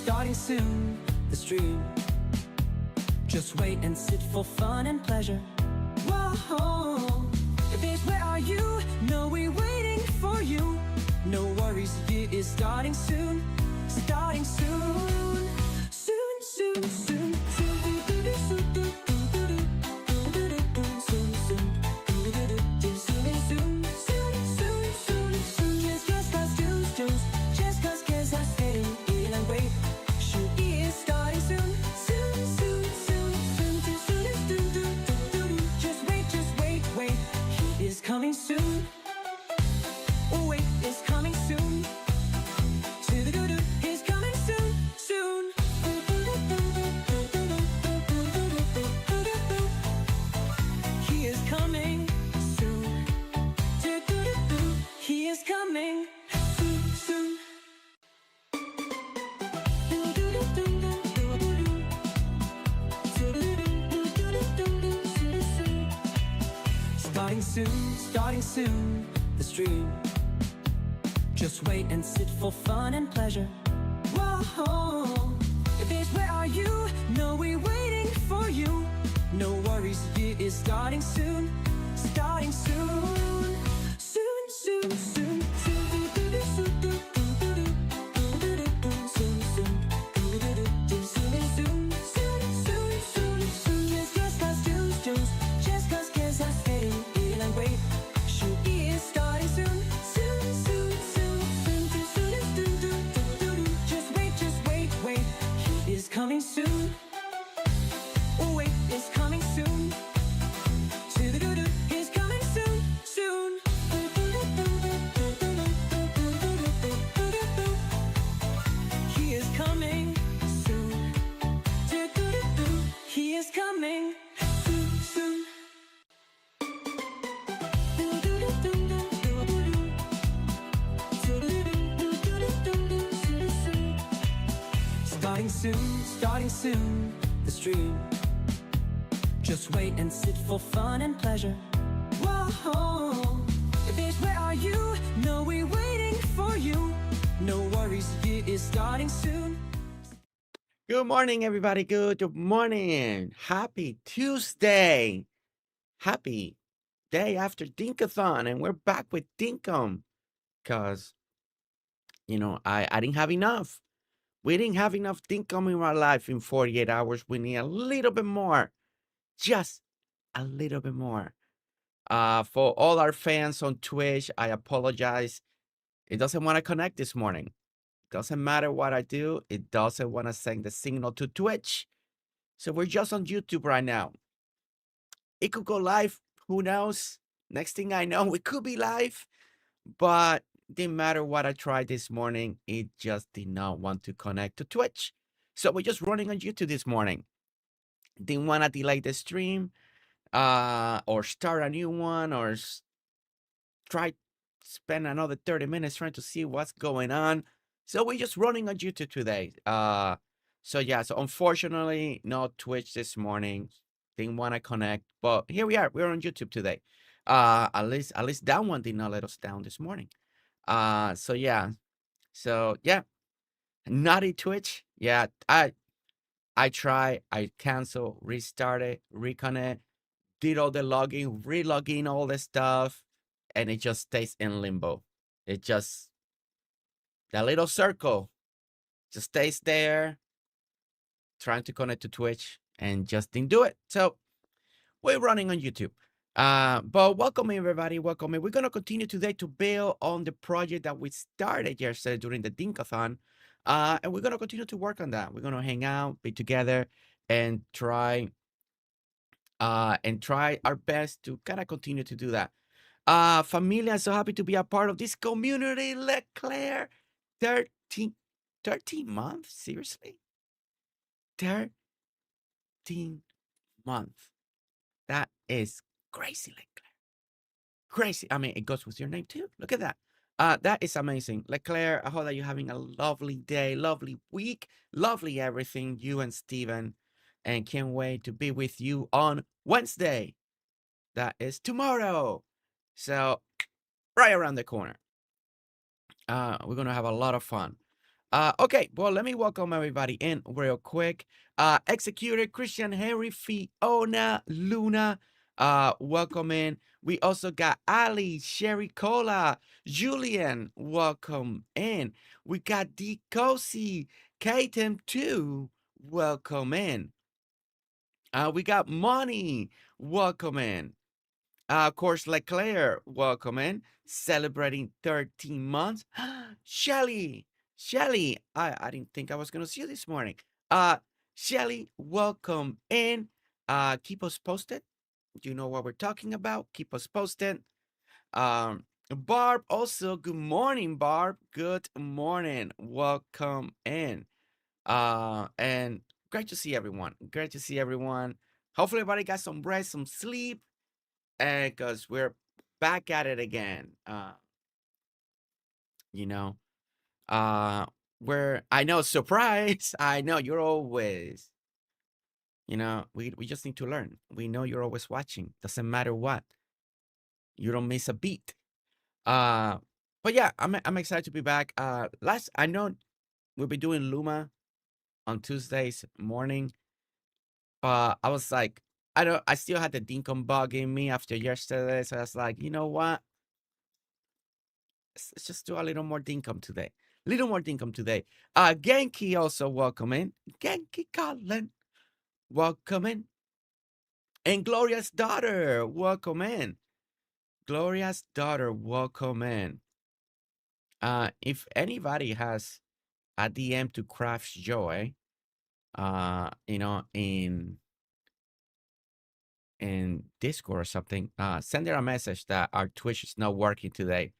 Starting soon, the stream. Just wait and sit for fun and pleasure. Whoa, bitch, where are you? No, we're waiting for you. No worries, it is starting soon. Starting soon. Soon, soon, soon. Coming soon. Oh wait, it's coming soon. He's coming soon, soon. He is coming soon. He is coming soon, soon. Starting soon, the stream. Just wait and sit for fun and pleasure. Whoa, bitch, where are you? No, we're waiting for you. No worries, it is starting soon. Starting soon. Soon, soon, soon. Coming soon. Oh wait, it's coming soon. He's coming soon, soon. He is coming soon. He is coming soon, soon. Starting soon, the stream. Just wait and sit for fun and pleasure. Whoa, bitch, where are you? No, we're waiting for you. No worries, it is starting soon. Good morning, everybody. Good morning. Happy Tuesday. Happy day after Dinkathon. And we're back with Dinkum. Because, I didn't have enough. We didn't have enough Dinkum in our life in 48 hours. We need a little bit more. Just a little bit more. For all our fans on Twitch, I apologize. It doesn't want to connect this morning. Doesn't matter what I do. It doesn't want to send the signal to Twitch. So we're just on YouTube right now. It could go live. Who knows? Next thing I know, we could be live. But didn't matter what I tried this morning. It just did not want to connect to Twitch. So we're just running on YouTube this morning. Didn't want to delay the stream or start a new one or try spend another 30 minutes trying to see what's going on. So we're just running on YouTube today. So unfortunately, no Twitch this morning. Didn't want to connect, but here we are. We're on YouTube today. At least that one did not let us down this morning. So naughty Twitch. Yeah, I try, I cancel, restarted, reconnect, did all the logging, relogging, all the stuff, and it just stays in limbo. It just, that little circle just stays there, trying to connect to Twitch, and just didn't do it. So we're running on YouTube. But welcome everybody, welcome. We're gonna continue today to build on the project that we started yesterday during the Dinkathon. And we're gonna continue to work on that. We're gonna hang out, be together, and try our best to kind of continue to do that. Familia, so happy to be a part of this community. Leclerc, 13 months, seriously? 13 months. That is crazy, Leclerc. Crazy. I mean, it goes with your name too. Look at that. That is amazing. Leclerc, I hope that you're having a lovely day, lovely week, lovely everything, you and Steven. And can't wait to be with you on Wednesday. That is tomorrow. So right around the corner. We're gonna have a lot of fun. Okay, well, let me welcome everybody in real quick. Executor, Christian, Henry, Fiona, Luna, welcome in. We also got Alli, Sherry Cola, Julian, welcome in. We got D Cosie, KTM 2, welcome in. We got Money, welcome in. Of course, Leclerc, welcome in. Celebrating 13 months. Shelly, Shelly, I didn't think I was going to see you this morning. Shelly, welcome in. Keep us posted. You know what we're talking about. Keep us posted. Barb, also, good morning, Barb. Good morning. Welcome in. And great to see everyone. Great to see everyone. Hopefully, everybody got some rest, some sleep, because we're back at it again. You know, we're, I know, surprise. I know you're always, we just need to learn. We know you're always watching. Doesn't matter what. You don't miss a beat. But yeah, I'm excited to be back. I know we'll be doing Luma on Tuesdays morning. I was like, I still had the Dinkum bug in me after yesterday, so I was like, you know what? Let's just do a little more Dinkum today. Little more Dinkum today. Genki also welcome in. Genki Colin, welcome in. And Gloria's daughter, welcome in. Gloria's daughter, welcome in. If anybody has a DM to Crafts Joy, in Discord or something, send her a message that our Twitch is not working today.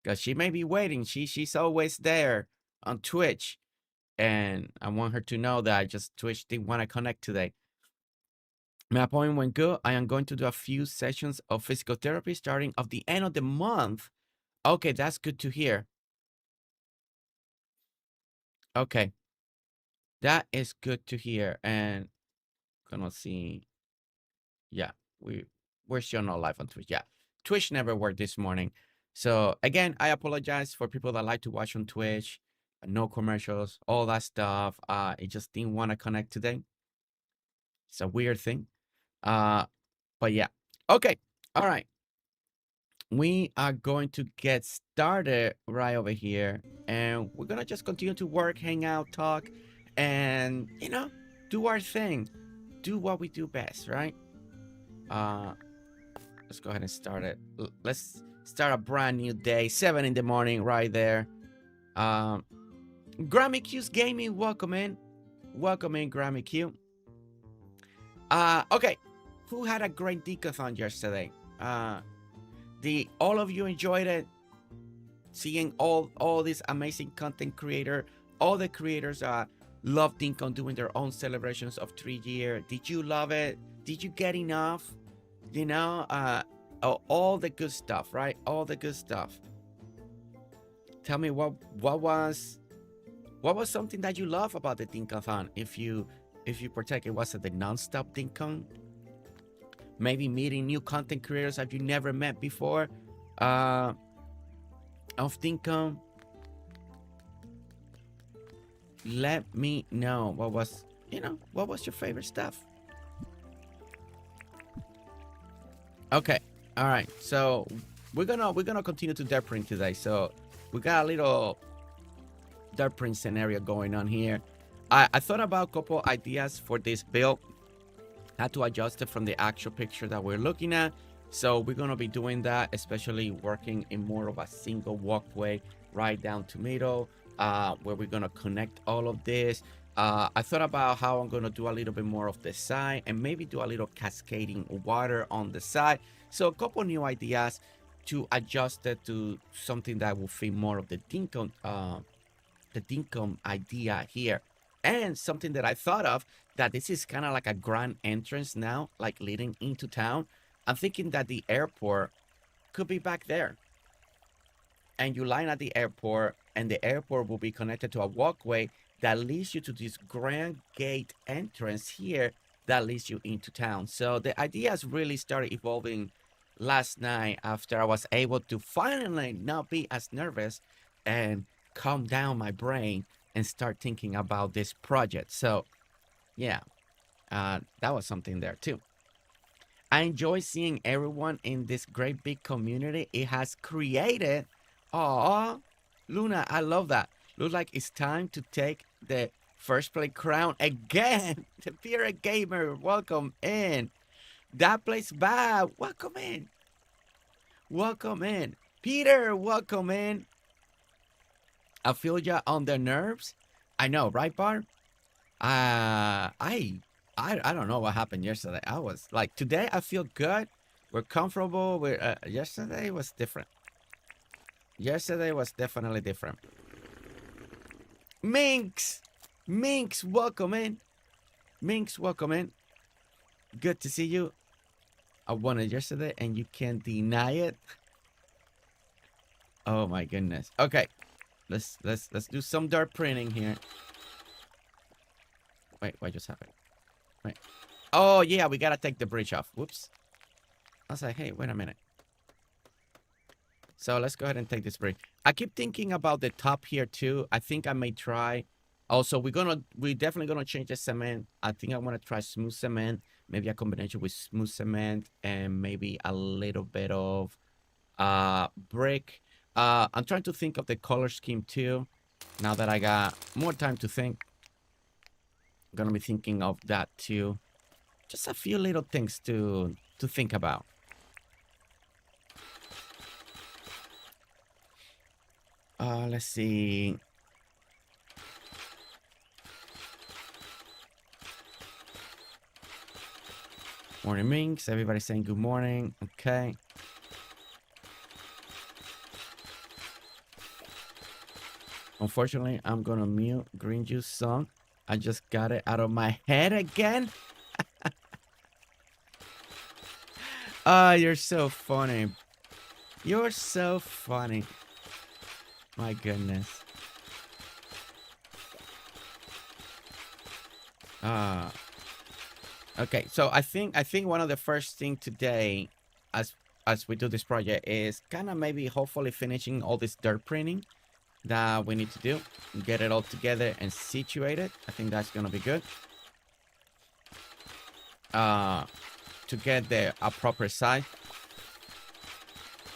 Because she may be waiting. She's always there on Twitch. And I want her to know that Twitch didn't want to connect today. My appointment went good. I am going to do a few sessions of physical therapy starting at the end of the month. Okay, that's good to hear. Okay. That is good to hear. And gonna see. Yeah, we're still not live on Twitch. Yeah. Twitch never worked this morning. So again, I apologize for people that like to watch on Twitch. No commercials, all that stuff. It just didn't want to connect today. It's a weird thing. But yeah. Okay. All right. We are going to get started right over here. And we're going to just continue to work, hang out, talk, and, do our thing. Do what we do best, right? Let's go ahead and start it. Let's start a brand new day. 7 in the morning right there. GerseGames, welcome in. Welcome in, GerseGames. Okay. Who had a great Decorative yesterday? All of you enjoyed it? Seeing all these amazing content creator, all the creators love Dinkum doing their own celebrations of 3 year. Did you love it? Did you get enough? All the good stuff, right? All the good stuff. Tell me what was something that you love about the Dinkathon? If you partake, it was the non-stop Dinkum. Maybe meeting new content creators that you never met before. Of Dinkum. Let me know what was your favorite stuff. Okay. All right. So we're gonna continue to dirt print today. So we got a little dirt print scenario going on here. I thought about a couple ideas for this build. Had to adjust it from the actual picture that we're looking at. So we're gonna be doing that, especially working in more of a single walkway right down to middle, where we're gonna connect all of this. I thought about how I'm gonna do a little bit more of the side and maybe do a little cascading water on the side. So a couple new ideas to adjust it to something that will fit more of the Dinkum idea here. And something that I thought of, that this is kind of like a grand entrance now, like leading into town. I'm thinking that the airport could be back there. And you line at the airport, and the airport will be connected to a walkway that leads you to this grand gate entrance here that leads you into town. So the ideas really started evolving last night after I was able to finally not be as nervous and calm down my brain and start thinking about this project. So yeah, that was something there too. I enjoy seeing everyone in this great big community it has created. Oh, Luna, I love that. Looks like it's time to take the first place crown again. The Fear Gamer, welcome in. That place bad, welcome in. Welcome in. Peter, welcome in. I feel ya on the nerves. I know, right, Barb? I don't know what happened yesterday. I was like, today I feel good. We're comfortable. Yesterday was different. Yesterday was definitely different. Minx, welcome in. Minx, welcome in. Good to see you. I won it yesterday, and you can't deny it. Oh my goodness. Okay, let's do some dirt printing here. Wait, what just happened? Wait. Oh yeah, we gotta take the bridge off. Whoops. I was like, hey, wait a minute. So let's go ahead and take this bridge. I keep thinking about the top here too. I think I may try. Also, we're definitely gonna change the cement. I think I want to try smooth cement, maybe a combination with smooth cement and maybe a little bit of brick. I'm trying to think of the color scheme too. Now that I got more time to think, I'm gonna be thinking of that too. Just a few little things to think about. Let's see. Morning, Minx. Everybody saying good morning. Okay. Unfortunately, I'm gonna mute Green Juice song. I just got it out of my head again. Oh, you're so funny. You're so funny. My goodness. Okay, so I think one of the first thing today, as we do this project, is kind of maybe hopefully finishing all this dirt printing that we need to do, get it all together and situated. I think that's gonna be good. To get the proper size.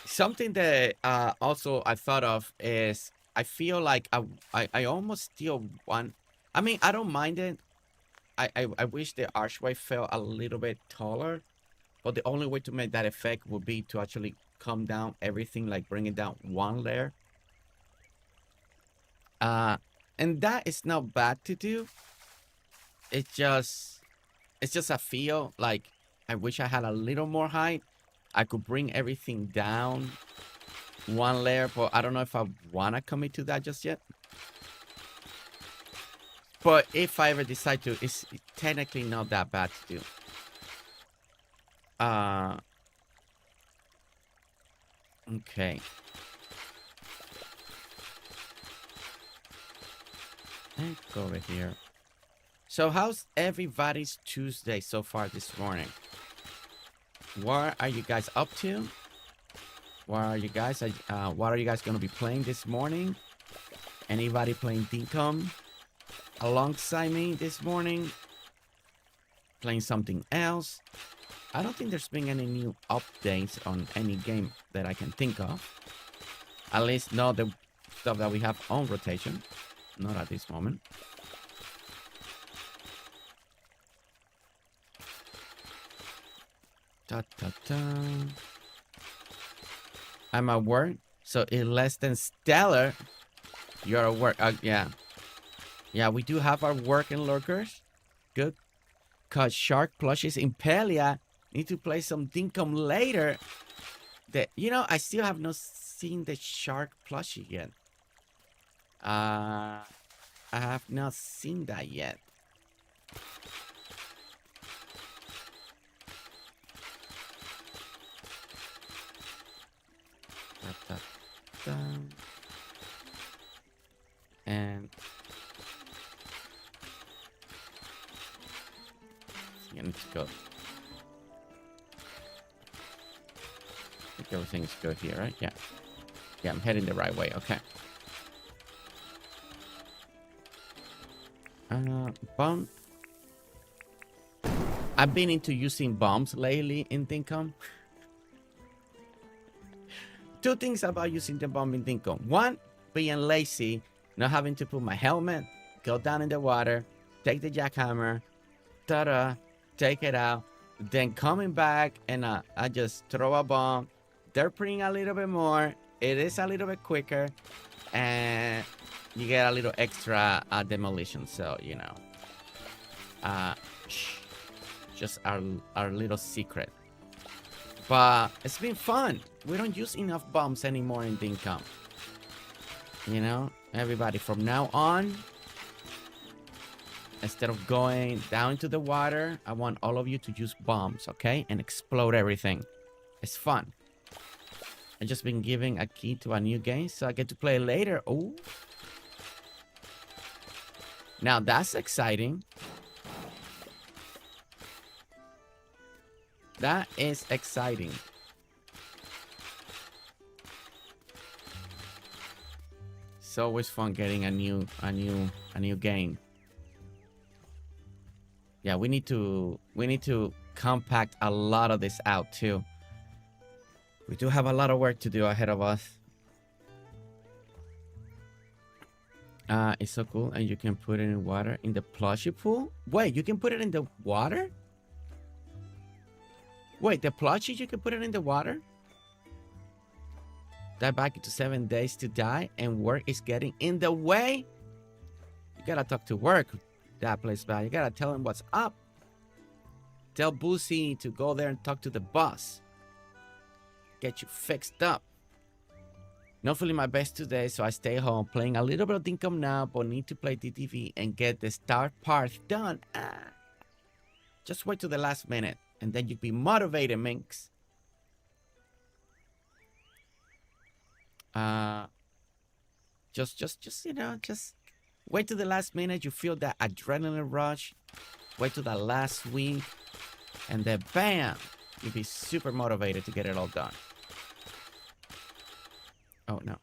Something that also I thought of is I feel like I almost still want. I mean, I don't mind it. I wish the archway felt a little bit taller, but the only way to make that effect would be to actually come down everything, like bring it down one layer. And that is not bad to do. It's just a feel like I wish I had a little more height. I could bring everything down one layer, but I don't know if I want to commit to that just yet. But if I ever decide to, it's technically not that bad to do. Okay. Let's go over here. So how's everybody's Tuesday so far this morning? What are you guys up to? What are you guys going to be playing this morning? Anybody playing Dinkum alongside me this morning? Playing something else? I don't think there's been any new updates on any game that I can think of. At least not the stuff that we have on rotation. Not at this moment. I'm at work, so it's less than stellar. You're at work. Yeah. Yeah, we do have our work in Lurkers. Good. Cause shark plushies in Familia. Need to play some Dinkum later. I still have not seen the shark plushie yet. I have not seen that yet. And and it's good. I think everything's good here, right? Yeah. Yeah, I'm heading the right way. Okay. Bomb. I've been into using bombs lately in Dinkum. Two things about using the bomb in Dinkum. One, being lazy, not having to put my helmet, go down in the water, take the jackhammer, ta-da, take it out, then coming back and I just throw a bomb. They're printing a little bit more. It is a little bit quicker, and you get a little extra demolition. So, you know, just our little secret. But it's been fun. We don't use enough bombs anymore in Dinkum. You know, everybody, from now on, instead of going down into the water, I want all of you to use bombs, okay? And explode everything. It's fun. I've just been giving a key to a new game, so I get to play later. Oh. Now that's exciting. That is exciting. It's always fun getting a new game. Yeah, we need to compact a lot of this out too. We do have a lot of work to do ahead of us. It's so cool, and you can put it in water in the plushie pool. Wait, you can put it in the water? Wait, the plushie, you can put it in the water? Die back into 7 days to die, and work is getting in the way? You gotta talk to work. That place bad. You gotta tell him what's up. Tell Boosie to go there and talk to the boss. Get you fixed up. Not feeling my best today, so I stay home playing a little bit of Dinkum now, but need to play DTV and get the start part done. Just wait till the last minute, and then you'll be motivated, minx. Just you know, just wait till the last minute. You feel that adrenaline rush. Wait till the last week, and then bam, you'll be super motivated to get it all done. Oh no.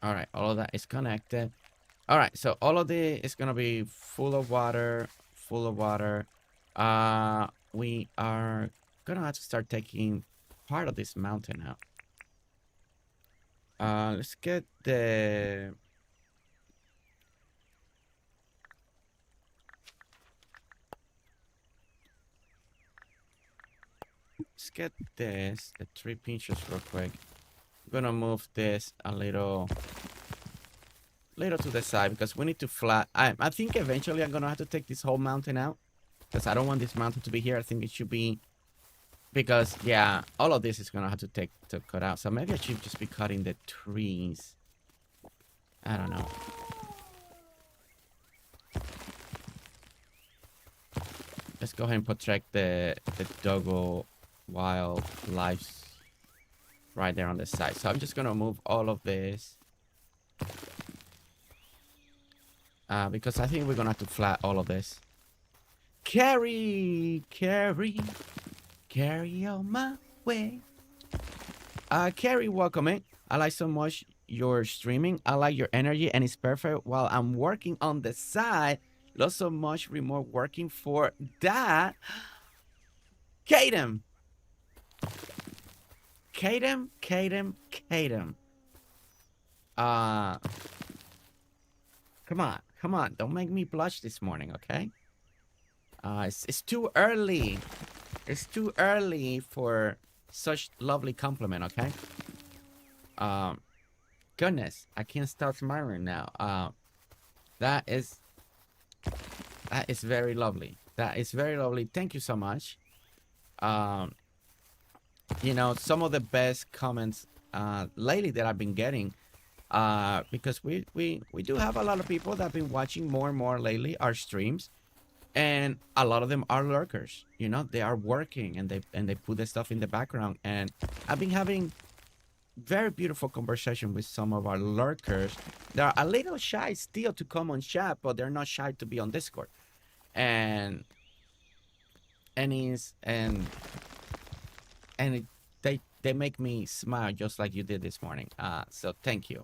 All right, all of that is connected. All right, so all of this is gonna be full of water, we are gonna have to start taking part of this mountain out. Let's get the... Let's get this, the 3 pinches real quick. I'm gonna move this a little to the side because we need to flat. I think eventually I'm gonna have to take this whole mountain out because I don't want this mountain to be here. I think it should be, because yeah, all of this is gonna have to cut out. So maybe I should just be cutting the trees. I don't know. Let's go ahead and protect the doggo wildlife right there on the side. So I'm just gonna move all of this because I think we're gonna have to flat all of this. Carry on my way. Carrie, welcome in. I like so much your streaming. I like your energy, and it's perfect while I'm working on the side. Love so much remote working for that. Kaden. Come on. Don't make me blush this morning, okay? It's too early. It's too early for such lovely compliment, okay? Goodness, I can't stop smiling now. That is very lovely. That is very lovely. Thank you so much. You know, some of the best comments lately that I've been getting, because we do have a lot of people that have been watching more and more lately our streams, and a lot of them are lurkers. You know, they are working and they put the stuff in the background, and I've been having very beautiful conversation with some of our lurkers. They're a little shy still to come on chat, but they're not shy to be on Discord. And it's and they make me smile just like you did this morning. So thank you.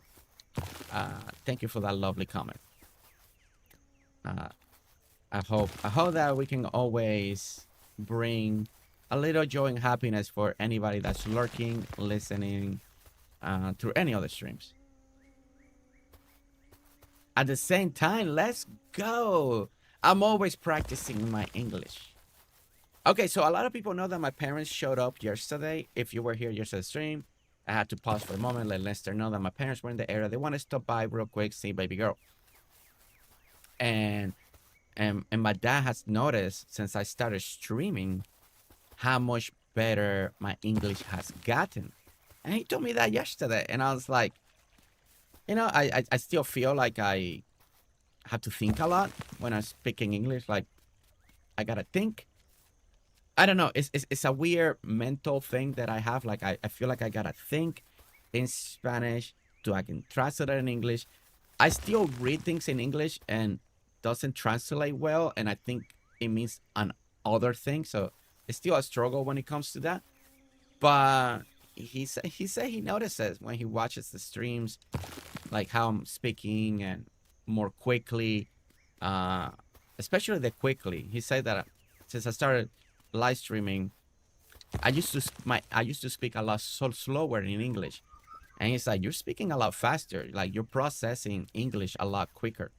Thank you for that lovely comment. I hope that we can always bring a little joy and happiness for anybody that's lurking, listening, through any other streams. At the same time, let's go. I'm always practicing my English. Okay, so a lot of people know that my parents showed up yesterday. If you were here yesterday's stream, I had to pause for a moment, let Lester know that my parents were in the area. They want to stop by real quick, see baby girl. And my dad has noticed since I started streaming how much better my English has gotten. And he told me that yesterday. And I was like, you know, I still feel like I have to think a lot when I'm speaking English. Like, I gotta think. I don't know. It's a weird mental thing that I have. Like, I feel like I gotta think in Spanish so I can translate it in English. I still read things in English and doesn't translate well. And I think it means another thing. So it's still a struggle when it comes to that. But he said he notices when he watches the streams, like how I'm speaking and more quickly, especially the quickly. He said that since I started live streaming, I used to speak a lot slower in English, and he's like, you're speaking a lot faster, like you're processing English a lot quicker.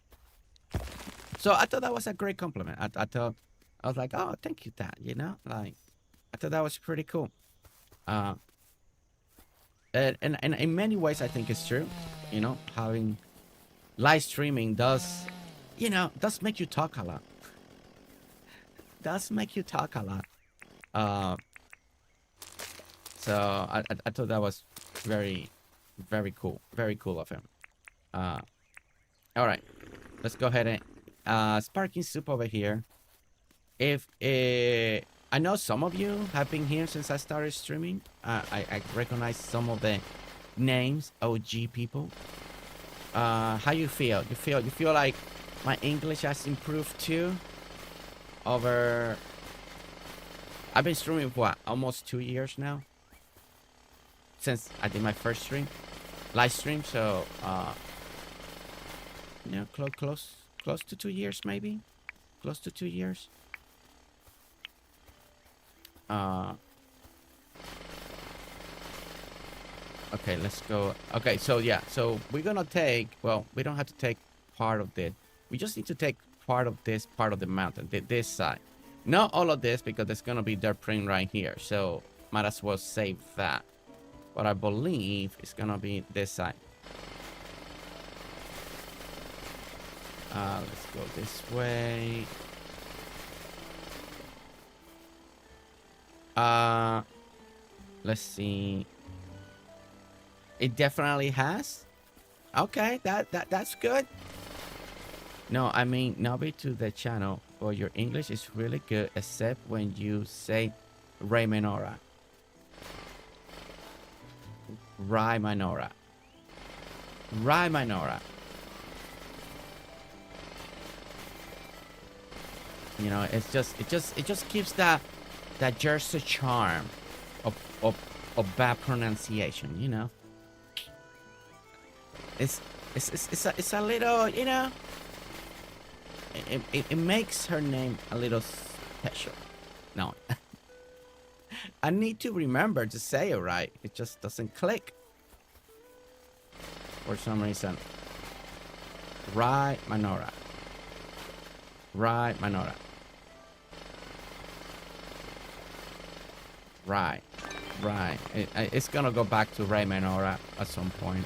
So I thought that was a great compliment. I was like, oh, thank you, Dad. You know, like I thought that was pretty cool. And in many ways, I think it's true. You know, having live streaming does make you talk a lot. Does make you talk a lot. So I thought that was very, very cool. Very cool of him. All right, let's go ahead and Sparking Soup over here. If I know some of you have been here since I started streaming. I recognize some of the names, OG people. How you feel? You feel like my English has improved too? Over, I've been streaming for what, almost 2 years now, since I did my first live stream. So you know, close to 2 years, maybe close to 2 years. Okay, let's go. Okay, so yeah, so we're gonna take, well, we don't have to take part of this. We just need to take part of this part of the mountain, this side. Not all of this, because there's gonna be dirt print right here, so might as well save that. But I believe it's gonna be this side. Let's go this way. Let's see. It definitely has. Okay, that's good. No, I mean, Nobby to the channel, but your English is really good, except when you say Ray Minora. Ray Minora. Ray Minora. You know, it just gives that Jersey charm of bad pronunciation, you know. It's a little, you know, it makes her name a little special. No. I need to remember to say it right. It just doesn't click for some reason. Right, Manora. Right, Manora. Right. It's gonna go back to Ray Manora at some point.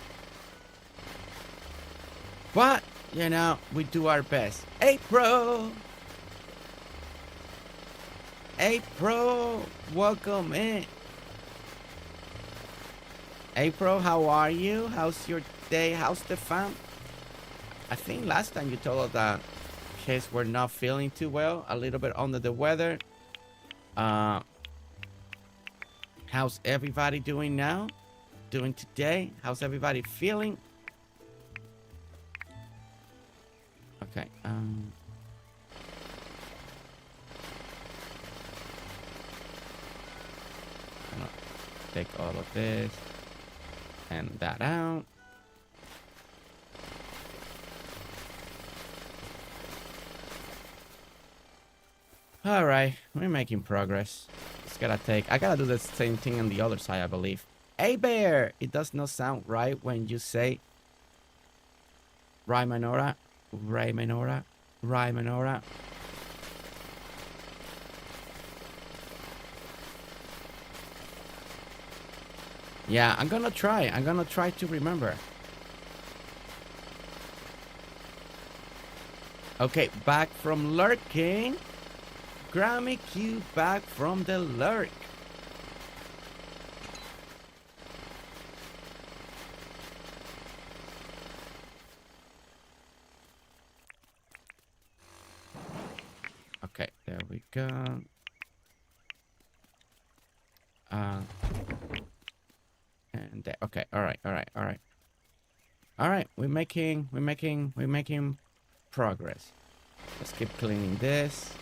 But, you know, we do our best. Hey, Pro! Hey, Pro! Welcome in. Hey, Pro, how are you? How's your day? How's the fam? I think last time you told us that kids were not feeling too well. A little bit under the weather. How's everybody doing now? doing today? How's everybody feeling? Okay. I'm gonna take all of this and that out. All right, we're making progress. I gotta do the same thing on the other side, I believe. Hey bear, it does not sound right when you say Rai Minora, Rai Minora, Rai Minora. Yeah, I'm gonna try to remember. Okay, back from lurking. Grammy Q back from the lurk. Okay, there we go. And there. Okay, all right. All right, we're making progress. Let's keep cleaning this.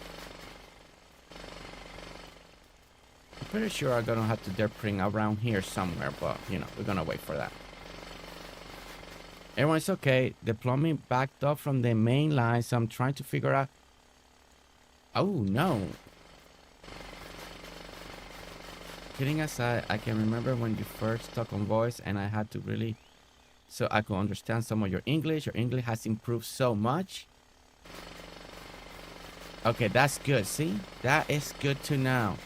I'm pretty sure I'm gonna have to dirt-pring around here somewhere, but you know, we're gonna wait for that. Everyone's okay. The plumbing backed up from the main line, so I'm trying to figure out. Oh no. Kidding aside, I can remember when you first talk on voice and I had to really so I could understand some of your English. Your English has improved so much. Okay, that's good. See? That is good to know.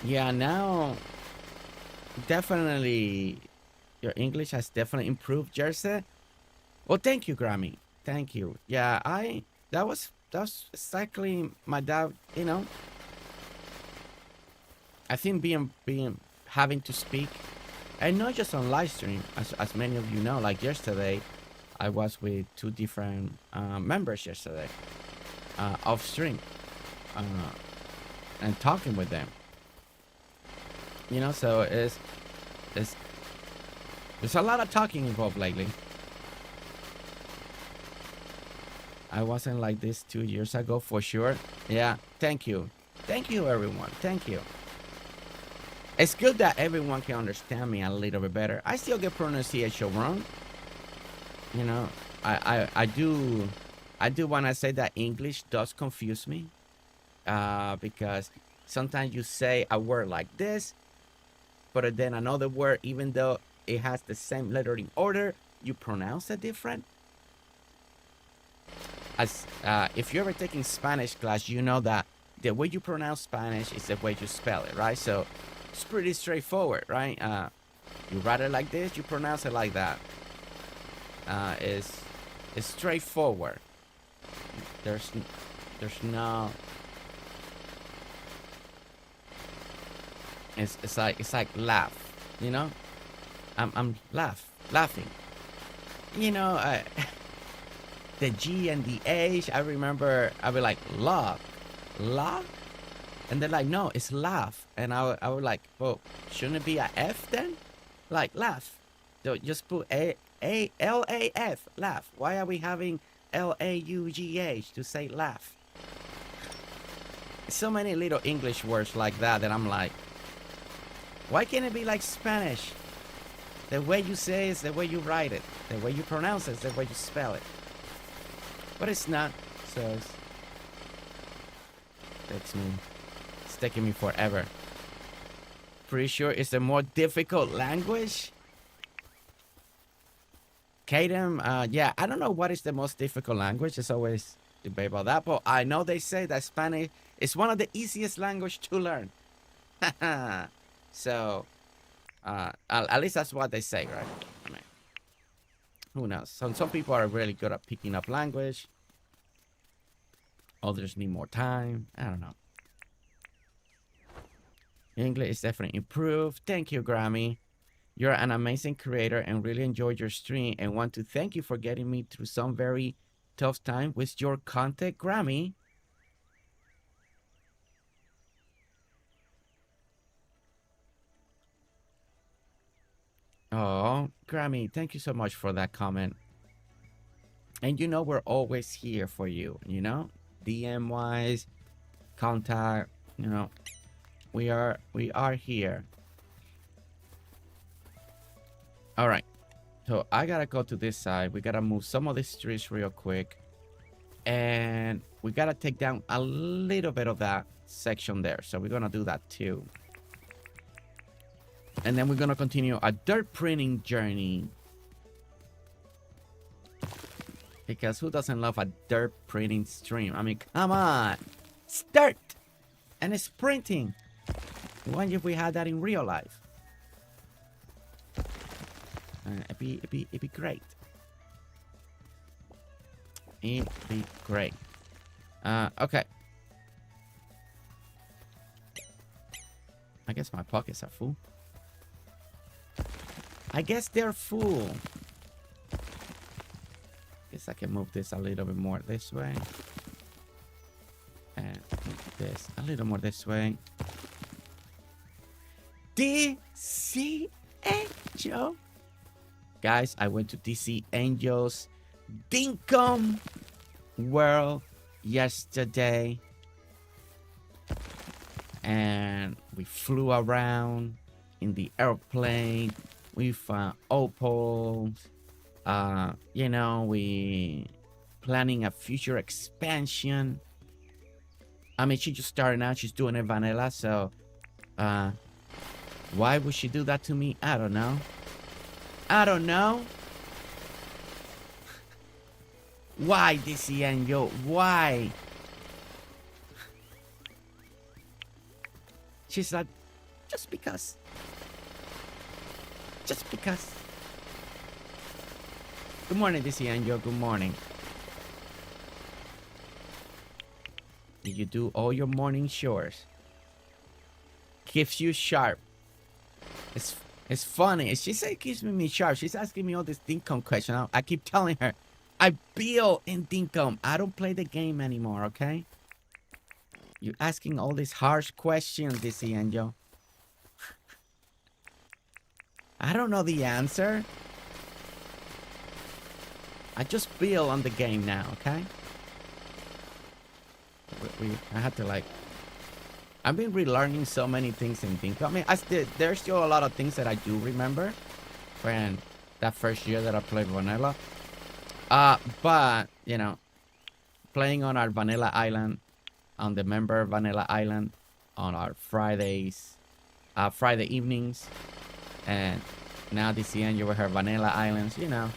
Yeah, now definitely your English has definitely improved, Jersey. Well, thank you, Grammy. Thank you. Yeah, that's exactly my doubt, you know. I think having to speak, and not just on live stream, as many of you know, like yesterday, I was with 2 different members yesterday, off stream, and talking with them. You know, so there's a lot of talking involved lately. I wasn't like this 2 years ago for sure. Yeah, thank you. Thank you, everyone. Thank you. It's good that everyone can understand me a little bit better. I still get pronunciation wrong. You know, I do want to say that English does confuse me. Because sometimes you say a word like this, but then another word, even though it has the same lettering order, you pronounce it different. As if you're ever taking Spanish class, you know that the way you pronounce Spanish is the way you spell it, right? So it's pretty straightforward, right? You write it like this, you pronounce it like that. It's straightforward. There's no. It's like laugh, you know. I'm laughing. You know, the G and the H. I remember I'd be like laugh, and they're like, no, it's laugh, and I would like, well, shouldn't it be a F then? Like laugh. So just put L-A-F, laugh. Why are we having L-A-U-G-H to say laugh? So many little English words like that I'm like, why can't it be like Spanish? The way you say it is the way you write it. The way you pronounce it is the way you spell it. But it's not, so it's taking me forever. Pretty sure it's a more difficult language. Kadam, yeah, I don't know what is the most difficult language. It's always debate about that, but I know they say that Spanish is one of the easiest language to learn. So, at least that's what they say, right? I mean, who knows? Some people are really good at picking up language. Others need more time. I don't know. English is definitely improved. Thank you, Grammy. You're an amazing creator and really enjoyed your stream and want to thank you for getting me through some very tough time with your content, Grammy. Oh, Grammy, thank you so much for that comment. And you know we're always here for you, you know? DM wise, contact, you know. We are here. All right. So I gotta go to this side. We gotta move some of these trees real quick. And we gotta take down a little bit of that section there. So we're gonna do that too. And then we're gonna continue a dirt printing journey. Because who doesn't love a dirt printing stream? I mean, come on. It's dirt. And it's printing. What if we had that in real life? It'd be great. It'd be great. Okay. I guess my pockets are full. I guess they're full. Guess I can move this a little bit more this way. And move this a little more this way. DC Angel. Guys, I went to DC Angel's Dinkum world yesterday. And we flew around in the airplane. We found opals. You know, we planning a future expansion. I mean, she just started out. She's doing it vanilla, so why would she do that to me? I don't know. I don't know. Why, DC Angel? Why? She's like, just because. Just because. Good morning, DC Angel. Good morning. Did you do all your morning chores? Keeps you sharp. It's funny. She said it keeps me sharp. She's asking me all this Dinkum question. I keep telling her, I build in Dinkum. I don't play the game anymore, okay? You're asking all these harsh questions, DC Angel. I don't know the answer. I just build on the game now, okay? I had to like... I've been relearning so many things in Dinkum. I mean, there's still a lot of things that I do remember when that first year that I played Vanilla. But, you know, playing on our Vanilla Island, on the member Vanilla Island, on our Friday evenings, and now DC Angel with her Vanilla Islands, you know.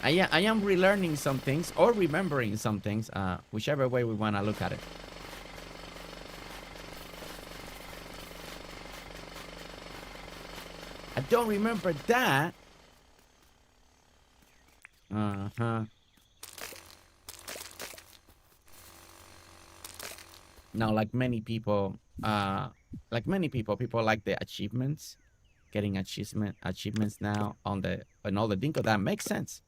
I am relearning some things, or remembering some things, whichever way we want to look at it. I don't remember that. Uh-huh. Now, like many people, people like the achievements, getting achievements now on all the Dinko. That makes sense.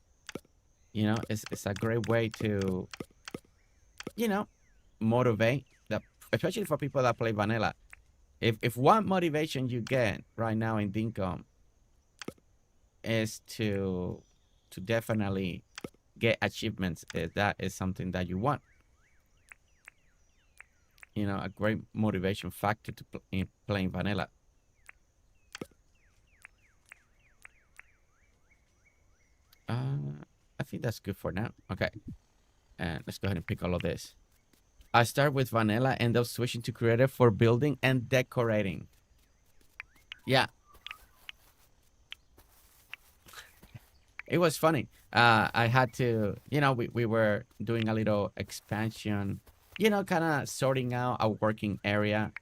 You know, it's a great way to, you know, motivate especially for people that play vanilla. If one motivation you get right now in Dinkum is to definitely get achievements, that is something that you want. You know, a great motivation factor to in playing vanilla. I think that's good for now. Okay, and let's go ahead and pick all of this. I start with vanilla, end up switching to creative for building and decorating. Yeah. It was funny. I had to, you know, we were doing a little expansion, you know, kind of sorting out a working area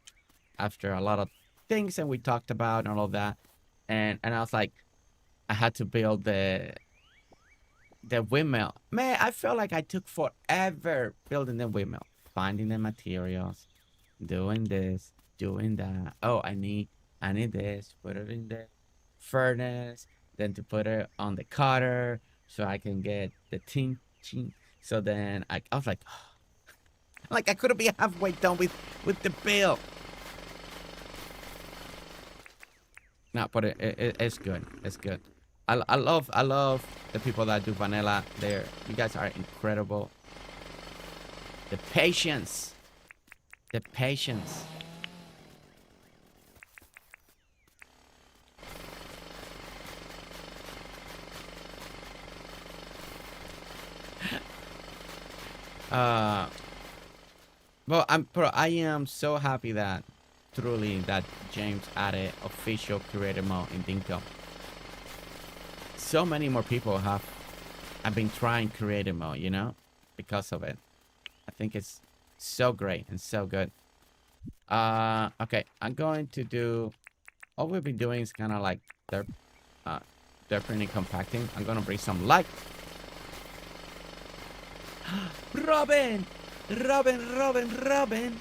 after a lot of things and we talked about and all of that. And I was like, I had to build the windmill. Man, I felt like I took forever building the windmill. Finding the materials, doing this, doing that. Oh, I need this. Put it in the furnace, then to put it on the cutter so I can get the tin. So then I was like, like I couldn't be halfway done with the build. No, but it's good. It's good. I love the people that do vanilla. You guys are incredible. The patience. The patience. Well, I am so happy that truly that James added official creative mode in Dinkum. So many more people have been trying creative mode, you know, because of it. I think it's so great and so good. Okay, I'm going to do all we've been doing is kind of like dirt printing compacting. I'm gonna bring some light. Robin! Robin, Robin, Robin!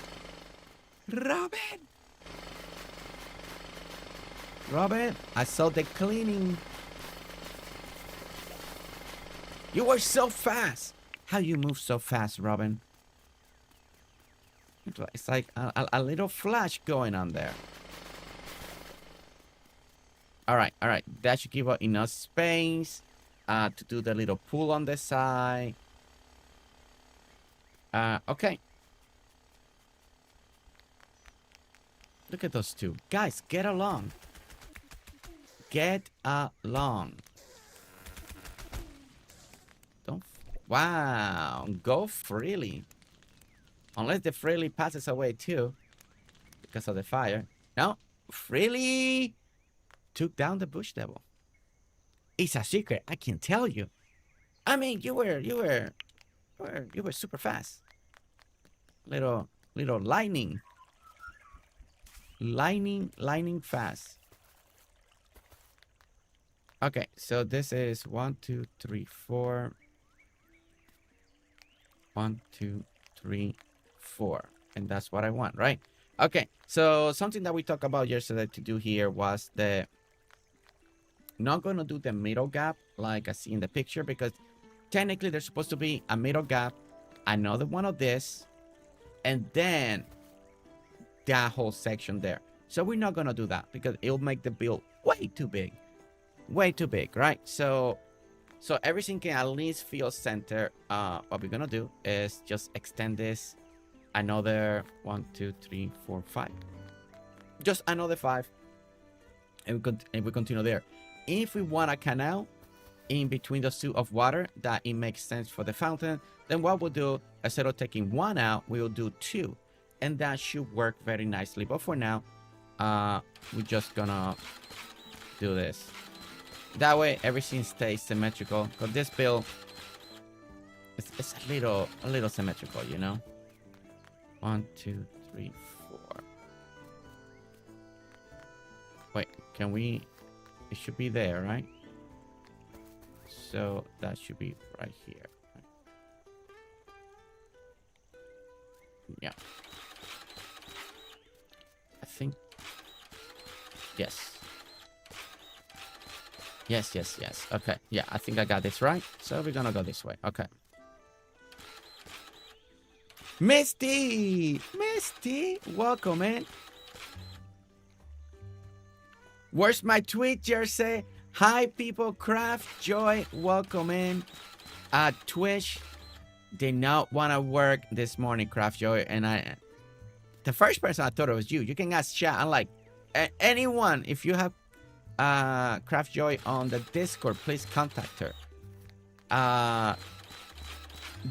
Robin! Robin, I saw the cleaning. You were so fast. How you move so fast, Robin? It's like a little flash going on there. All right. That should give us enough space to do the little pool on the side. Okay. Look at those two. Guys, get along. Get along. Wow. Go freely. Unless the freely passes away too. Because of the fire. No. Freely took down the bush devil. It's a secret. I can tell you. I mean, you were super fast. Little lightning. Lightning fast. Okay, so this is 1, 2, 3, 4. 1, 2, 3, 4. And that's what I want, right? Okay, so something that we talked about yesterday to do here was not going to do the middle gap like I see in the picture, because technically there's supposed to be a middle gap, another one of this, and then that whole section there. So we're not going to do that because it'll make the build way too big, right? So everything can at least feel center. What we're going to do is just extend this another 1, 2, 3, 4, 5. Just another 5. And we continue there. If we want a canal in between those two of water that it makes sense for the fountain, then what we'll do, instead of taking 1 out, we'll do 2. And that should work very nicely. But for now, we're just gonna do this. That way everything stays symmetrical. Because this build it's a little symmetrical, you know. 1, 2, 3, 4. Wait, can we? It should be there, right? So that should be right here. Yeah. I think. Yes. Yes. Okay. Yeah, I think I got this right. So we're gonna go this way. Okay. Misty! Welcome, man. Where's my tweet, Jersey? Hi, people. Craft Joy, welcome in. Twitch did not want to work this morning, Craft Joy. And the first person I thought it was you. You can ask chat. I'm like, anyone, if you have Craft Joy on the Discord, please contact her.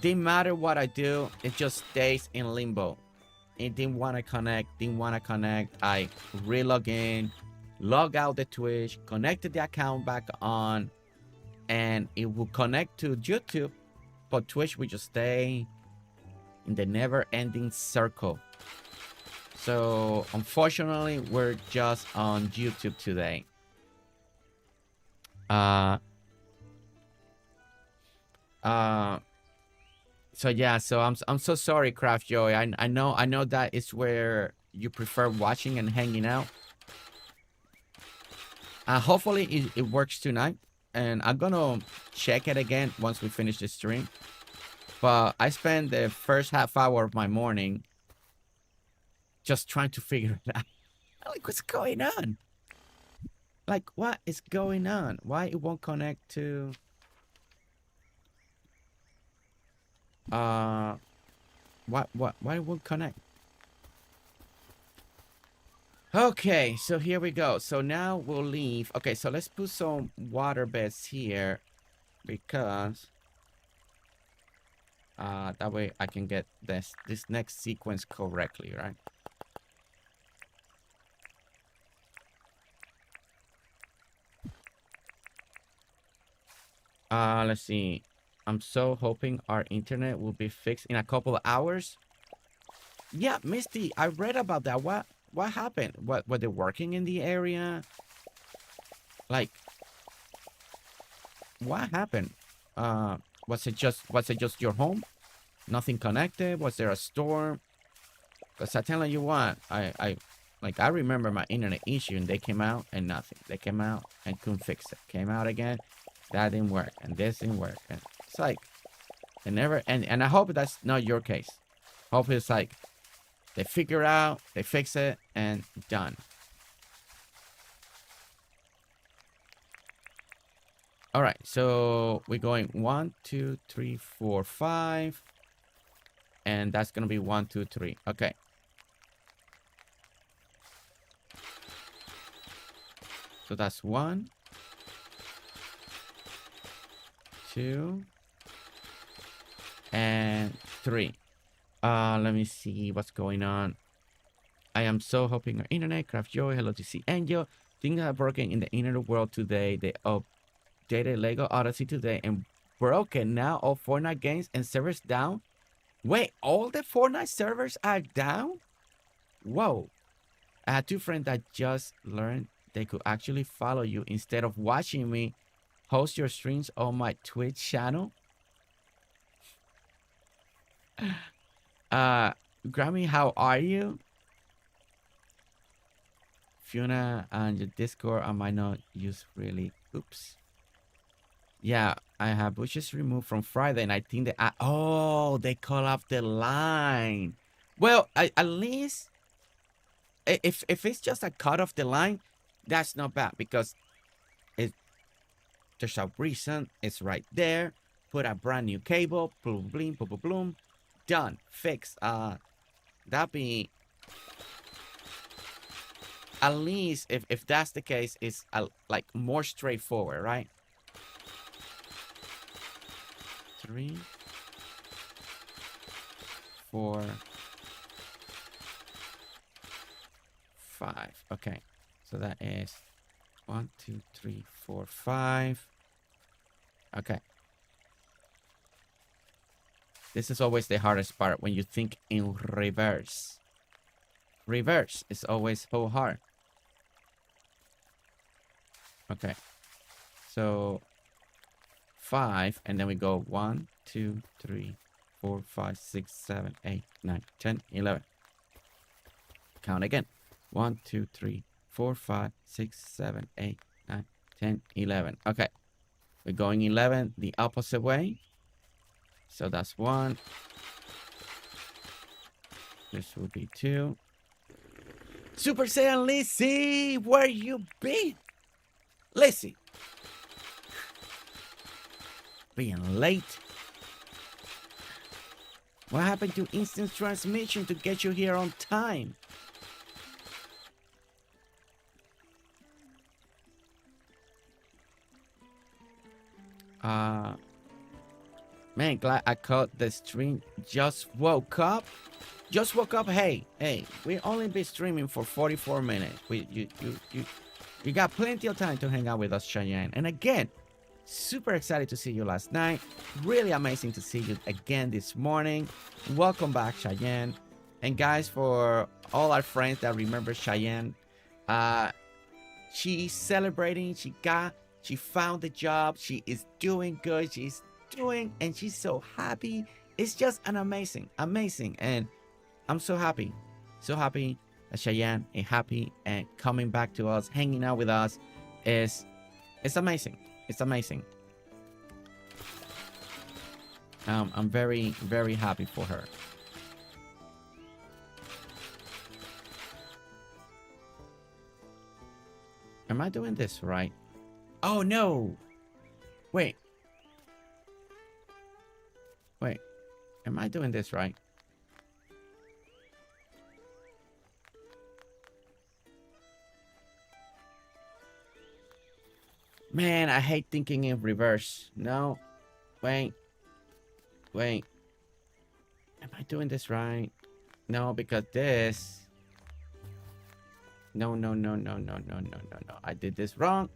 Didn't matter what I do, it just stays in limbo. It didn't want to connect. I re-log in, log out the Twitch, connected the account back on, and it will connect to YouTube, but Twitch will just stay in the never-ending circle. So unfortunately, we're just on YouTube today. So yeah, so I'm so sorry, Craft Joy. I know that is where you prefer watching and hanging out. Hopefully it works tonight, and I'm gonna check it again once we finish the stream. But I spent the first half hour of my morning just trying to figure it out. Like, what's going on? Like, what is going on? Why it won't connect to... Why it won't connect? Okay, so here we go. So now we'll leave. Okay, so let's put some water beds here because that way I can get this next sequence correctly, right? Let's see. I'm so hoping our internet will be fixed in a couple of hours. Yeah, Misty, I read about that. What happened? What were they working in the area? Like, what happened? Was it just your home? Nothing connected? Was there a storm? Because I tell you what, I remember my internet issue and they came out and nothing. They came out and couldn't fix it. Came out again, that didn't work, and this didn't work. And it's like, it never, and I hope that's not your case. Hope it's like, they figure out, they fix it, and done. All right, so we're going 1, 2, 3, 4, 5. And that's going to be 1, 2, 3. Okay. So that's 1, 2, and 3. Let me see what's going on. I am so hoping our internet, Craft Joy, hello to see Angel. Things have broken in the internet world today. They updated Lego Odyssey today and broken now all Fortnite games and servers down. Wait, all the Fortnite servers are down? Whoa. I had 2 friends that just learned they could actually follow you instead of watching me host your streams on my Twitch channel. Grammy, how are you? Fiona and your Discord I might not use really. Oops. Yeah, I have bushes removed from Friday, and I think that they call off the line. Well, at least if it's just a cut off the line, that's not bad because there's a reason. It's right there. Put a brand new cable. Boom, boom, boom, boom, boom. Done. Fixed. That'd be at least if that's the case, it's like more straightforward, right? 3, 4, 5. Okay, so that is 1, 2, 3, 4, 5. Okay. This is always the hardest part when you think in reverse. Reverse is always so hard. Okay. So 5, and then we go 1, 2, 3, 4, 5, 6, 7, 8, 9, 10, 11. Count again. 1, 2, 3, 4, 5, 6, 7, 8, 9, 10, 11. Okay. We're going 11 the opposite way. So that's 1. This will be 2. Super Saiyan Lissy, where you been? Lissy. Being late. What happened to instant transmission to get you here on time? Man, glad I caught the stream. Just woke up. Hey, we only be streaming for 44 minutes. You got plenty of time to hang out with us, Cheyenne. And again, super excited to see you last night. Really amazing to see you again this morning. Welcome back, Cheyenne. And guys, for all our friends that remember Cheyenne, she's celebrating. She found the job. She is doing good. And she's so happy. It's just an amazing. And I'm so happy that Cheyenne is happy and coming back to us, hanging out with us. It's amazing. It's amazing. I'm very, very happy for her. Am I doing this right? Oh, no. Wait. Wait. Am I doing this right? Man, I hate thinking in reverse. No. Wait. Wait. Am I doing this right? No, because this... No. I did this wrong.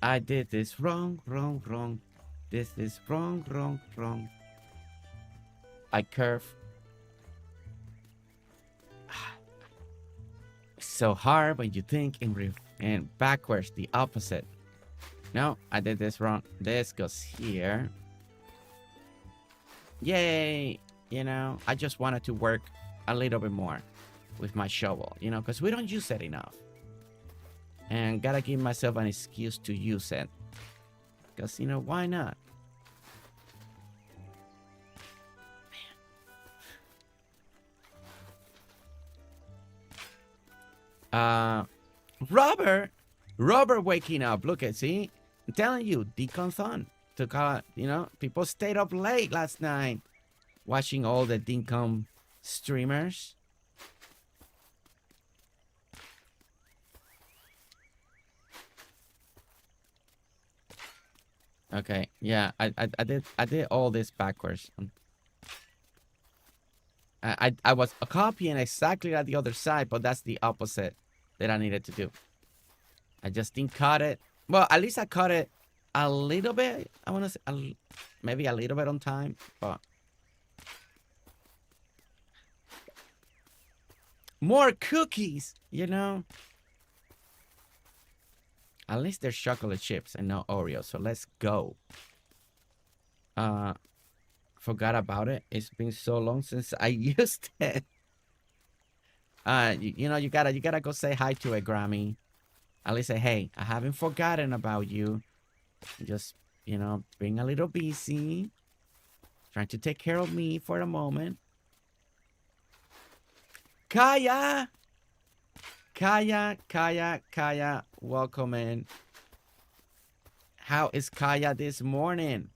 I did this wrong. This is wrong. I curve. It's so hard when you think in backwards, the opposite. No, I did this wrong. This goes here. Yay! You know, I just wanted to work a little bit more with my shovel, you know, because we don't use it enough. And gotta give myself an excuse to use it. Because, you know, why not? Robert waking up. Look at, see? I'm telling you, Dinkum took out, you know, people stayed up late last night watching all the Dinkum streamers. Okay, yeah, I did all this backwards. I was copying exactly at the other side, but that's the opposite that I needed to do. I just didn't cut it. Well, at least I cut it a little bit. I want to say maybe a little bit on time, but more cookies, you know. At least there's chocolate chips and no Oreo, so let's go. Forgot about it. It's been so long since I used it. You know, you gotta go say hi to a Grammy. At least say, hey, I haven't forgotten about you. Just, you know, being a little busy. Trying to take care of me for a moment. Kaya! Kaya, welcome in. How is Kaya this morning?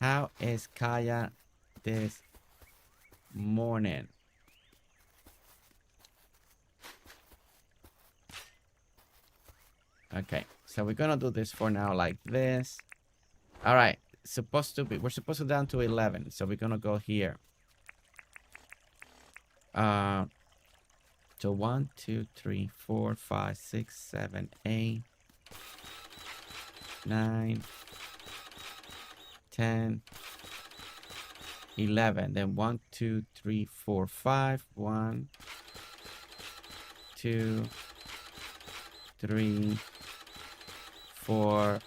How is Kaya this morning? Okay, so we're gonna do this for now like this. All right, we're supposed to down to 11, so we're gonna go here. So 1, 2, 3, 4, 5, 6, 7, 8, 9, 10, 11. Then 1, 2, 3, 4, 5. 1, 2, 3, 4,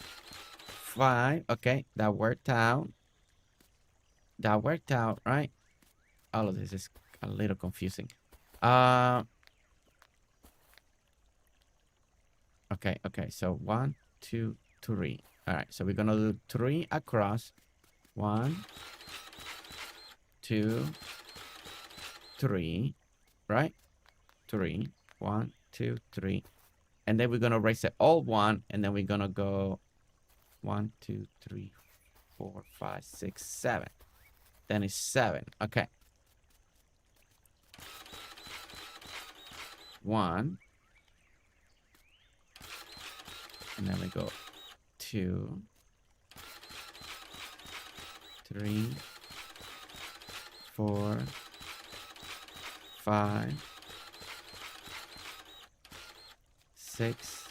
5. Okay, that worked out. That worked out, right? All of this is a little confusing. Okay, so 1, 2, 3. All right, so we're gonna do 3 across. 1, 2, 3, right? 3. 1, 2, 3. And then we're gonna raise it all 1, and then we're gonna go 1, 2, 3, 4, 5, 6, 7. Then it's 7. Okay. 1. And then we go 2, 3, 4, 5, 6,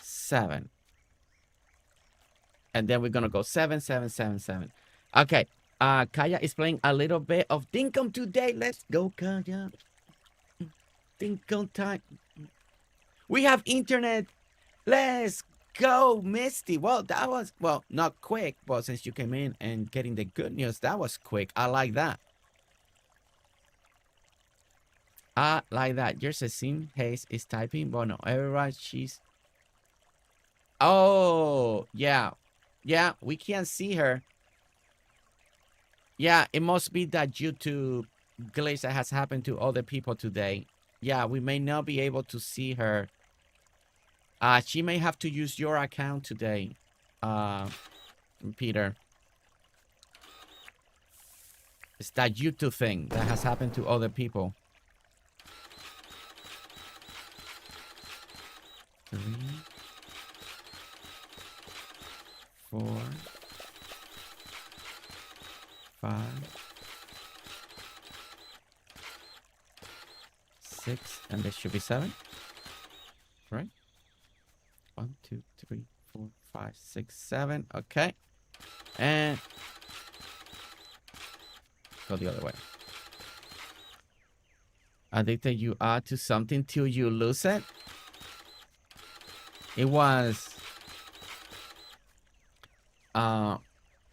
7. And then we're gonna go 7, 7, 7, 7. Okay. Kaya is playing a little bit of Dinkum today. Let's go, Kaya. Dinkum time. We have internet. Let's go, Misty. Well, that was, well, not quick, but since you came in and getting the good news, that was quick. I like that. I like that. There's a sim. Hayes is typing. But no, everyone, she's... Oh, yeah. Yeah, we can't see her. Yeah, it must be that YouTube glitch that has happened to other people today. Yeah, we may not be able to see her. She may have to use your account today, Peter. It's that YouTube thing that has happened to other people. 3, 4, 5, 6, and this should be 7. Right? 1, 2, 3, 4, 5, 6, 7. Okay. And go the other way. Addicted you are to something till you lose it. It was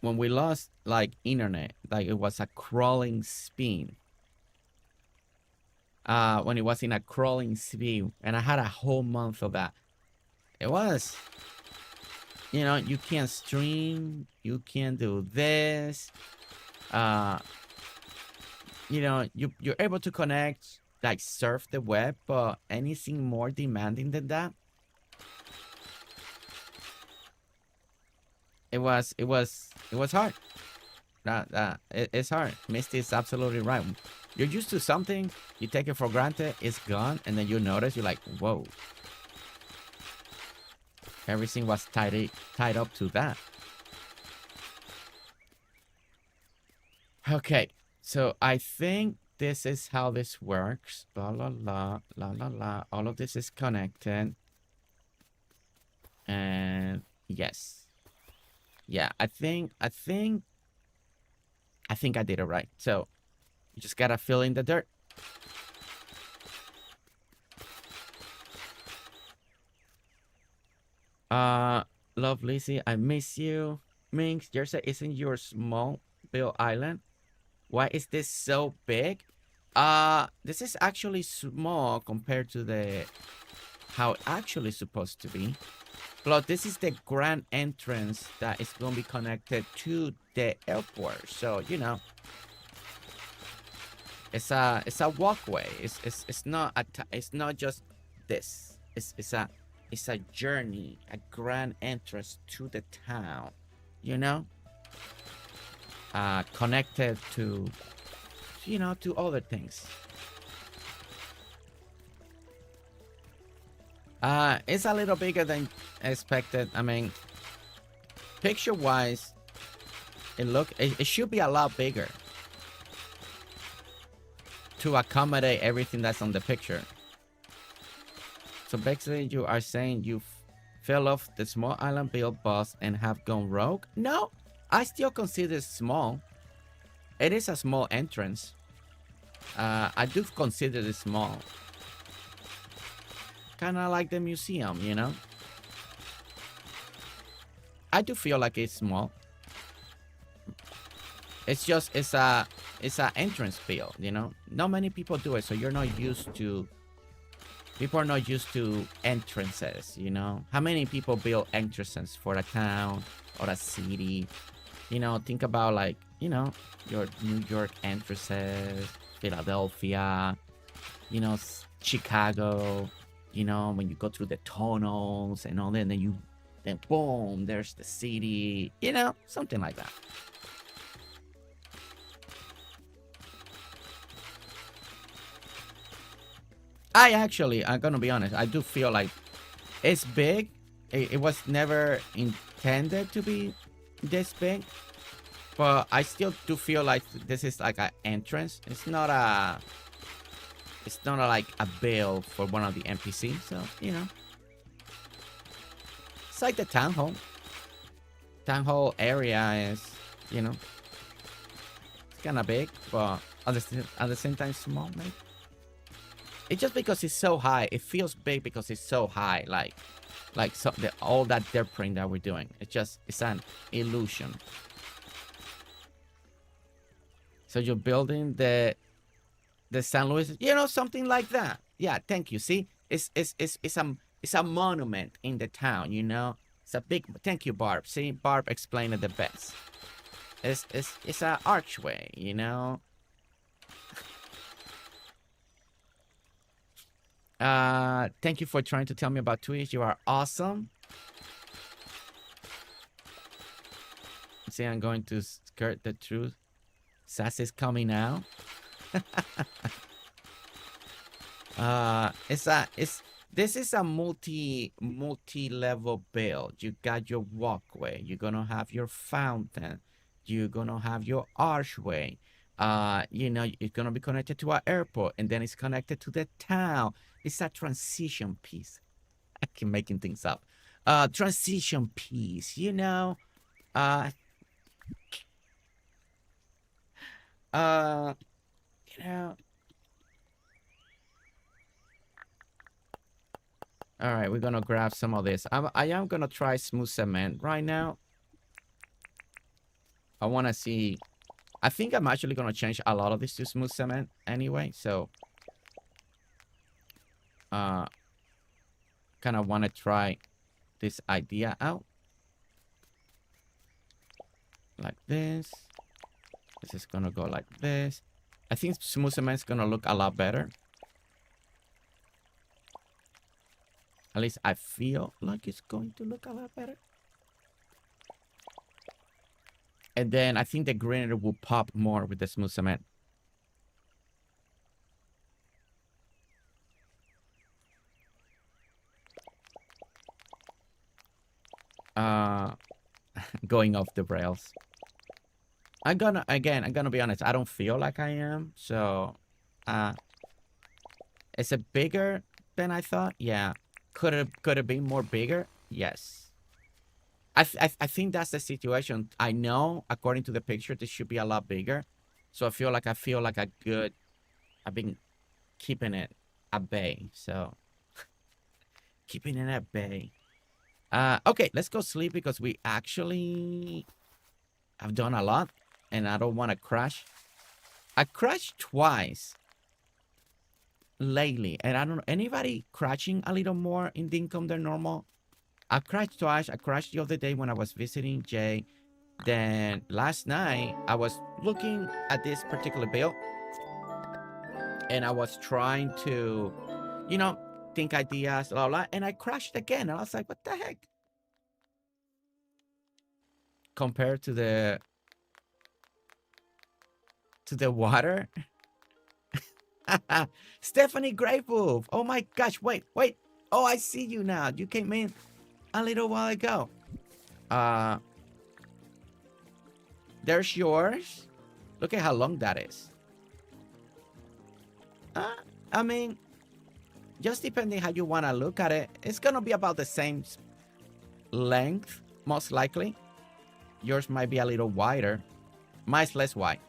when we lost like internet, like it was a crawling speed. When it was in a crawling speed, and I had a whole month of that. It was, you know, you can't stream, you can't do this. You know, you're able to connect, like surf the web, but anything more demanding than that, it was hard. It's hard. Misty is absolutely right. You're used to something, you take it for granted, it's gone, and then you notice, you're like, whoa. Everything was tied up to that. Okay, so I think this is how this works. La la la la la la. All of this is connected. And yes. Yeah, I think I did it right. So you just gotta fill in the dirt. Love Lissy, I miss you. Minx, Jersey isn't your small Bill Island. Why is this so big? This is actually small compared to how it actually supposed to be. Plus, this is the grand entrance that is going to be connected to the airport. So, you know, it's a walkway. It's not just this. It's a journey, a grand entrance to the town. You know, connected to, you know, to other things. It's a little bigger than expected. I mean, picture-wise, it should be a lot bigger to accommodate everything that's on the picture. So basically, you are saying you fell off the small island build bus and have gone rogue? No, I still consider it small. It is a small entrance. I do consider it small. Kind of like the museum, you know? I do feel like it's small. It's just, it's a entrance build, you know? Not many people do it, so you're not used to... People are not used to entrances, you know? How many people build entrances for a town or a city? You know, think about like, you know, your New York entrances, Philadelphia, you know, Chicago, you know, when you go through the tunnels and all that, and then boom, there's the city, you know, something like that. I'm gonna be honest, I do feel like it's big. It was never intended to be this big, but I still do feel like this is like an entrance. It's not like a build for one of the NPCs, so, you know. It's like the town hall. Town hall area is, you know, it's kind of big, but at the same time small, maybe. It's just because it's so high. It feels big because it's so high. Like so all that dirt print that we're doing. It's an illusion. So you're building the San Luis, you know, something like that. Yeah, thank you. See, it's a monument in the town. You know, it's a big. Thank you, Barb. See, Barb explained it the best. It's an archway. You know. Thank you for trying to tell me about Twitch. You are awesome. See, I'm going to skirt the truth. Sass is coming out. This is a multi-level build. You got your walkway. You're gonna have your fountain. You're gonna have your archway. You know, it's gonna be connected to our airport, and then it's connected to the town. It's a transition piece. I keep making things up. Transition piece, you know. You know. All right, we're gonna grab some of this. I am gonna try smooth cement right now. I wanna see. I think I'm actually gonna change a lot of this to smooth cement anyway. So, kind of wanna try this idea out. Like this. This is gonna go like this. I think smooth cement is gonna look a lot better. At least I feel like it's going to look a lot better. And then I think the greenery will pop more with the smooth cement. Going off the rails. I'm gonna be honest. I don't feel like I am. So, is it bigger than I thought? Yeah. Could it be more bigger? Yes. I think that's the situation. I know, according to the picture, this should be a lot bigger. So I feel like I've been keeping it at bay. So keeping it at bay. Okay, let's go sleep because we actually have done a lot, and I don't want to crash. I crashed twice lately, and I don't know, anybody crashing a little more in Dinkum than normal? I crashed twice. I crashed the other day when I was visiting Jay. Then last night I was looking at this particular build, and I was trying to, you know, think ideas, blah, blah, and I crashed again. And I was like, what the heck? Compared to the water. Stephanie Greywolf. Oh my gosh, wait. Oh, I see you now. You came in a little while ago. There's yours. Look at how long that is. I mean, just depending how you want to look at it, it's gonna be about the same length, most likely. Yours might be a little wider. Mine's less wide.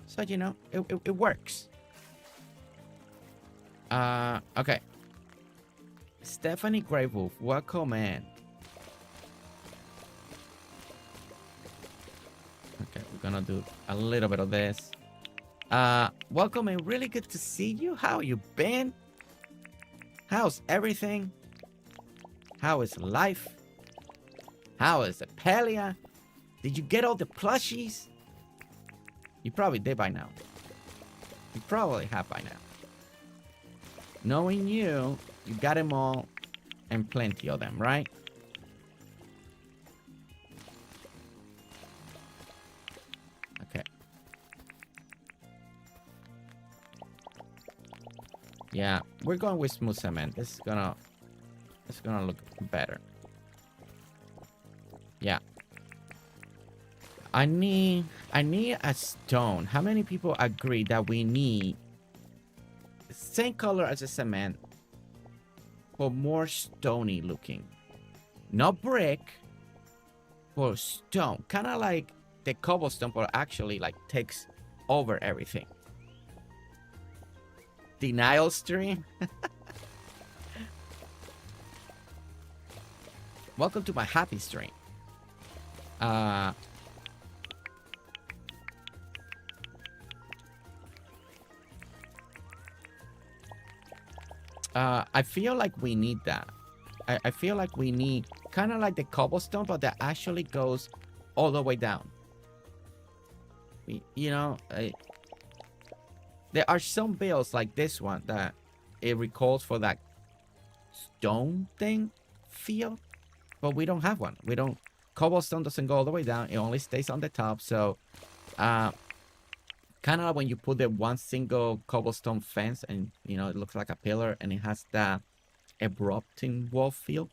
So, you know, it works. Okay. Stephanie Greywolf, welcome in. Okay, we're gonna do a little bit of this. Welcome in. Really good to see you. How you been? How's everything? How is life? How is the Familia? Did you get all the plushies? You probably did by now. You probably have by now. Knowing you, you got them all and plenty of them, right? Okay. Yeah, we're going with smooth cement. This is gonna look better. Yeah. I need a stone. How many people agree that we need the same color as the cement, but more stony looking? Not brick, but stone. Kind of like the cobblestone, but actually like takes over everything. Denial stream. Welcome to my happy stream. I feel like we need that. I feel like we need kind of like the cobblestone, but that actually goes all the way down. You know, there are some builds like this one that it recalls for that stone thing feel, but we don't have one. We don't. Cobblestone doesn't go all the way down. It only stays on the top. So, kind of like when you put the one single cobblestone fence, and you know it looks like a pillar, and it has that abrupting wall feel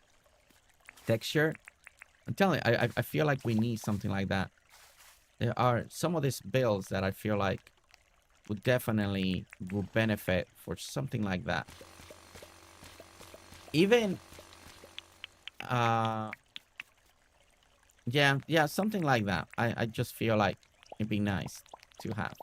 texture. I'm telling you, I feel like we need something like that. There are some of these builds that I feel like would definitely benefit for something like that. Even, yeah, something like that. I just feel like it'd be nice to have.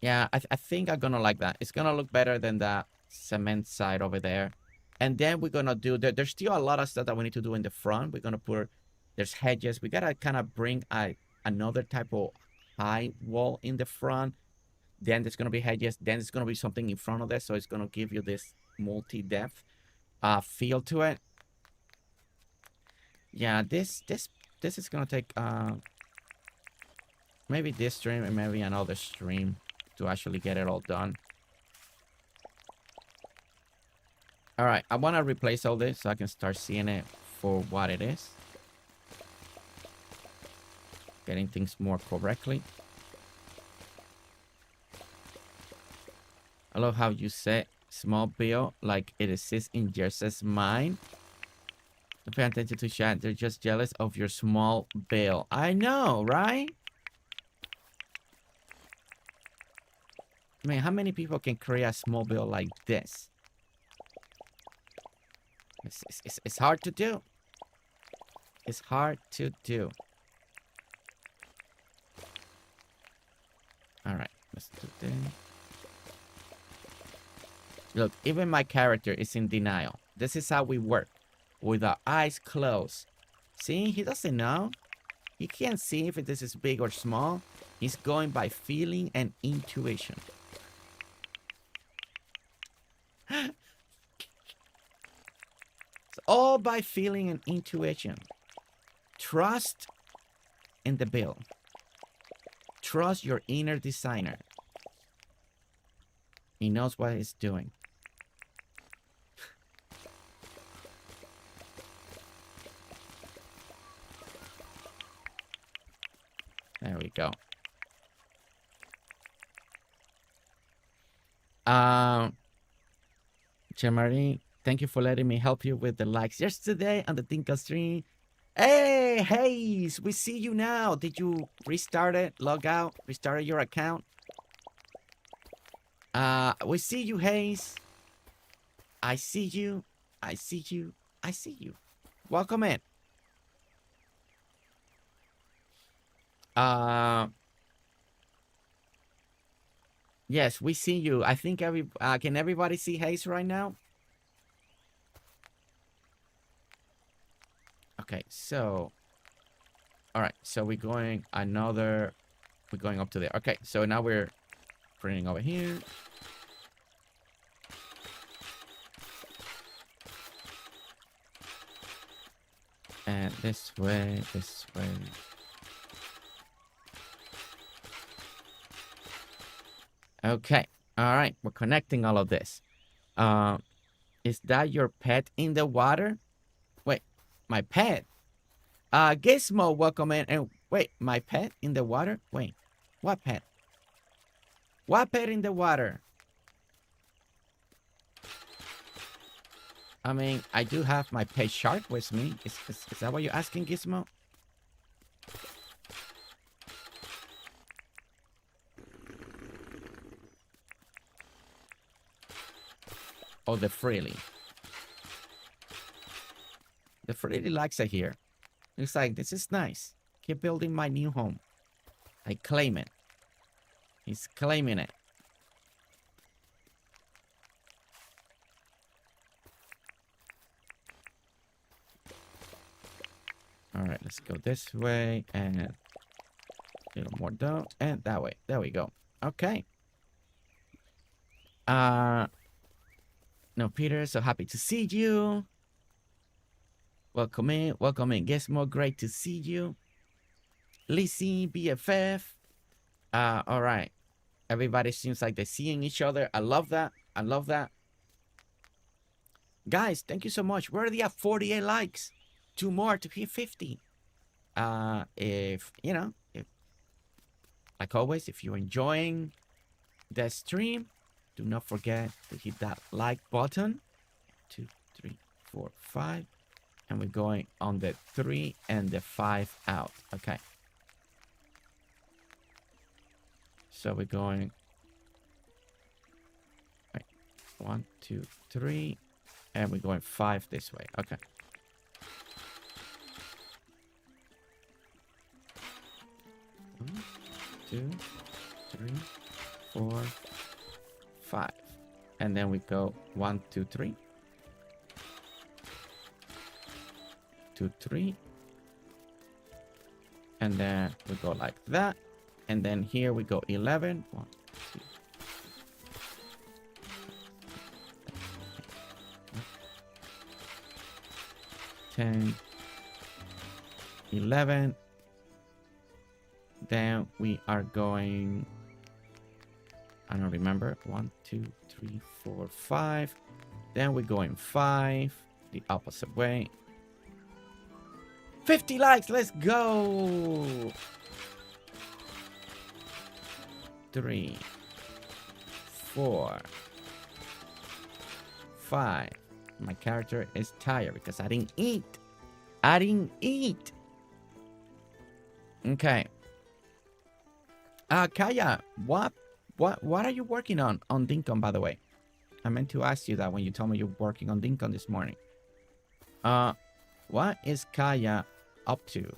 Yeah, I think I'm gonna like that. It's gonna look better than that cement side over there. And then we're gonna do, there's still a lot of stuff that we need to do in the front. We're gonna put, there's hedges. We gotta kind of bring another type of high wall in the front. Then there's gonna be hedges. Then there's gonna be something in front of this, so it's gonna give you this multi-depth feel to it. Yeah, this is gonna take maybe this stream and maybe another stream to actually get it all done. All right, I want to replace all this so I can start seeing it for what it is. Getting things more correctly. I love how you said small bill like it exists in Jerse's mind. Don't pay attention to chat. They're just jealous of your small bill. I know, right? I mean, how many people can create a small bill like this? It's hard to do. It's hard to do. All right, let's do this. Look, even my character is in denial. This is how we work. With our eyes closed. See, he doesn't know. He can't see if this is big or small. He's going by feeling and intuition. It's all by feeling and intuition. Trust in the bill. Trust your inner designer. He knows what he's doing. There we go. Chemarie, thank you for letting me help you with the likes yesterday on the Dinkum stream. Hey, Hayes, we see you now. Did you restart it, log out, restart your account? We see you, Hayes. I see you. I see you. I see you. Welcome in. Yes, we see you. I think can everybody see Hayes right now? Okay, so all right, so we're going up to there. Okay, so now we're printing over here. And this way, this way. Okay, all right, we're connecting all of this. Is that your pet in the water? Wait, my pet? Gizmo, welcome in. And wait, my pet in the water? Wait, what pet? What pet in the water? I mean, I do have my pet shark with me. Is that what you're asking, Gizmo? Oh, the Freely. The Freely likes it here. It's like, this is nice. Keep building my new home. I claim it. He's claiming it. All right, let's go this way and a little more down and that way. There we go. Okay. No, Peter, so happy to see you. Welcome in, Gizmo, great to see you. Lissy, BFF. All right. Everybody seems like they're seeing each other. I love that. I love that. Guys, thank you so much. We're already at 48 likes. 2 more to hit 50. If, you know, if, like always, if you're enjoying the stream, do not forget to hit that like button. 2, 3, 4, 5. And we're going on the 3 and the 5 out. Okay. So we're going. Right. 1, 2, 3. And we're going 5 this way. Okay. One, 2, 3, 4, 5. And then we go 1, 2, 3. 2, 3. And then we go like that. And then here we go 11. 1, 2, 10, 11. Then we are going, I don't remember, 1, 2, 3, 4, 5. Then we're going 5 the opposite way. 50 likes, let's go. 3, 4, 5. My character is tired because I didn't eat. I didn't eat. Okay. Kaya, what are you working on Dinkum, by the way? I meant to ask you that when you told me you're working on Dinkum this morning. What is Kaya up to?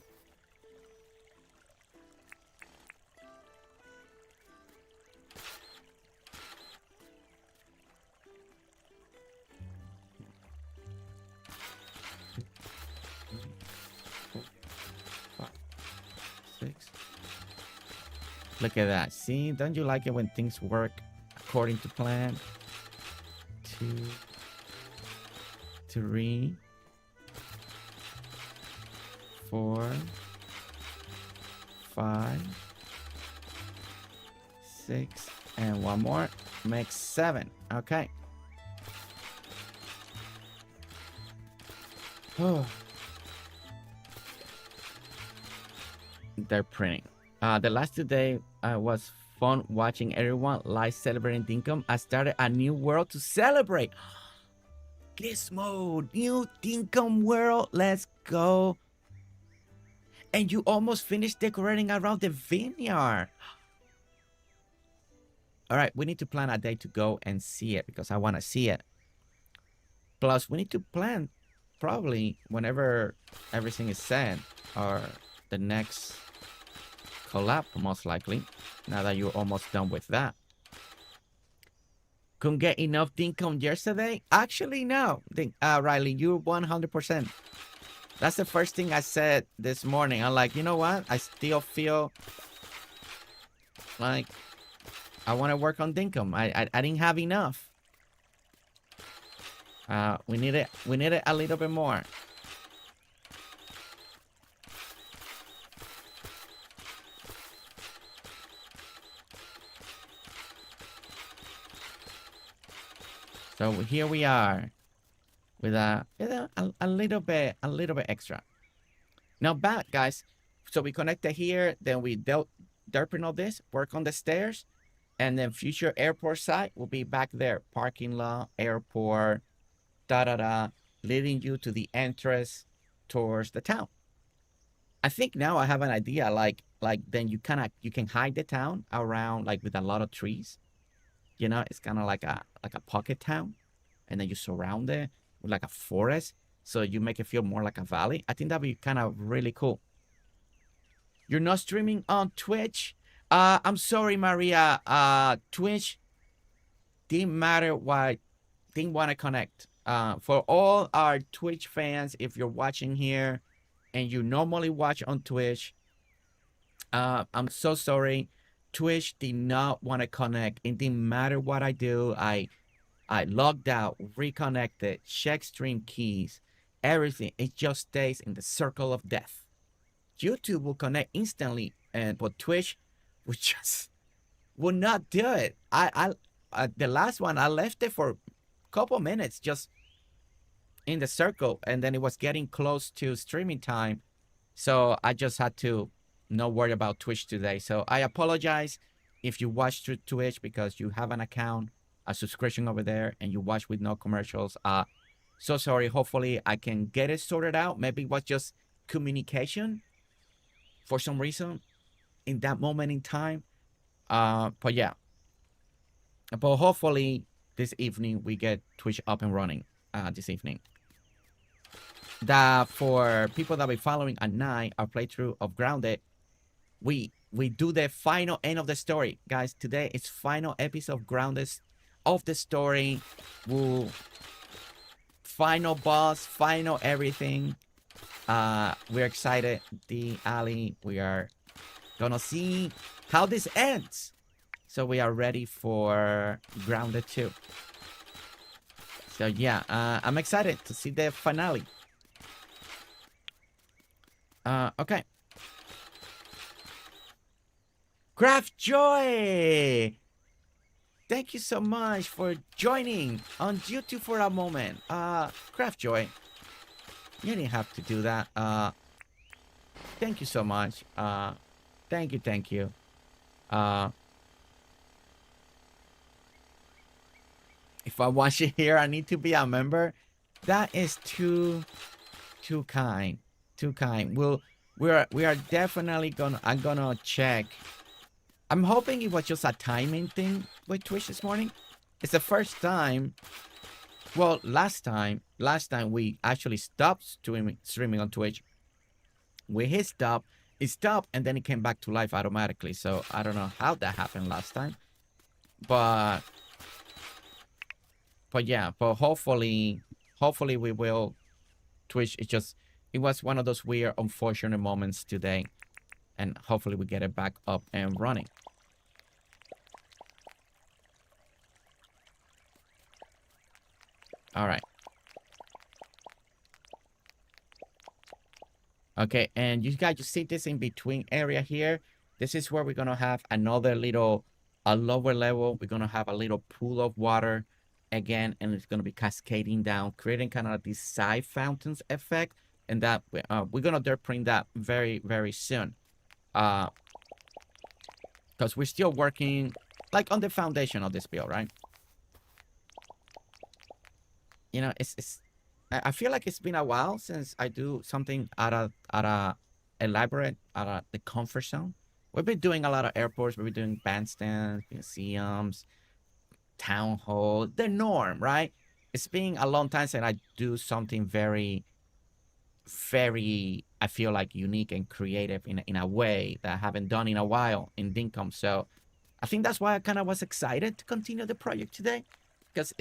Look at that. See, don't you like it when things work according to plan? 2, 3, 4, 5, 6, and one more makes 7. Okay. They're printing. The last 2 days was fun watching everyone live celebrating Dinkum. I started a new world to celebrate. This mode, new Dinkum world. Let's go. And you almost finished decorating around the vineyard. All right, we need to plan a day to go and see it because I want to see it. Plus, we need to plan probably whenever everything is set or the next collab, most likely, now that you're almost done with that. Couldn't get enough Dinkum yesterday? Actually, no. Riley, you're 100%. That's the first thing I said this morning. I'm like, you know what? I still feel like I want to work on Dinkum. I didn't have enough. We need it a little bit more. So here we are with a little bit extra. Now back, guys. So we connected here, then we derping all this, work on the stairs, and then future airport site will be back there. Parking lot, airport, leading you to the entrance towards the town. I think now I have an idea, like then you can hide the town around like with a lot of trees. You know, it's kind of like a pocket town, and then you surround it with like a forest, so you make it feel more like a valley. I think that'd be kind of really cool. You're not streaming on Twitch? I'm sorry, Maria. Twitch didn't matter why, didn't want to connect. For all our Twitch fans, if you're watching here and you normally watch on Twitch, I'm so sorry. Twitch did not want to connect. It didn't matter what I do. I logged out, reconnected, checked stream keys, everything. It just stays in the circle of death. YouTube will connect instantly, but Twitch would just would not do it. The last one, I left it for a couple minutes just in the circle, and then it was getting close to streaming time. So I just had to not worry about Twitch today. So I apologize if you watch through Twitch because you have an account, a subscription over there, and you watch with no commercials. So sorry. Hopefully I can get it sorted out. Maybe it was just communication for some reason in that moment in time. But yeah. But hopefully this evening we get Twitch up and running this evening. That for people that be following at night, our playthrough of Grounded, we do the final end of the story. Guys, today it's final episode of Grounded of the story. Final boss, final everything. We're excited. Alli, we are gonna see how this ends. So we are ready for Grounded 2. So yeah, I'm excited to see the finale. Okay. Craft Joy! Thank you so much for joining on YouTube for a moment. Craft Joy, you didn't have to do that. Thank you so much. Thank you. If I want you here, I need to be a member. That is too kind. Too kind. We are definitely gonna. I'm gonna check. I'm hoping it was just a timing thing with Twitch this morning. It's the first time. Well, last time we actually stopped streaming on Twitch. We hit stop, it stopped, and then it came back to life automatically. So I don't know how that happened last time, but yeah, but hopefully we will. Twitch, it was one of those weird, unfortunate moments today, and hopefully we get it back up and running. All right. Okay, and you guys just see this in between area here. This is where we're gonna have another little, a lower level. We're gonna have a little pool of water again, and it's gonna be cascading down, creating kind of this side fountains effect. And that we're gonna dirt print that very, very soon. Because we're still working like on the foundation of this build, right? You know, I feel like it's been a while since I do something at a elaborate, the comfort zone. We've been doing a lot of airports. We've been doing bandstands, museums, town hall, the norm, right? It's been a long time since I do something very, I feel like unique and creative in a way that I haven't done in a while in Dinkum. So I think that's why I kind of was excited to continue the project today, because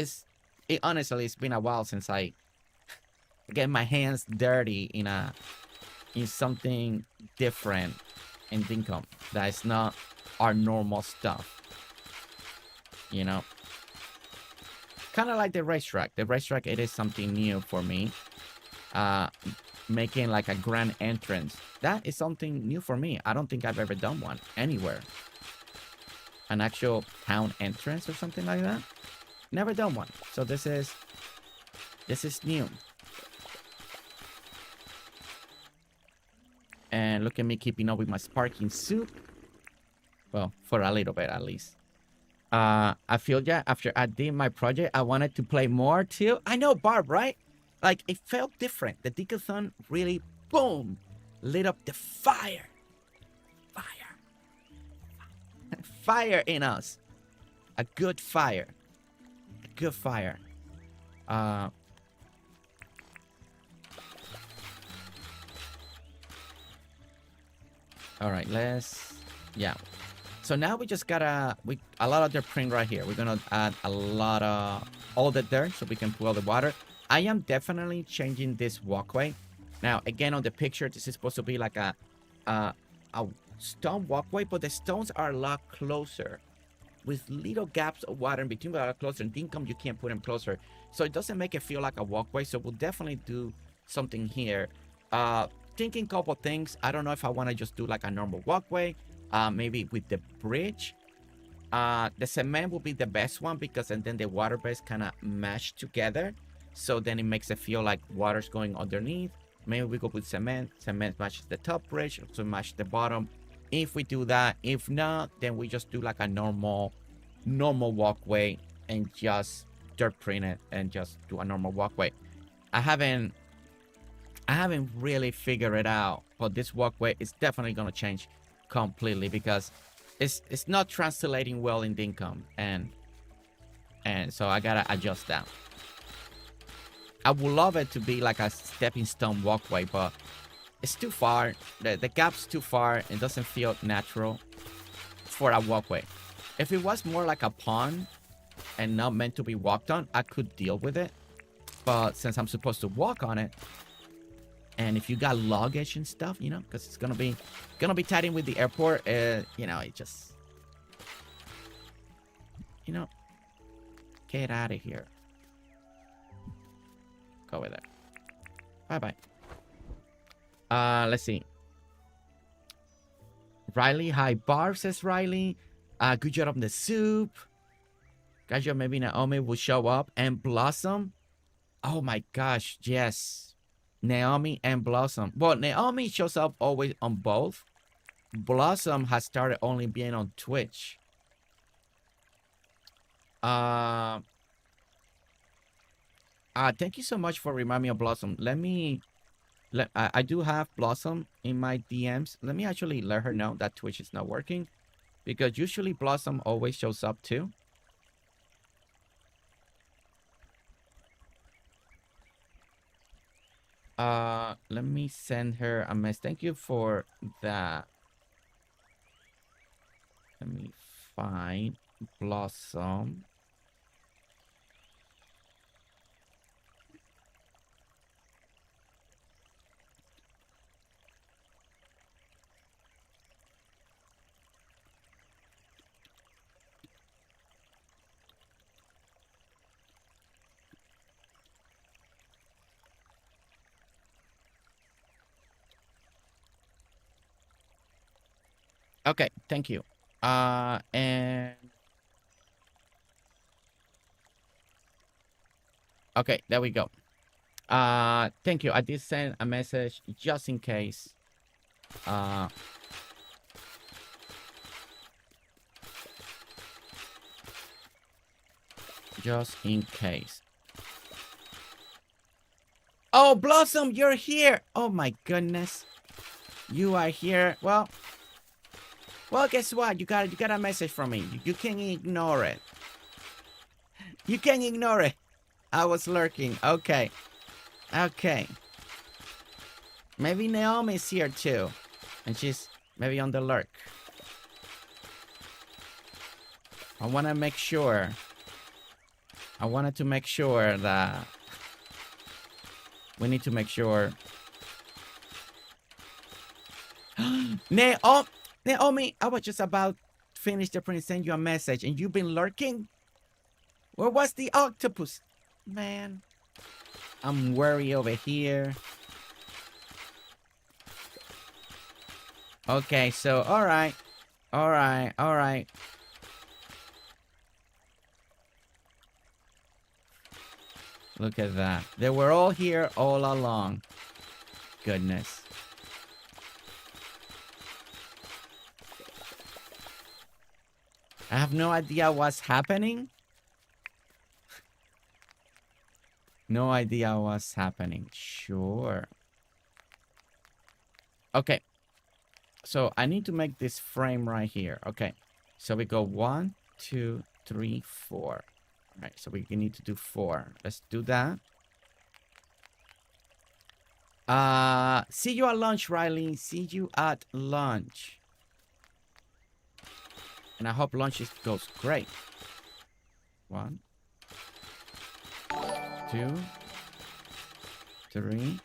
honestly, it's been a while since I get my hands dirty in something different in Dinkum that is not our normal stuff, you know. Kind of like the racetrack. The racetrack, it is something new for me. Making like a grand entrance, that is something new for me. I don't think I've ever done one anywhere. An actual town entrance or something like that. Never done one. So this is new. And look at me keeping up with my sparking suit. Well, for a little bit at least. I feel, yeah, after I did my project, I wanted to play more too. I know, Barb, right? Like, it felt different. The Dinkathon really, boom, lit up the fire. Fire in us. A good fire. A good fire. All right, yeah. So now we just got a lot of dirt print right here. We're gonna add a lot of all the dirt so we can pull the water. I am definitely changing this walkway. Now, again, on the picture, this is supposed to be like a stone walkway, but the stones are a lot closer with little gaps of water in between, but a lot closer. In Dinkum, you can't put them closer. So it doesn't make it feel like a walkway. So we'll definitely do something here. Thinking a couple things. I don't know if I want to just do like a normal walkway, maybe with the bridge, The cement will be the best one because and then the water base kind of mash together. So then it makes it feel like water's going underneath. Maybe we go with cement. Cement matches the top bridge, so match the bottom. If we do that, if not, then we just do like a normal walkway and just dirt print it and just do a normal walkway. I haven't really figured it out, but this walkway is definitely gonna change completely because it's not translating well in Dinkum, and so I gotta adjust that. I would love it to be like a stepping stone walkway, but it's too far. The gap's too far. It doesn't feel natural for a walkway. If it was more like a pond and not meant to be walked on, I could deal with it. But since I'm supposed to walk on it, and if you got luggage and stuff, you know, because it's gonna be tied in with the airport, you know, it just, you know, get out of here. Go with it. Bye-bye. Let's see. Riley, hi, Barb, says Riley. Good job on the soup. Good job, maybe Naomi will show up. And Blossom. Oh my gosh, yes. Naomi and Blossom. Well, Naomi shows up always on both. Blossom has started only being on Twitch. Thank you so much for reminding me of Blossom. I do have Blossom in my DMs. Let me actually let her know that Twitch is not working, because usually Blossom always shows up too. Let me send her a message. Thank you for that. Let me find Blossom. Okay, thank you. And okay, there we go. Thank you. I did send a message just in case. Just in case. Oh, Blossom, you're here. Oh my goodness. You are here. Well, guess what? You got a message from me. You can't ignore it. You can't ignore it. I was lurking. Okay. Okay. Maybe Naomi's here too. And she's maybe on the lurk. I want to make sure. I wanted to make sure that we need to make sure. Naomi, I was just about to finish the print and send you a message, and you've been lurking? Where was the octopus? Man, I'm worried over here. Okay, so, alright. Look at that. They were all here all along. Goodness. I have no idea what's happening. No idea what's happening. Sure. Okay. So I need to make this frame right here. Okay. So we go 1, 2, 3, 4. All right. So we need to do 4. Let's do that. See you at lunch, Riley. See you at lunch. And I hope lunch goes great. 1, 2, 3.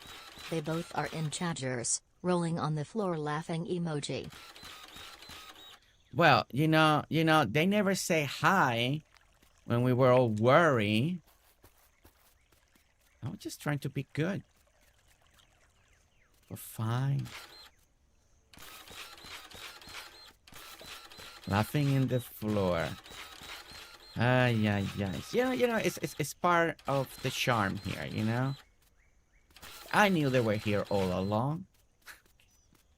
They both are in Chadgers, rolling on the floor laughing emoji. Well, you know, they never say hi when we were all worried. I was just trying to be good. We're fine. Laughing in the floor. Yeah. It's part of the charm here, you know? I knew they were here all along.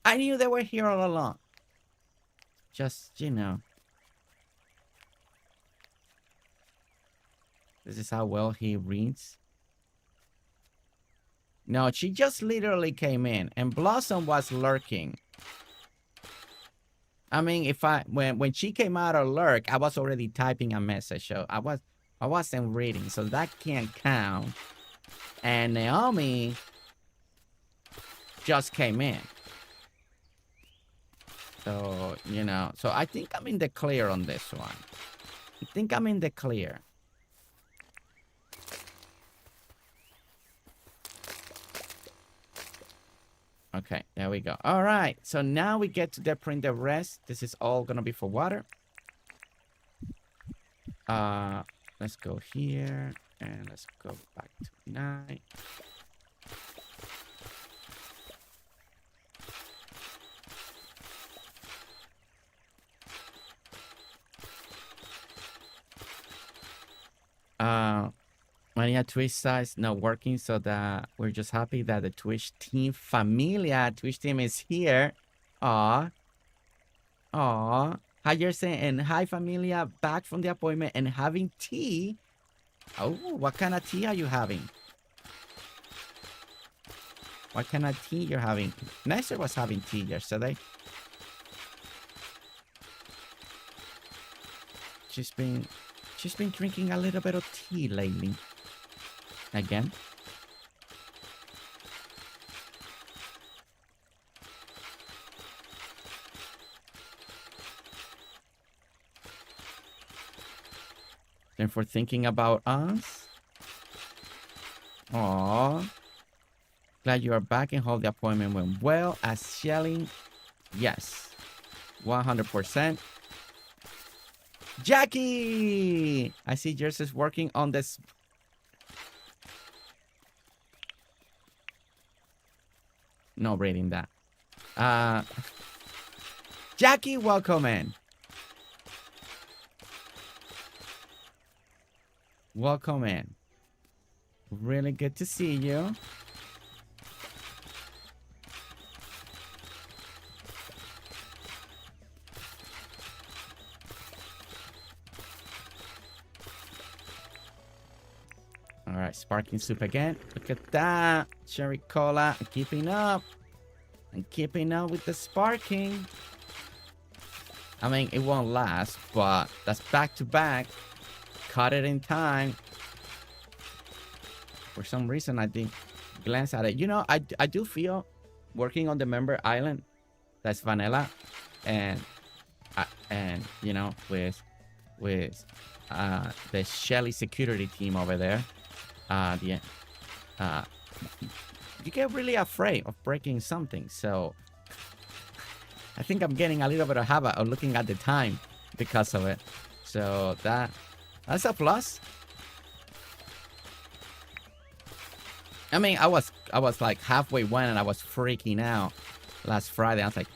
I knew they were here all along. Just, you know. This is how well he reads. No, she just literally came in and Blossom was lurking. I mean, when she came out of lurk, I was already typing a message. So I wasn't reading, so that can't count. And Naomi just came in. So, you know, so I think I'm in the clear on this one. I think I'm in the clear. Okay, there we go. All right, so now we get to the print the rest. This is all gonna be for water. Let's go here and let's go back to night. Maria Twitch size not working, so that we're just happy that the Twitch team Familia Twitch team is here. Aw. Hi Jersey and hi Familia, back from the appointment and having tea. Oh, what kind of tea are you having? What kind of tea you're having? Nestor was having tea yesterday. She's been drinking a little bit of tea lately. Again. And for thinking about us. Aww. Glad you are back and hope the appointment went well. As Shelly. Yes. 100%. Jackie! I see Jersey's working on this. No reading that. Jackie, welcome in. Welcome in. Really good to see you. All right, sparkling soup again. Look at that. Cherry cola. I'm keeping up. I'm keeping up with the sparking. I mean, it won't last, but that's back to back. Cut it in time. For some reason, I think glance at it. You know, I do feel working on the member island. That's vanilla, and you know, with the Shelly security team over there. You get really afraid of breaking something, so I think I'm getting a little bit of habit of looking at the time because of it. So that's a plus. I mean, I was like halfway won and I was freaking out last Friday. I was like,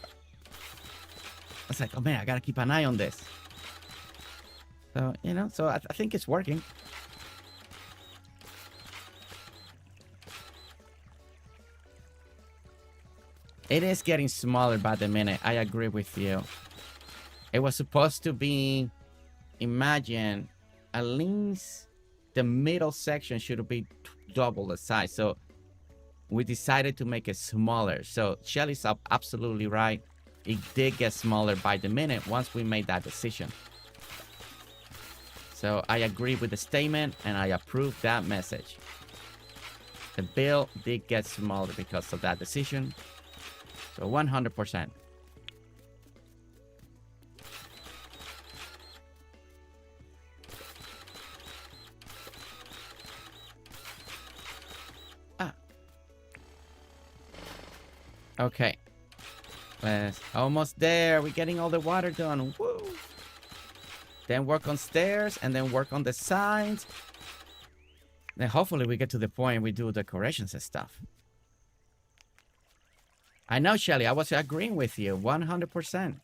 oh man, I gotta keep an eye on this. So, you know, so I think it's working. It is getting smaller by the minute. I agree with you. It was supposed to be, imagine, at least the middle section should be double the size. So we decided to make it smaller. So Shelly's absolutely right. It did get smaller by the minute once we made that decision. So I agree with the statement and I approve that message. The bill did get smaller because of that decision. So 100%. Okay. Almost there. We're getting all the water done. Woo! Then work on stairs and then work on the sides. Then hopefully we get to the point we do decorations and stuff. I know, Shelly. I was agreeing with you 100%.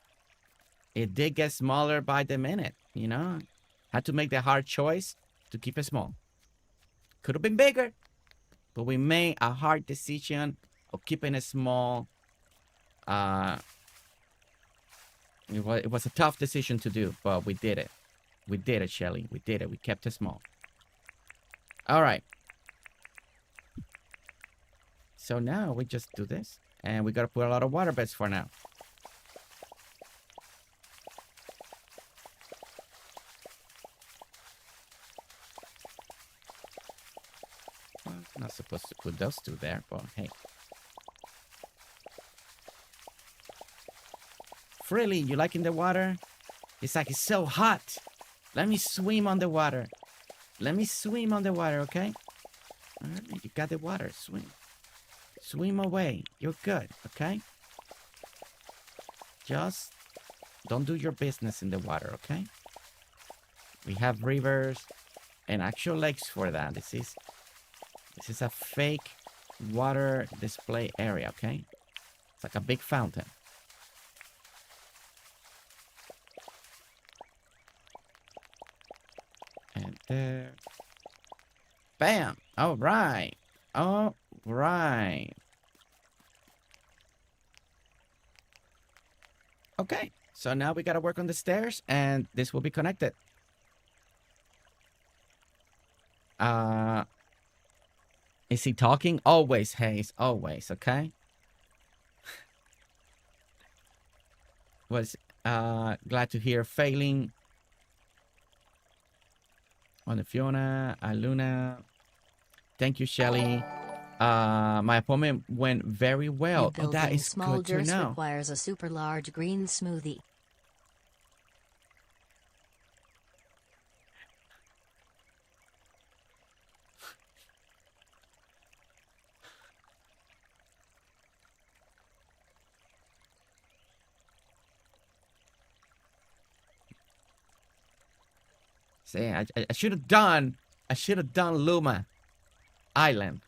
it did get smaller by the minute, you know? Had to make the hard choice to keep it small. Could have been bigger, but we made a hard decision of keeping it small. It was a tough decision to do, but we did it. We did it, Shelly. We did it. We kept it small. All right. So now we just do this. And we got to put a lot of water beds for now. Well, I'm not supposed to put those two there, but hey. Freely, you liking the water? It's like it's so hot. Let me swim on the water. Let me swim on the water, okay? All right, you got the water. Swim. Swim away. You're good, okay? Just don't do your business in the water, okay? We have rivers and actual lakes for that. This is a fake water display area, okay? It's like a big fountain. And there. Bam! All right. All right. Okay. So now we got to work on the stairs and this will be connected. Is he talking? Always, Hayes. Always, okay? Was glad to hear Phaelyn on the Fiona, Luna. Thank you, Shelly. My appointment went very well. Oh, that is small good to know. requires a super large green smoothie. See, I should have done. I should have done Luma Island.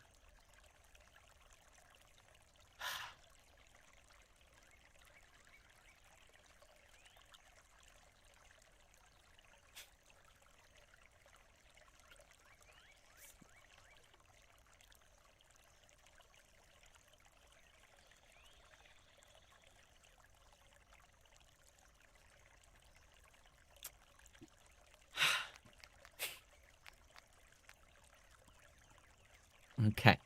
Okay.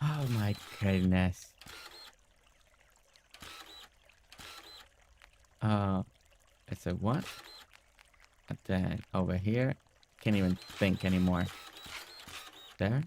Oh my goodness. It's a what? And then over here. Can't even think anymore. There.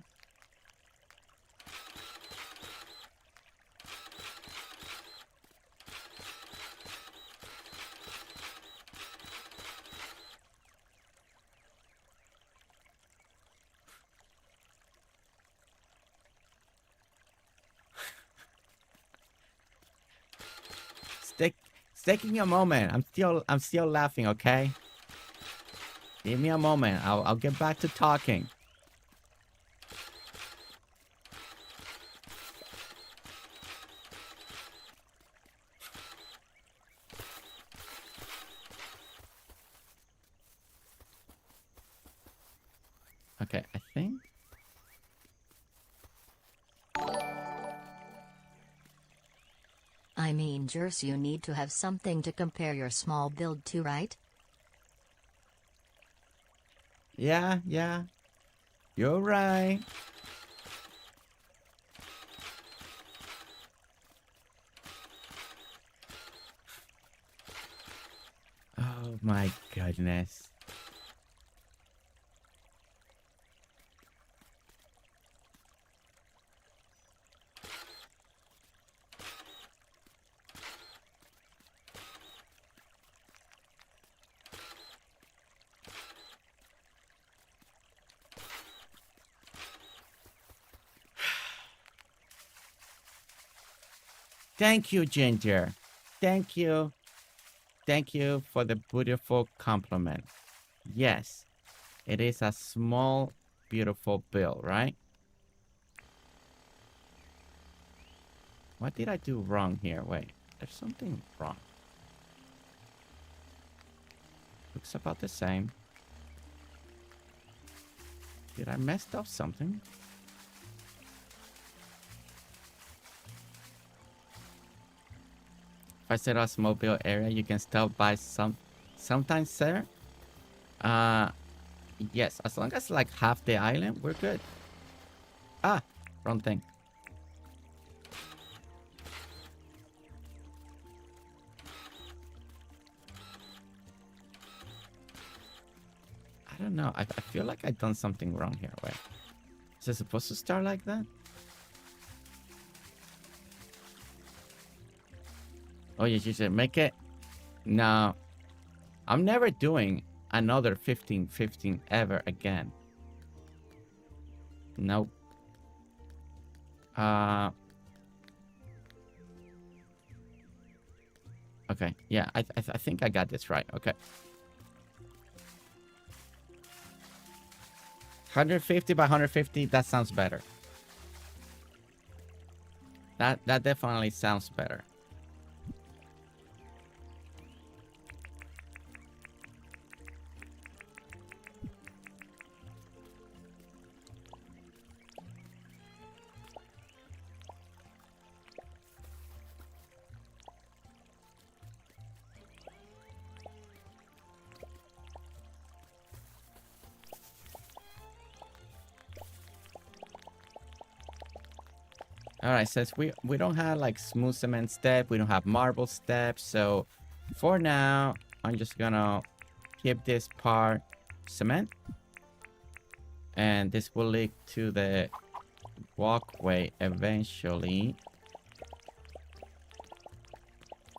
It's taking a moment. I'm still laughing, okay? Give me a moment. I'll get back to talking. Okay, I think. I mean, Gerse, you need to have something to compare your small build to, right? Yeah. You're right. Oh my goodness. Thank you, Ginger. Thank you. Thank you for the beautiful compliment. Yes, it is a small, beautiful bill, right? What did I do wrong here? Wait, there's something wrong. Looks about the same. Did I mess up something? If I set a small build area, you can stop by sometimes, sir. Yes, as long as like half the island, we're good. Ah, wrong thing. I don't know. I feel like I've done something wrong here. Wait. Is it supposed to start like that? Oh, yes, you should make it. No. I'm never doing another 15-15 ever again. Nope. Okay. Yeah, I think I got this right. Okay. 150 by 150, that sounds better. That definitely sounds better. All right, since we don't have like smooth cement step, we don't have marble steps, so for now I'm just gonna keep this part cement, and this will lead to the walkway eventually.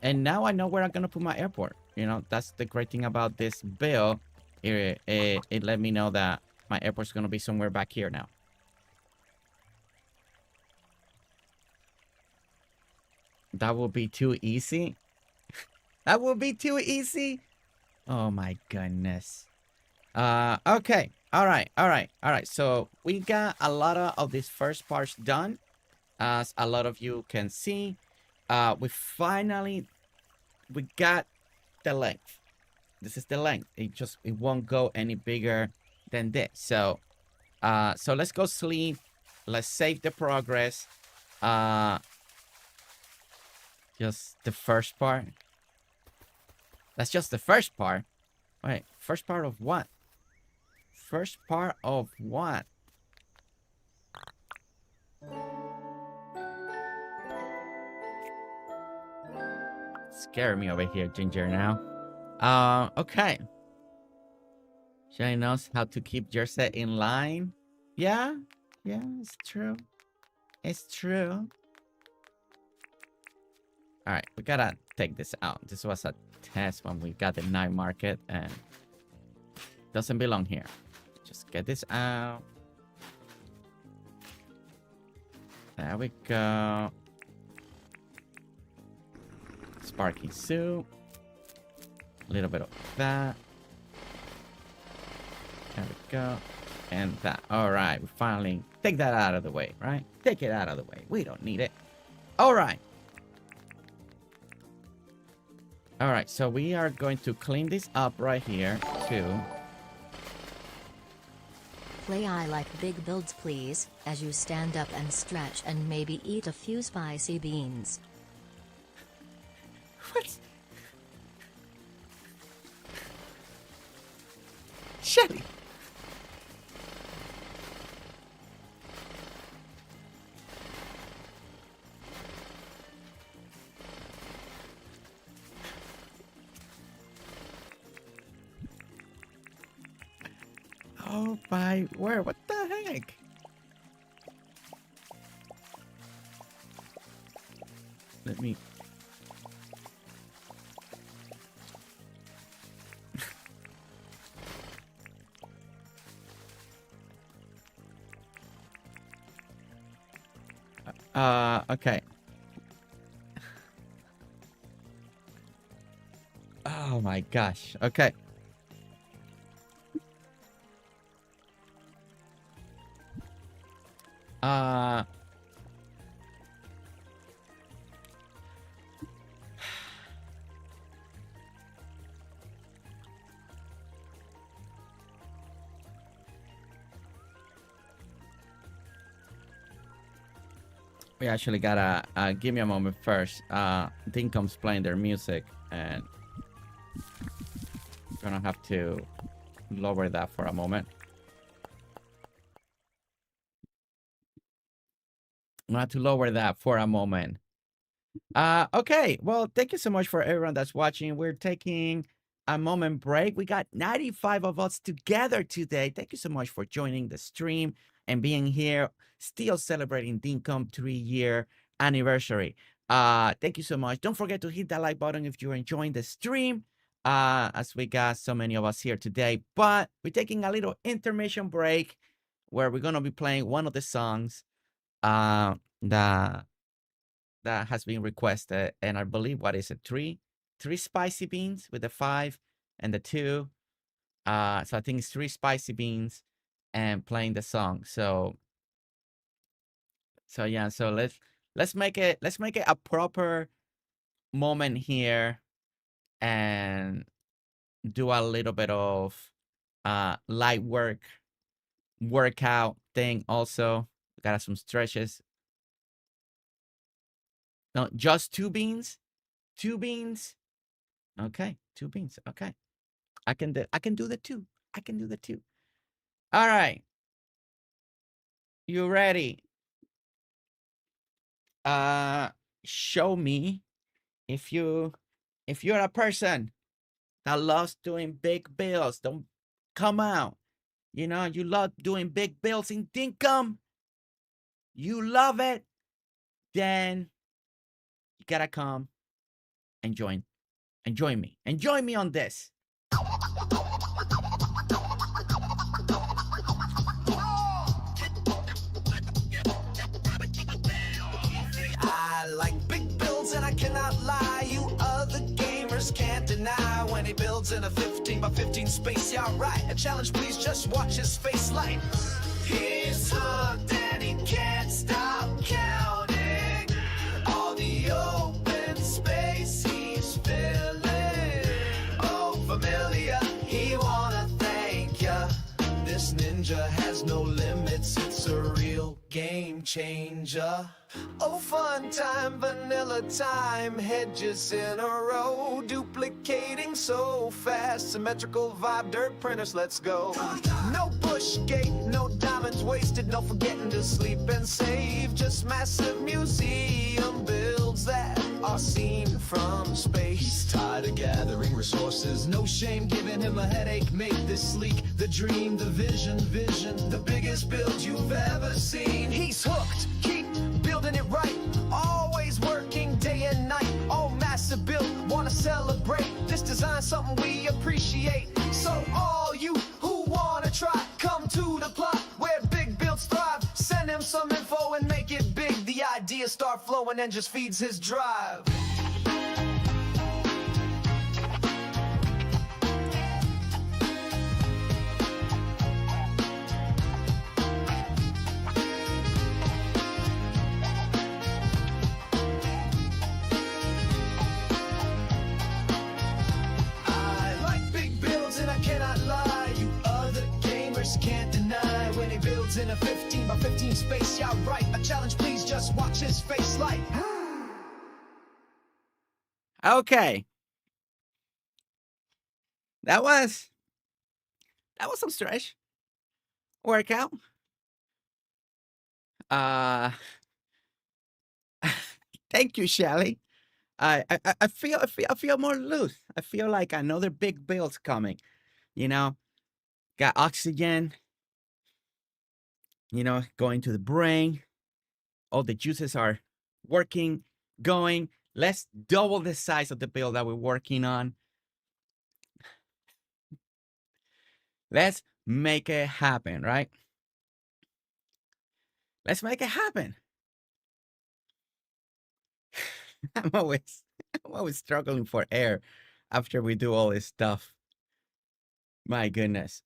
And now I know where I'm gonna put my airport. You know, that's the great thing about this build. It let me know that my airport's gonna be somewhere back here now. That will be too easy. That will be too easy. Oh my goodness. Okay. All right. So we got a lot of these first parts done. As a lot of you can see, we got the length. This is the length. It won't go any bigger than this. So let's go sleep. Let's save the progress. Just the first part. That's just the first part. Wait, first part of what? First part of what? Scare me over here, Ginger, now. Okay. Shelly knows how to keep Jersey in line. Yeah, it's true. It's true. All right, we gotta take this out. This was a test when we got the night market, and doesn't belong here. Just get this out. There we go. Sparky soup. A little bit of that. There we go. And that. All right, we finally take that out of the way, right? Take it out of the way. We don't need it. All right. All right, so we are going to clean this up right here, too. Play I like big builds please, as you stand up and stretch and maybe eat a few spicy beans. What? Shelly! Oh my word, what the heck? Let me... okay. Oh my gosh, okay. We actually gotta give me a moment first. Dinkham's playing their music, and I'm gonna have to lower that for a moment. I'm gonna have to lower that for a moment. Okay, well, thank you so much for everyone that's watching. We're taking a moment break. We got 95 of us together today. Thank you so much for joining the stream and being here, still celebrating Dinkum 3-year anniversary. Thank you so much. Don't forget to hit that like button if you're enjoying the stream, as we got so many of us here today. But we're taking a little intermission break where we're gonna be playing one of the songs that has been requested, and I believe, what is it, three spicy beans with the 5 and the 2. So I think it's 3 spicy beans and playing the song. So yeah, so let's make it a proper moment here and do a little bit of light workout thing also. Got some stretches. No, just 2 beans. 2 beans. Okay, 2 beans. Okay. I can do the 2. I can do the 2. All right. You ready? Show me if you're a person that loves doing big builds. Don't come out. You know, you love doing big builds in Dinkum. You love it. Then you gotta come and join me. And join me on this. I like big builds and I cannot lie. You other gamers can't deny when he builds in a 15 by 15 space. Yeah, right. A challenge, please just watch his face light. He's hooked and he can't stop counting all the open space he's filling. Oh, Familia, he wanna thank ya. This ninja has no limits. It's a real game changer. Oh, fun time, vanilla time, hedges in a row, duplicating so fast, symmetrical vibe, dirt printers, let's go. No bush gate, no diamonds wasted, no forgetting to sleep and save, just massive museum builds that are seen from space. He's tired of gathering resources, no shame giving him a headache, make this sleek, the dream, the vision, the biggest build you've ever seen. He's hooked, keep building it right, always working day and night. Oh, massive build, wanna celebrate this design, something we appreciate. So all you who wanna try, come to the plot where big builds thrive. Send him some info and make it big. The ideas start flowing and just feeds his drive. Can't deny when he builds in a 15 by 15 space. Yeah, right. A challenge, please just watch his face light. Okay. That was some stretch workout. Thank you, Shelly. I feel more loose. I feel like another big build's coming. You know, got oxygen. You know, going to the brain. All the juices are working, going. Let's double the size of the build that we're working on. Let's make it happen, right? Let's make it happen. I'm always struggling for air after we do all this stuff. My goodness.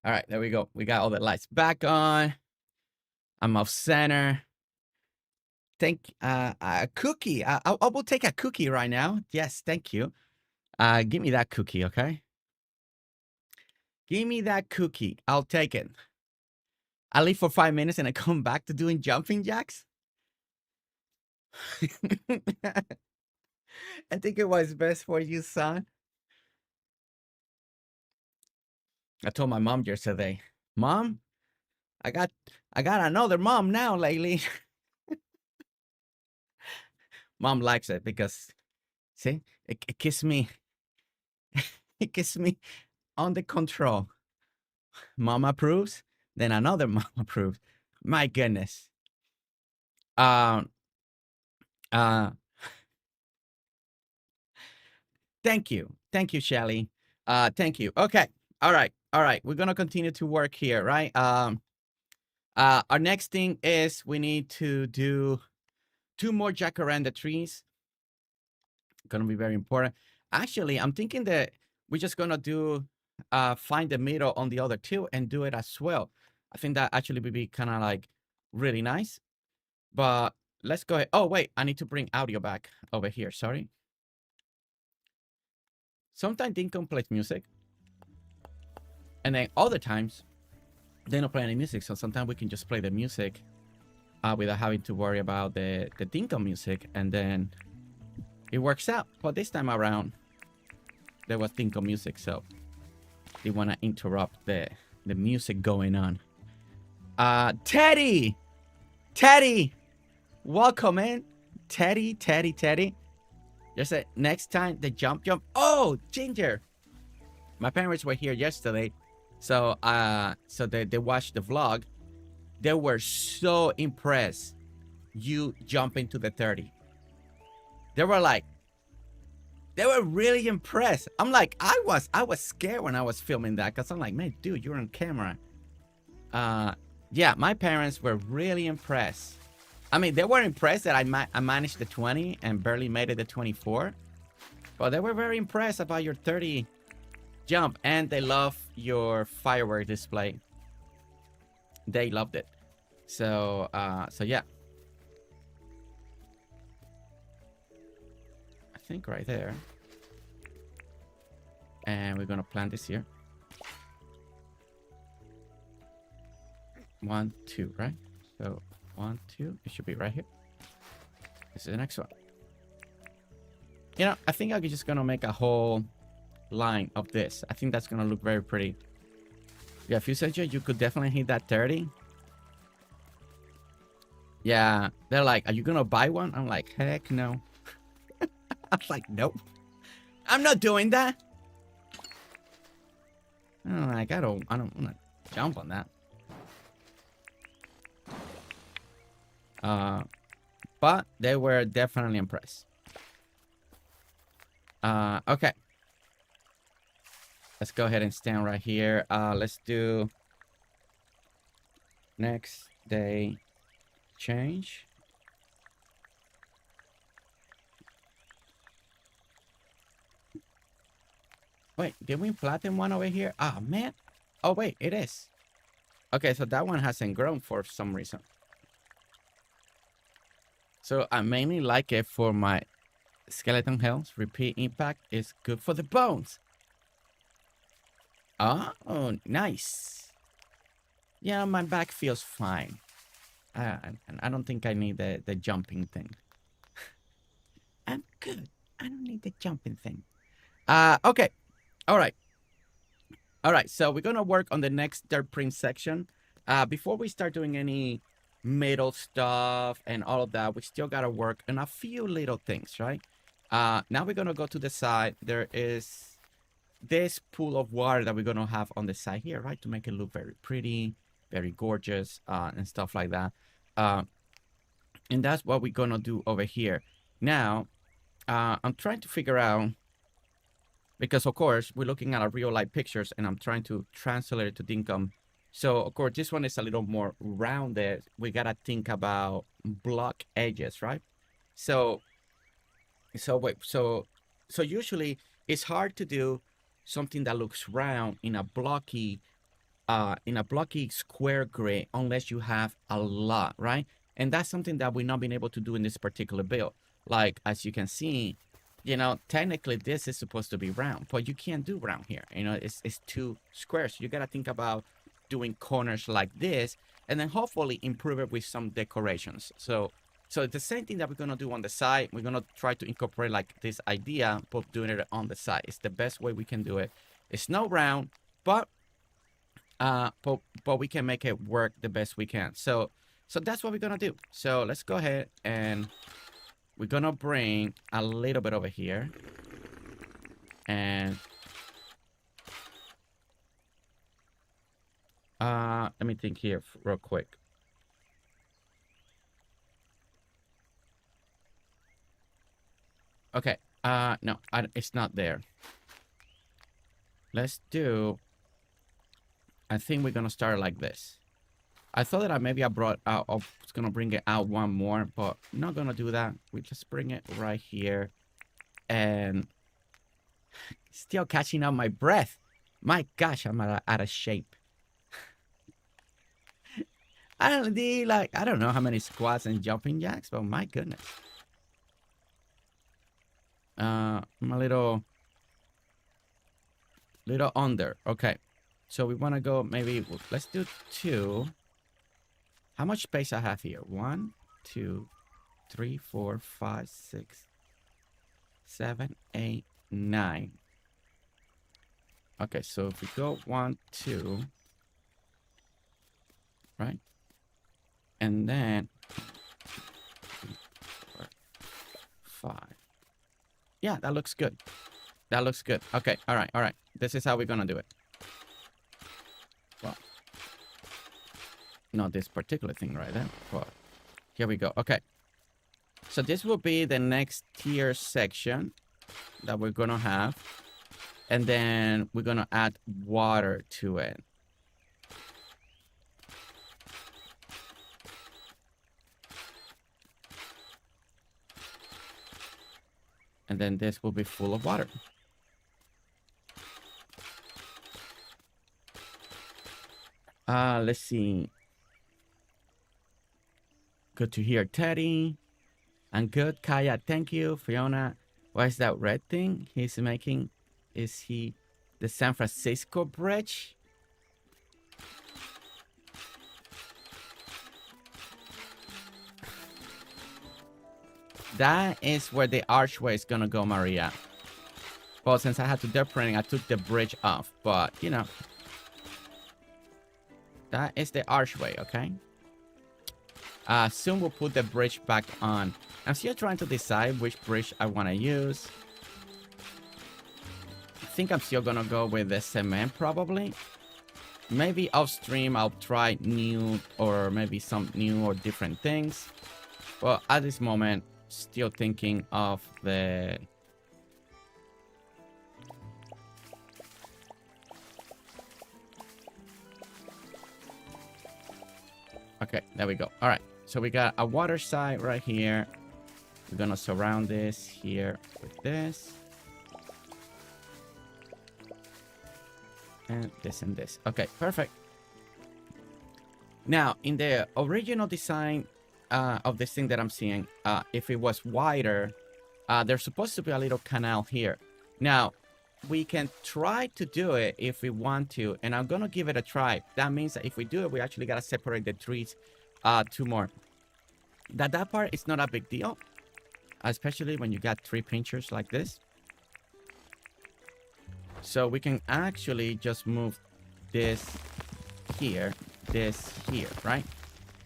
All right, there we go. We got all the lights back on. I'm off center. A cookie. I will take a cookie right now. Yes, thank you. Give me that cookie, okay? Give me that cookie. I'll take it. I leave for 5 minutes and I come back to doing jumping jacks. I think it was best for you, son. I told my mom yesterday, Mom, I got another mom now lately. Mom likes it because, see, it keeps me, it keeps me under control. Mom approves, then another mom approves. My goodness. Uh, thank you, Shelly. Thank you. Okay, all right. We're gonna continue to work here, right? Our next thing is we need to do 2 more jacaranda trees. Gonna be very important. Actually, I'm thinking that we're just gonna do find the middle on the other 2 and do it as well. I think that actually would be kind of like really nice. But let's go ahead. Oh wait, I need to bring audio back over here. Sorry. Sometimes Dinkum plays music, and then other times they don't play any music. So sometimes we can just play the music without having to worry about the Dinkum music, and then it works out. But this time around, there was Dinkum music, so they want to interrupt the music going on. Teddy, welcome in, Teddy. Just said next time the jump. Oh, Ginger, my parents were here yesterday, so they watched the vlog. They were so impressed you jumping to the 30. They were really impressed. I'm like, I was scared when I was filming that, because I'm like, man, dude, you're on camera. Yeah, my parents were really impressed. I mean, they were impressed that I managed the 20 and barely made it to 24. But they were very impressed about your 30 jump, and they love your firework display. They loved it. So yeah. I think right there. And we're gonna plant this here. 1, 2, right? So 1, 2, it should be right here. This is the next one. You know, I think I'm just gonna make a whole line of this. I think that's gonna look very pretty. Yeah, Fusager, you could definitely hit that 30. Yeah, they're like, are you gonna buy one? I'm like, heck no. I'm like, nope. I'm not doing that. I'm like, I don't wanna jump on that. But they were definitely impressed. Okay. Let's go ahead and stand right here. Let's do next day change. Wait, did we flatten one over here? Ah, man. Oh, wait, it is. Okay, so that one hasn't grown for some reason. So I mainly like it for my skeleton health. Repeat impact is good for the bones. Oh, nice. Yeah, my back feels fine. And I don't think I need the jumping thing. I'm good. I don't need the jumping thing. Okay. All right. So we're going to work on the next dirt print section. Before we start doing any middle stuff and all of that, we still got to work on a few little things, right? Now we're going to go to the side. There is this pool of water that we're going to have on the side here, right? To make it look very pretty, very gorgeous, and stuff like that. And that's what we're going to do over here. Now, I'm trying to figure out, because of course we're looking at our real life pictures and I'm trying to translate it to Dinkum. So of course this one is a little more rounded. We got to think about block edges, right? So usually it's hard to do something that looks round in a blocky square grid unless you have a lot, right? And that's something that we've not been able to do in this particular build. Like, as you can see, you know, technically this is supposed to be round, but you can't do round here. You know, it's 2 squares. You got to think about doing corners like this and then hopefully improve it with some decorations. So the same thing that we're gonna do on the side, we're gonna try to incorporate like this idea of doing it on the side. It's the best way we can do it. It's not round, but we can make it work the best we can. So that's what we're gonna do. So let's go ahead and we're gonna bring a little bit over here, and let me think here real quick. Okay, no, it's not there. Let's do, I think we're gonna start like this. I thought that I was gonna bring it out one more, but I'm not gonna do that. We just bring it right here, and still catching up my breath. My gosh, I'm out of shape. I don't know how many squats and jumping jacks, but my goodness. I'm a little under. Okay, so we want to go maybe, let's do 2. How much space I have here? 1, 2, 3, 4, 5, 6, 7, 8, 9. Okay, so if we go 1, 2, right? And then 3, 4, 5. Yeah, that looks good. That looks good. Okay, all right. This is how we're gonna do it. Well, not this particular thing right there, but here we go. Okay, so this will be the next tier section that we're gonna have, and then we're gonna add water to it. And then this will be full of water. Let's see. Good to hear, Teddy. I'm good, Kaya. Thank you, Fiona. What is that red thing he's making? Is he the San Francisco Bridge? That is where the archway is gonna go, Maria. Well, since I had to do printing, I took the bridge off. But, you know, that is the archway, okay? Soon we'll put the bridge back on. I'm still trying to decide which bridge I want to use. I think I'm still gonna go with the cement, probably. Maybe off stream I'll try new, or maybe some new or different things. Well, at this moment, still thinking of the... Okay, there we go. All right, so we got a water side right here. We're gonna surround this here with this. And this and this. Okay, perfect. Now, in the original design of this thing that I'm seeing, if it was wider, there's supposed to be a little canal here. Now, we can try to do it if we want to, and I'm gonna give it a try. That means that if we do it, we actually gotta separate the trees 2 more. That part is not a big deal, especially when you got 3 pinchers like this. So we can actually just move this here, right?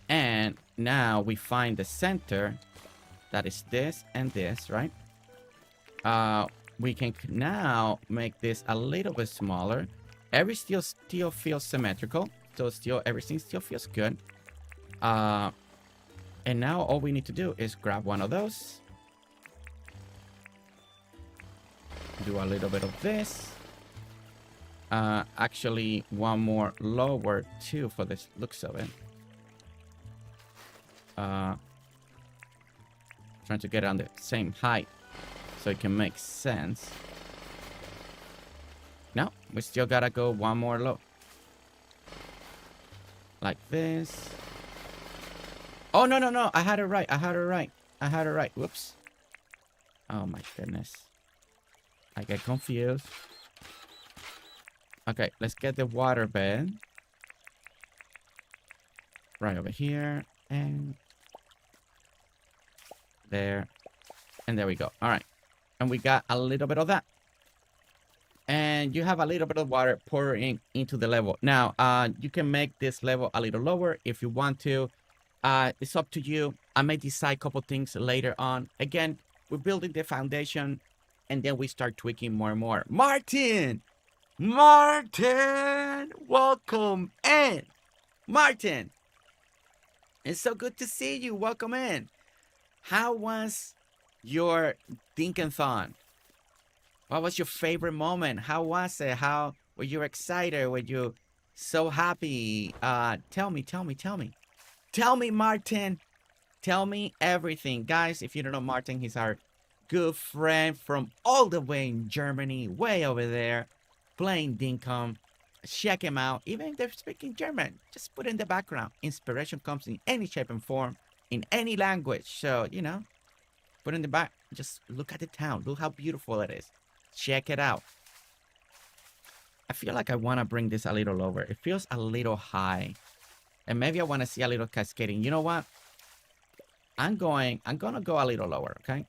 And now we find the center, that is this and this, right? We can now make this a little bit smaller. Everything still feels symmetrical, so everything still feels good. And now all we need to do is grab one of those, do a little bit of this. Actually, one more lower too for this looks of it. Trying to get on the same height so it can make sense. No, we still gotta go one more low. Like this. Oh, no. I had it right. Whoops. Oh, my goodness. I get confused. Okay, let's get the water bed. right over here, and there, and there we go. All right, and we got a little bit of that. And you have a little bit of water pouring into the level. Now, you can make this level a little lower if you want to. It's up to you. I may decide a couple things later on. Again, we're building the foundation, and then we start tweaking more and more. Martin! Martin! Welcome in! Martin! It's so good to see you. Welcome in. How was your Dinkum-thon? What was your favorite moment? How was it? How were you excited? Were you so happy? Tell me. Tell me, Martin. Tell me everything. Guys, if you don't know Martin, he's our good friend from all the way in Germany, way over there, playing Dinkum. Check him out. Even if they're speaking German, just put in the background. Inspiration comes in any shape and form, in any language. So, you know, put in the back. Just look at the town. Look how beautiful it is. Check it out. I feel like I want to bring this a little lower. It feels a little high. And maybe I want to see a little cascading. You know what? I'm gonna go a little lower, okay?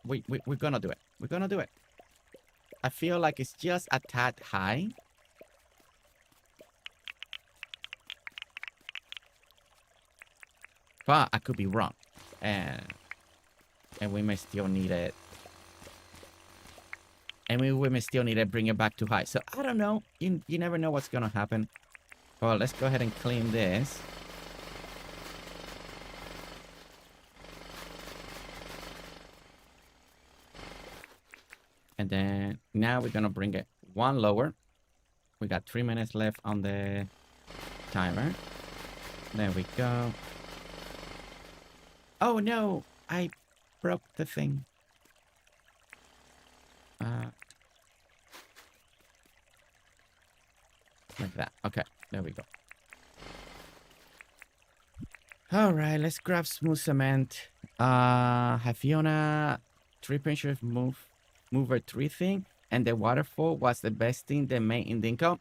We're gonna do it. We're gonna do it. I feel like it's just a tad high. But I could be wrong. And we may still need it. And we may still need to bring it back to high. So, I don't know. You never know what's going to happen. Well, let's go ahead and clean this. And then, now we're going to bring it one lower. We got 3 minutes left on the timer. There we go. Oh, no. I broke the thing. Like that. Okay, there we go. All right, let's grab smooth cement. Have Fiona 3 pinchers mover 3 thing, and the waterfall was the best thing they made in Dinkum.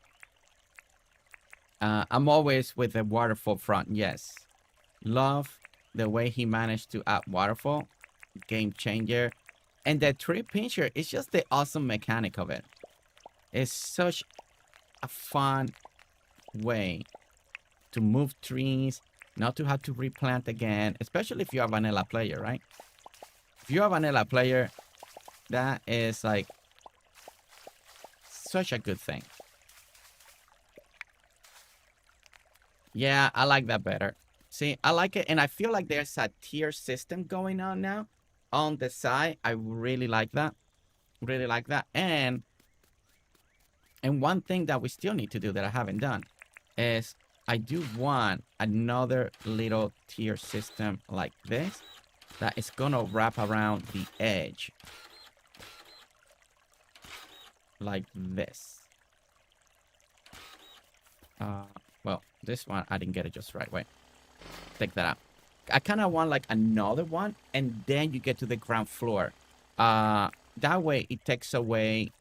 I'm always with the waterfall front. Yes, love the way he managed to add waterfall. Game changer. And the 3 pincher is just the awesome mechanic of it. It's such a fun way to move trees, not to have to replant again, especially if you're a vanilla player, right? If you're a vanilla player, that is like such a good thing. Yeah, I like that better. See, I like it, and I feel like there's a tier system going on now on the side. I really like that. Really like that. And one thing that we still need to do that I haven't done is I do want another little tier system like this that is gonna wrap around the edge. Like this. Well, this one, I didn't get it just right. Wait. Take that out. I kind of want like another one, and then you get to the ground floor. That way it takes away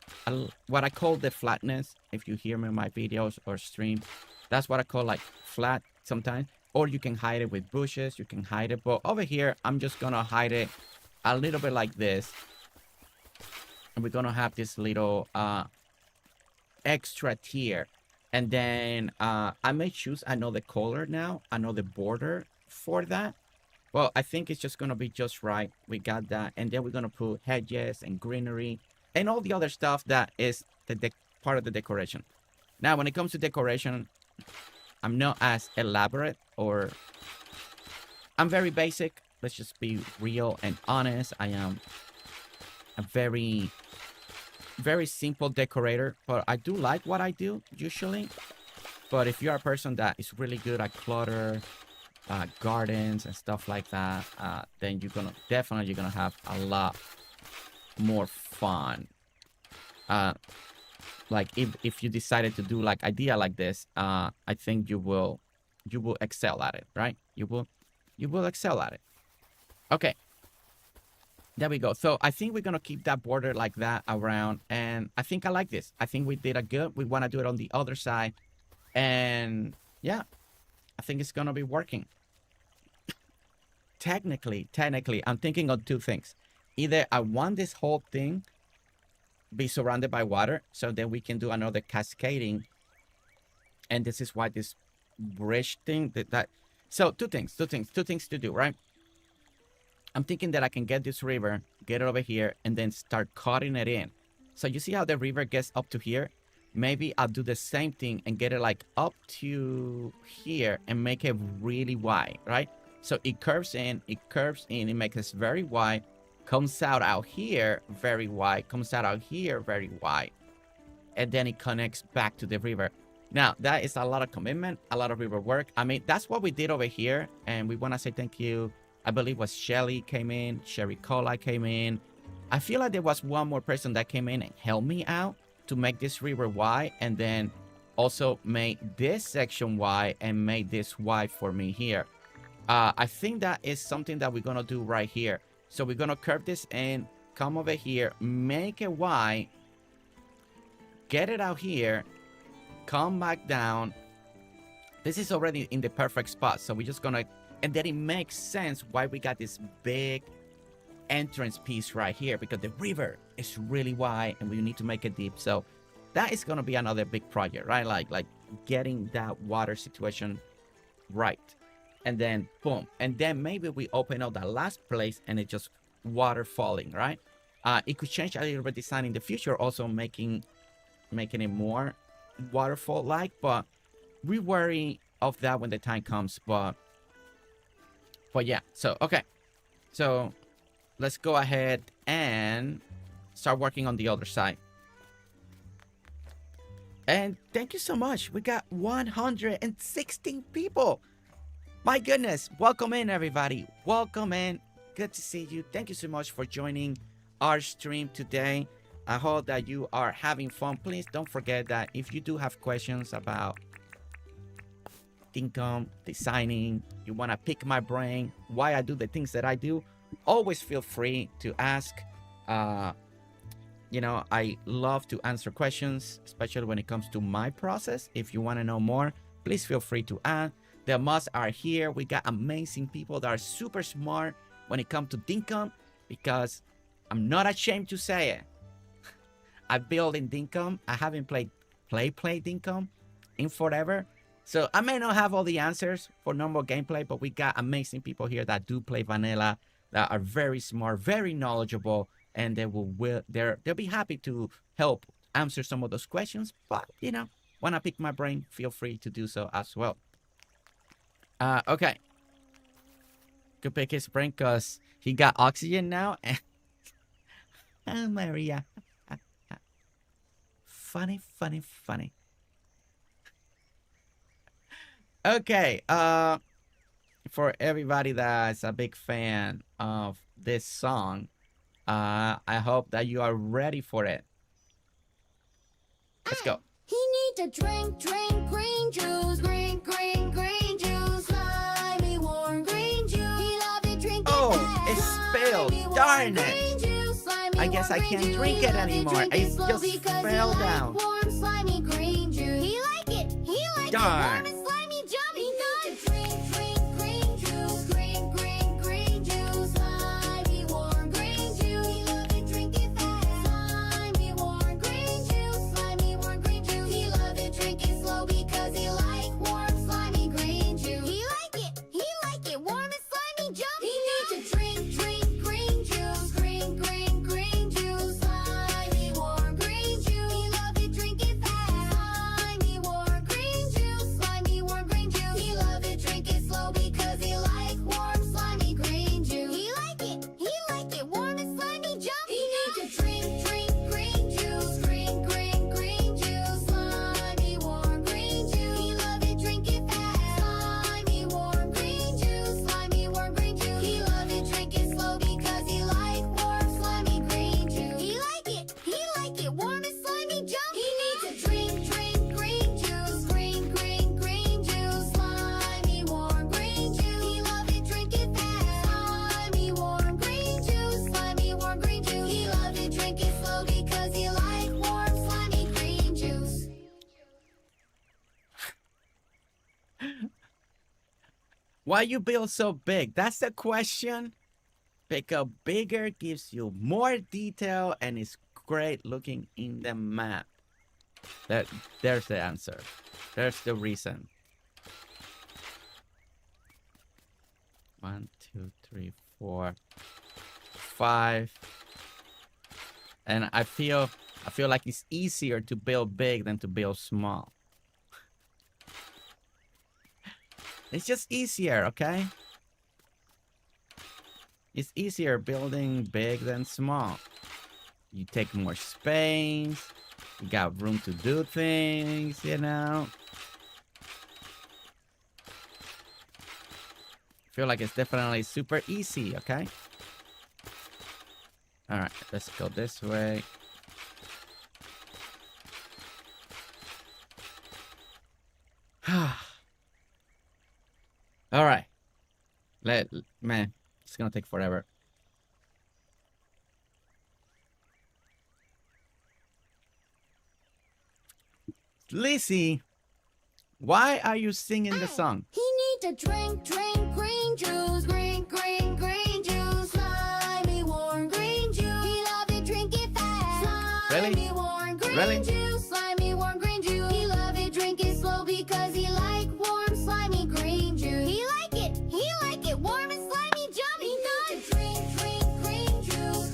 what I call the flatness. If you hear me in my videos or stream, that's what I call like flat sometimes. Or you can hide it with bushes, you can hide it. But over here, I'm just gonna hide it a little bit like this. And we're gonna have this little extra tier. And then I may choose another color now, another border for that. Well, I think it's just going to be just right. We got that. And then we're going to put hedges and greenery and all the other stuff that is the part of the decoration. Now, when it comes to decoration, I'm not as elaborate, or I'm very basic. Let's just be real and honest. I am a very, very simple decorator, but I do like what I do usually. But if you're a person that is really good at clutter, gardens and stuff like that, then you're gonna have a lot more fun. Like if you decided to do like idea like this, I think you will excel at it, right? You will excel at it. Okay, there we go. So I think we're gonna keep that border like that around, and I think I like this. I think we did a good. We want to do it on the other side, and yeah, I think it's gonna be working. Technically, I'm thinking of two things. Either I want this whole thing be surrounded by water, so then we can do another cascading. And this is why this bridge thing so two things to do, right? I'm thinking that I can get this river, get it over here, and then start cutting it in. So you see how the river gets up to here? Maybe I'll do the same thing and get it like up to here and make it really wide, right? So it curves in, it makes it very wide, comes out here very wide, comes out here very wide, and then it connects back to the river. Now, that is a lot of commitment, a lot of river work. I mean, that's what we did over here, and we want to say thank you. I believe was Shelly came in, Sherry Cola came in. I feel like there was one more person that came in and helped me out to make this river wide, and then also made this section wide and made this wide for me here. I think that is something that we're gonna do right here. So we're gonna curve this in, come over here, make it wide, get it out here, come back down. This is already in the perfect spot, so we're just gonna, and then it makes sense why we got this big entrance piece right here, because the river is really wide and we need to make it deep. So that is gonna be another big project, right? Like getting that water situation right. And then boom, and then maybe we open up the last place and it's just water falling, right? It could change a little bit design in the future, also making it more waterfall like, but we worry of that when the time comes. But yeah, so okay, so let's go ahead and start working on the other side. And thank you so much. We got 116 people. My goodness, welcome in everybody, welcome in, good to see you. Thank you so much for joining our stream today. I hope that you are having fun. Please don't forget that if you do have questions about Dinkum, designing, you want to pick my brain, why I do the things that I do, always feel free to ask. You know, I love to answer questions, especially when it comes to my process. If you want to know more, please feel free to ask. The mods are here. We got amazing people that are super smart when it comes to Dinkum, because I'm not ashamed to say it. I build in Dinkum. I haven't played Dinkum in forever. So I may not have all the answers for normal gameplay, but we got amazing people here that do play vanilla, that are very smart, very knowledgeable, and they'll be happy to help answer some of those questions. But you know, when I pick my brain, feel free to do so as well. Okay. Could pick his brain because he got oxygen now. Oh, Maria. Funny. Okay. For everybody that's a big fan of this song, I hope that you are ready for it. Let's go. He need to drink green juice, green juice, slimy warm green juice. He love it drinking. Oh, it's spilled. Darn it. I guess I can't drink it anymore. It just fell down. Warm slimy green juice. He like it. Darn. Warm and slimy jumpy. He need to drink green juice, green juice, slimy warm green juice. He love it drinking fast. Slimy warm green juice, slimy warm green juice. He love it drinking slow because he like warm slimy green juice. He like it, warm and slimy jumpy. He need to drink green juice, green juice, slimy warm green juice. He love it drinking fast. Slimy warm green juice, slimy Why you build so big? That's the question. Because bigger gives you more detail and it's great looking in the map. There's the answer. There's the reason. 1, 2, 3, 4, 5. And I feel like it's easier to build big than to build small. It's just easier, okay? It's easier building big than small. You take more space. You got room to do things, you know? Feel like it's definitely super easy, okay? Alright, let's go this way. Alright. Man, it's gonna take forever. Lissy, why are you singing the song? He need to drink green juice, green juice, slimy warm green juice. He love it, drink it fast. Really? Slimy warm green Really? juice, slimy warm green juice. He love it, drink it slow because he like warm slimy green juice. He like it warm and slimy jumpy. He need to drink green juice,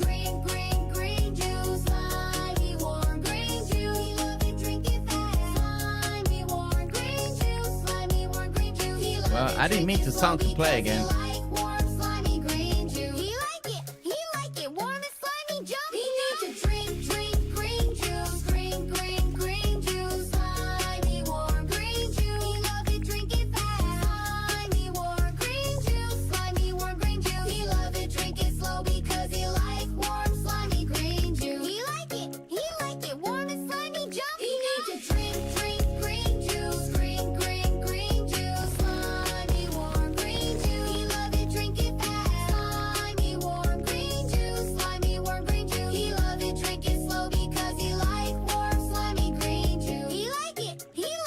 green juice, slimy warm green juice. He love it, drink it fast. Slimy warm green juice, slimy warm green juice. He love Well, it, I didn't mean drink to it song slow to play because he again. like warm slimy green juice. He like it warm and slimy jumpy. He need to drink green juice, green juice, slimy warm green juice. He love it, drink it fast. Slimy warm green juice, slimy warm green juice. He love it, drink it slow because he like warm slimy green juice. He like it warm and slimy jumpy. He need to drink green juice, green juice, slimy warm green juice. He love it, drink it fast. Slimy warm green juice, slimy warm green juice. He love it, drink it slow because he like warm slimy green juice. He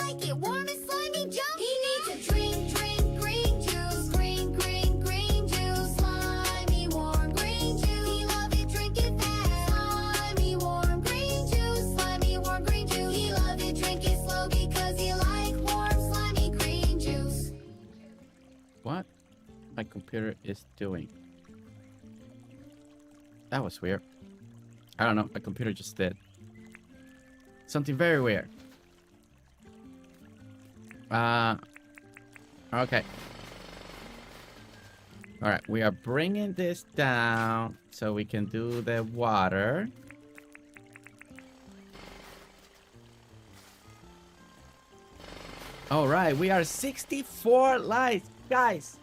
like it warm and slimy jumpy. He need to drink green juice, green juice, slimy warm green juice. He love it, drink it fast. Slimy warm green juice, slimy warm green juice. He love it, drink it slow because he like warm slimy green juice. What my computer is doing? That was weird. I don't know. My computer just did something very weird. Okay. All right, we are bringing this down so we can do the water. All right, we are 64 likes, guys.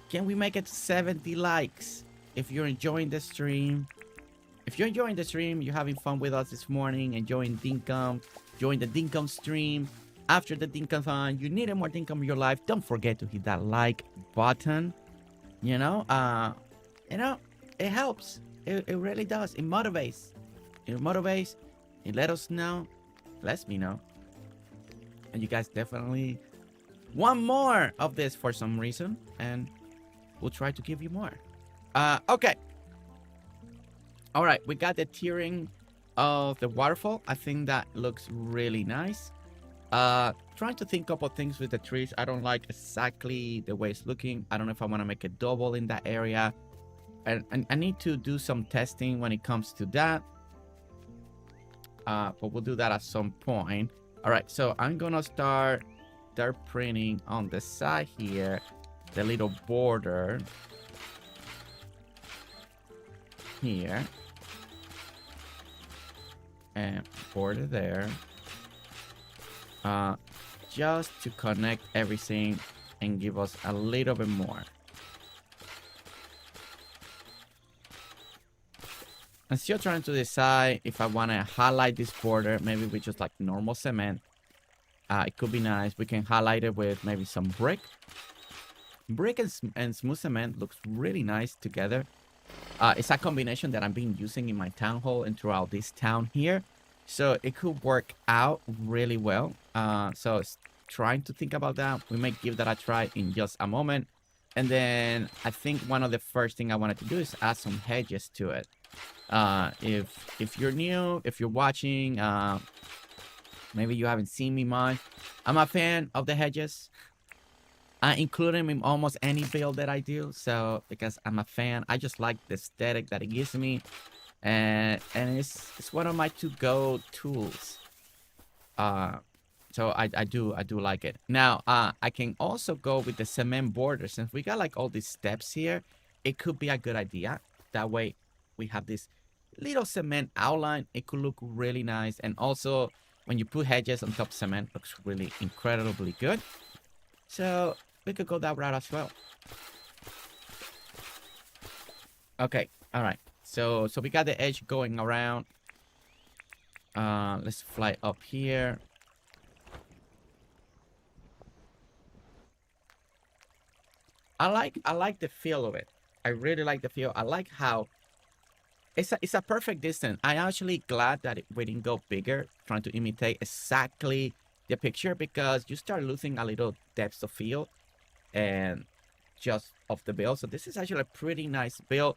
Can we make it to 70 likes? If you're enjoying the stream, you're having fun with us this morning, enjoying Dinkum, join the Dinkum stream. After the Dinkum-thon, you needed more Dinkum in your life. Don't forget to hit that like button. You know, it helps. It really does. It motivates. It lets me know. And you guys definitely want more of this for some reason, and we'll try to give you more. Okay. All right, we got the tiering of the waterfall. I think that looks really nice. Trying to think about things with the trees. I don't like exactly the way it's looking. I don't know if I want to make a double in that area. And I need to do some testing when it comes to that. But we'll do that at some point. All right, so I'm gonna start printing on the side here, the little border here, and border there, just to connect everything and give us a little bit more. I'm still trying to decide if I want to highlight this border, maybe with just like normal cement. It could be nice. We can highlight it with maybe some brick. Brick and smooth cement looks really nice together. It's a combination that I've been using in my town hall and throughout this town here. So it could work out really well. So trying to think about that. We may give that a try in just a moment. And then I think one of the first thing I wanted to do is add some hedges to it. If you're new, if you're watching, maybe you haven't seen me much, I'm a fan of the hedges. I include them in almost any build that I do. So because I'm a fan, I just like the aesthetic that it gives me, and it's one of my to-go tools. So I do like it. Now, I can also go with the cement border. Since we got like all these steps here, it could be a good idea. That way we have this little cement outline. It could look really nice. And also when you put hedges on top of cement, it looks really incredibly good. So we could go that route as well. Okay, all right. So we got the edge going around. Let's fly up here. I like the feel of it. I really like the feel. I like how it's a perfect distance. I'm actually glad that we didn't go bigger, trying to imitate exactly the picture, because you start losing a little depth of field and just of the build. So this is actually a pretty nice build.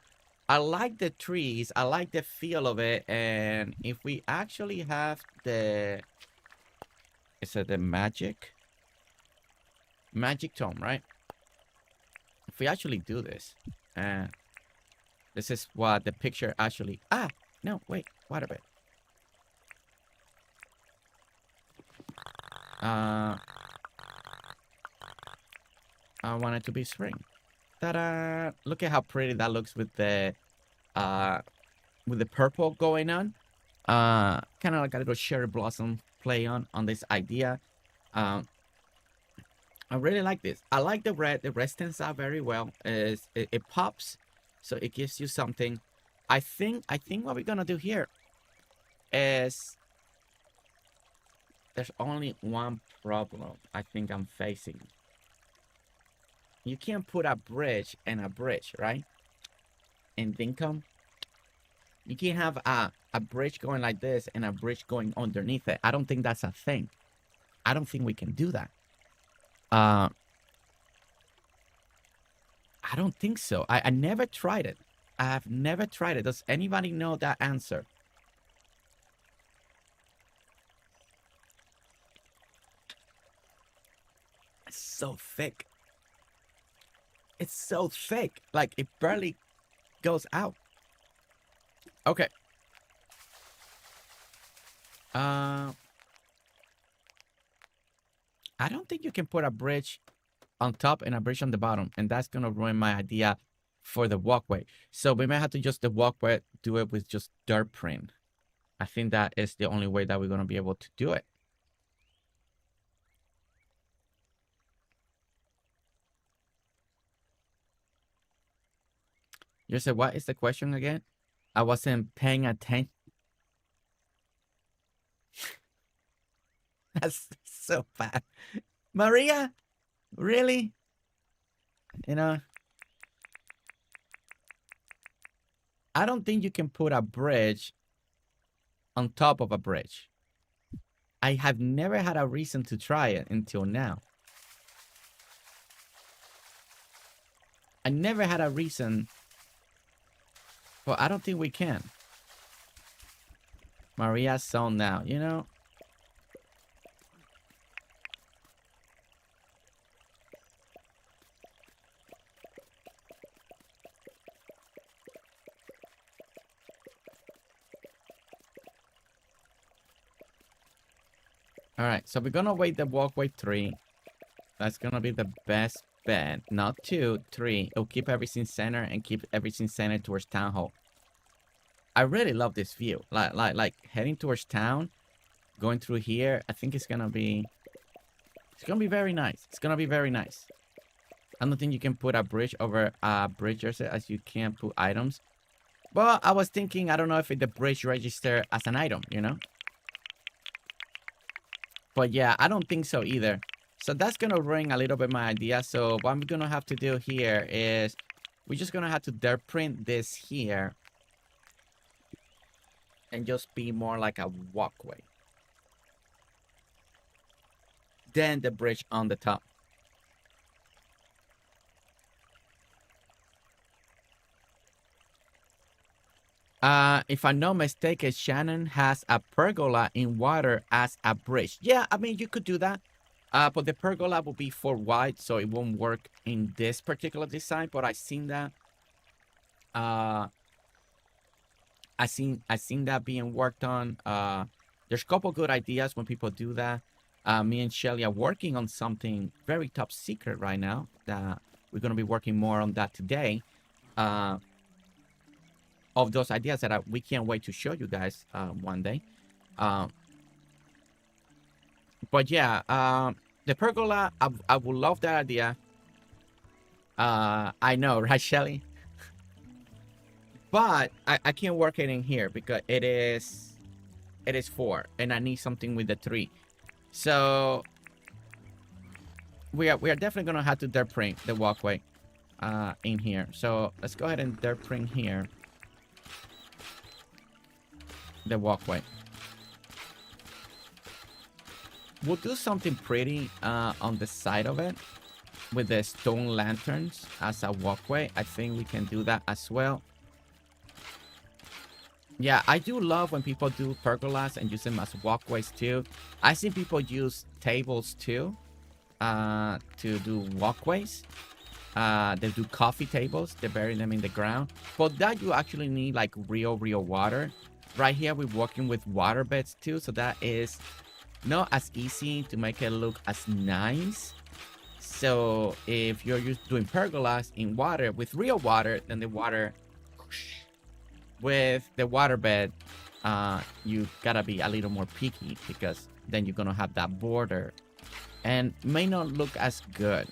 I like the trees. I like the feel of it. And if we actually have the, is it the magic tome, right? If we actually do this, this is what the picture actually, no, wait, what a bit. I want it to be spring. Ta-da! Look at how pretty that looks with the purple going on. Kind of like a little cherry blossom play on this idea. I really like this. I like the red. The red stands out very well. It pops, so it gives you something. I think what we're gonna do here is, there's only one problem I think I'm facing. You can't put a bridge and a bridge, right? In Dinkum, you can't have a bridge going like this and a bridge going underneath it. I don't think that's a thing. I don't think we can do that. I don't think so. I never tried it. I have never tried it. Does anybody know that answer? It's so thick. It's so thick. Like, it barely goes out. Okay. I don't think you can put a bridge on top and a bridge on the bottom, and that's gonna ruin my idea for the walkway. So we might have to just the walkway do it with just dirt print. I think that is the only way that we're gonna be able to do it. You said, what is the question again? I wasn't paying attention. That's so bad. Maria? Really? You know, I don't think you can put a bridge on top of a bridge. I have never had a reason to try it until now. I never had a reason. Well, I don't think we can. Maria's zoned now, you know? Alright, so we're gonna wait the walkway 3. That's gonna be the best bet. Not 2, 3. It'll keep everything center and keep everything centered towards town hall. I really love this view. Like heading towards town, going through here. I think it's gonna be very nice. It's gonna be very nice. I don't think you can put a bridge over a bridge as you can put items. But I was thinking, I don't know if the bridge register as an item, you know? But yeah, I don't think so either. So that's gonna ruin a little bit my idea. So what I'm gonna have to do here is we're just gonna have to dirt print this here and just be more like a walkway. Then the bridge on the top. If I'm not mistaken, Shannon has a pergola in water as a bridge. Yeah, I mean, you could do that. But the pergola will be 4 wide, so it won't work in this particular design. But I've seen that. I seen that being worked on. There's a couple good ideas when people do that. Me and Shelly are working on something very top secret right now. That we're gonna be working more on that today. Of those ideas that we can't wait to show you guys one day. But yeah, the pergola, I would love that idea. I know, right, Shelly? But I can't work it in here because it is 4, and I need something with the 3. So we are definitely gonna have to dirt print the walkway in here. So let's go ahead and dirt print here the walkway. We'll do something pretty on the side of it with the stone lanterns as a walkway. I think we can do that as well. Yeah, I do love when people do pergolas and use them as walkways too. I've seen people use tables too to do walkways. They do coffee tables. They bury them in the ground. For that, you actually need like real water. Right here, we're working with water beds too. So that is not as easy to make it look as nice. So if you're used to doing pergolas in water with real water, then the water... With the waterbed, you gotta be a little more picky because then you're gonna have that border and may not look as good.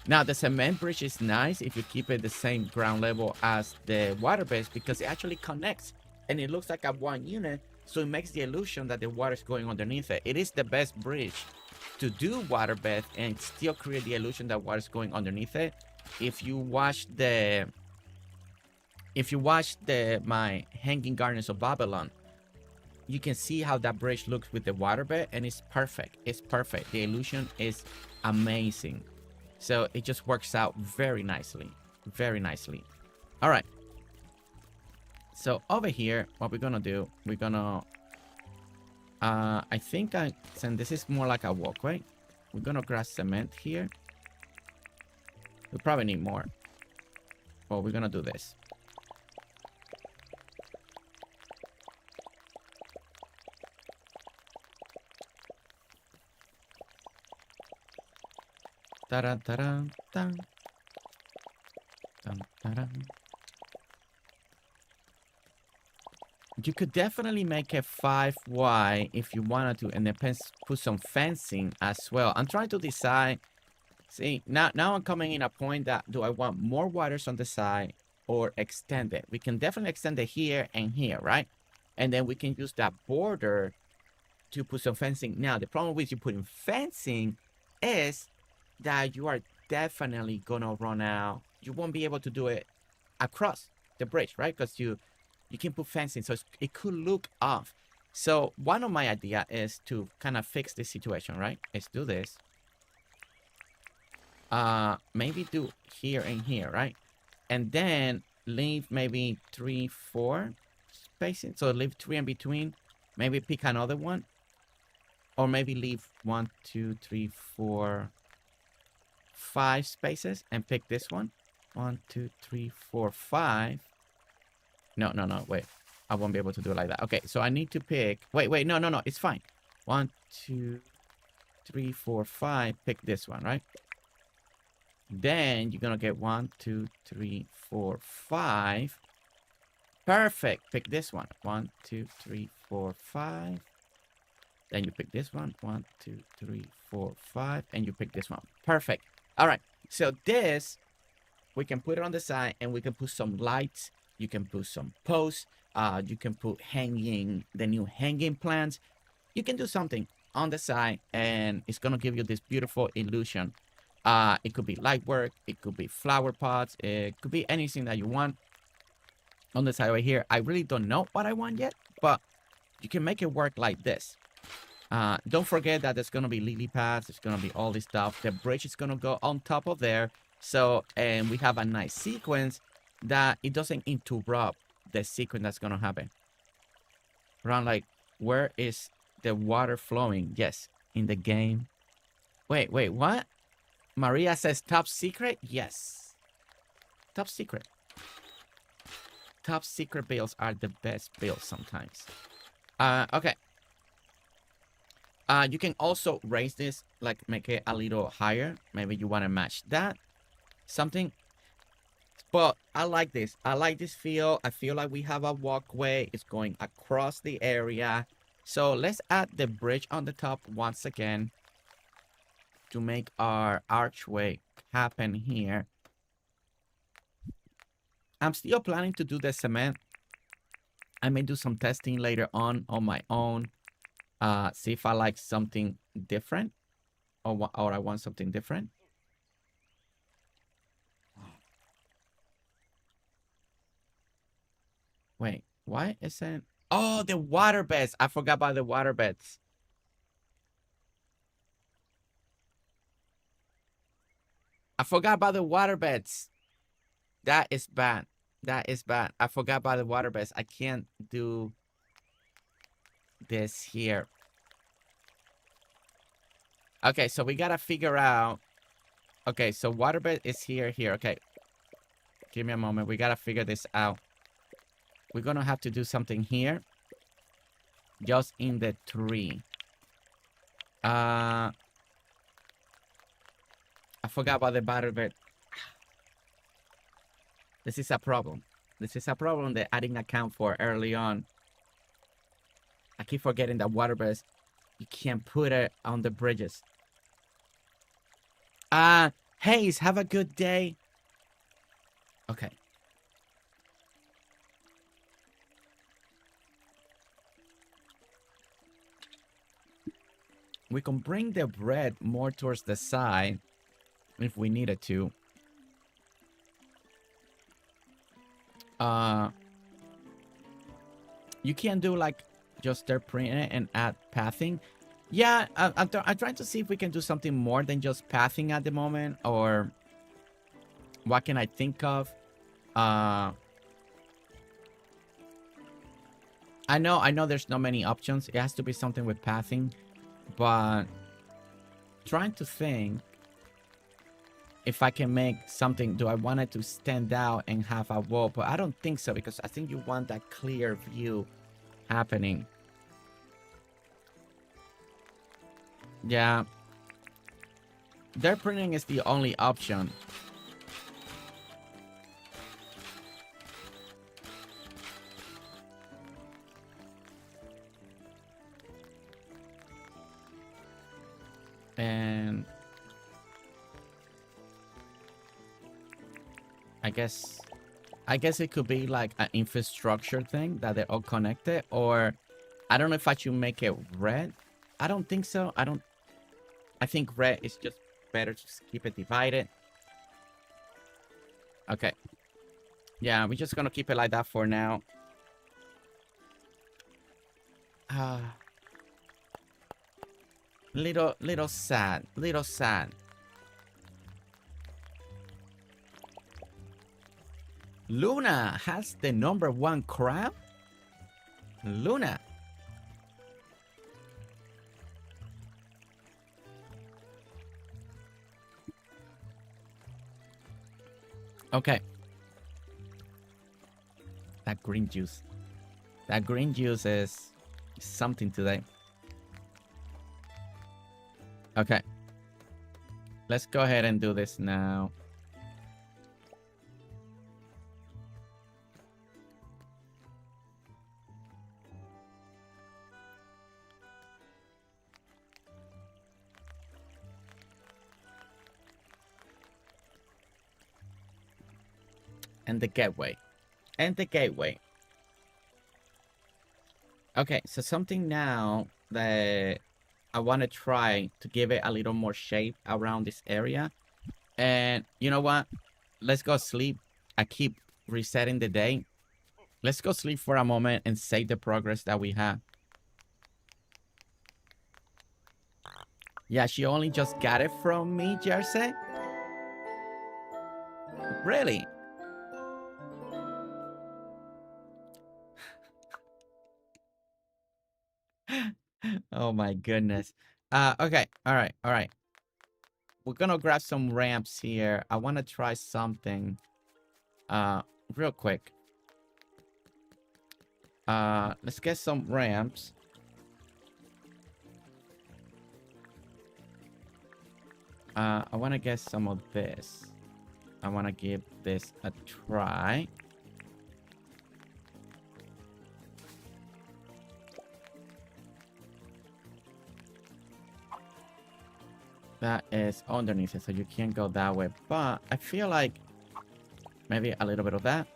Now, the cement bridge is nice if you keep it the same ground level as the waterbeds because it actually connects and it looks like a one unit, so it makes the illusion that the water is going underneath it. It is the best bridge to do waterbed and still create the illusion that water is going underneath it. If you watch my Hanging Gardens of Babylon, you can see how that bridge looks with the waterbed, and it's perfect. It's perfect. The illusion is amazing. So it just works out very nicely. Very nicely. All right. So over here, what we're gonna do, we're gonna since this is more like a walkway, we're gonna grab cement here. We probably need more. Well, we're gonna do this. Ta-da-ta-da-dun. Dun-ta-dun. You could definitely make it 5 wide if you wanted to, and then put some fencing as well. I'm trying to decide. See, now I'm coming in a point that do I want more waters on the side or extend it? We can definitely extend it here and here, right? And then we can use that border to put some fencing. Now, the problem with you putting fencing is that you are definitely gonna run out. You won't be able to do it across the bridge, right? Because you can put fencing, so it could look off. So one of my idea is to kind of fix this situation, right? Let's do this. Maybe do here and here, right? And then leave maybe 3, 4 spacing. So leave 3 in between. Maybe pick another one, or maybe leave 1, 2, 3, 4, 5 spaces and pick this one. 1, 2, 3, 4, 5. No, wait. I won't be able to do it like that. Okay, so I need to pick... Wait, no, it's fine. 1, 2, 3, 4, 5. Pick this one, right? Then you're gonna get 1, 2, 3, 4, 5. Perfect. Pick this one. 1, 2, 3, 4, 5. Then you pick this one. 1, 2, 3, 4, 5. And you pick this one. Perfect. All right. So this, we can put it on the side and we can put some lights. You can put some posts. You can put the new hanging plants. You can do something on the side and it's going to give you this beautiful illusion. It could be light work. It could be flower pots. It could be anything that you want on the side right here. I really don't know what I want yet, but you can make it work like this. Don't forget that there's going to be lily pads. There's going to be all this stuff. The bridge is going to go on top of there. So, and we have a nice sequence that it doesn't interrupt the secret that's gonna happen. Around like, where is the water flowing? Yes, in the game. Wait, what? Maria says top secret? Yes. Top secret. Top secret builds are the best builds sometimes. Okay. You can also raise this, like make it a little higher. Maybe you want to match that. Something. But I like this. I like this feel. I feel like we have a walkway. It's going across the area. So let's add the bridge on the top once again to make our archway happen here. I'm still planning to do the cement. I may do some testing later on my own. See if I like something different or I want something different. Wait, why isn't... Oh, the water beds. I forgot about the water beds. I forgot about the water beds. That is bad. That is bad. I forgot about the water beds. I can't do this here. Okay, so we gotta figure out... Okay, so water bed is here. Okay. Give me a moment. We gotta figure this out. We're gonna have to do something here. Just in the tree. I forgot about the water bed. This is a problem. This is a problem that I didn't account for early on. I keep forgetting that water beds, you can't put it on the bridges. Hayes, have a good day. Okay. We can bring the bread more towards the side if we needed to. You can do like just start printing it and add pathing. Yeah, I'm trying to see if we can do something more than just pathing at the moment, or what can I think of? I know there's not many options. It has to be something with pathing, but trying to think if I can make something. Do I want it to stand out and have a wall? But I don't think so, because I think you want that clear view happening. Yeah. Dirt printing is the only option. And I guess it could be like an infrastructure thing that they're all connected, or I don't know if I should make it red. I don't think so. I think red is just better to keep it divided. Okay. Yeah, we're just gonna keep it like that for now. Little sad. Luna has the #1 crab. Luna. Okay. That green juice. That green juice is something today. Okay. Let's go ahead and do this now. And the gateway. Okay, so something now that I want to try to give it a little more shape around this area. And you know what? Let's go sleep. I keep resetting the day. Let's go sleep for a moment and save the progress that we have. Yeah, she only just got it from me, Jersey. Really? Oh my goodness. Okay. All right. All right. We're gonna grab some ramps here. I want to try something real quick. Let's get some ramps. I want to get some of this. I want to give this a try. That is underneath it, so you can't go that way. But I feel like maybe a little bit of that.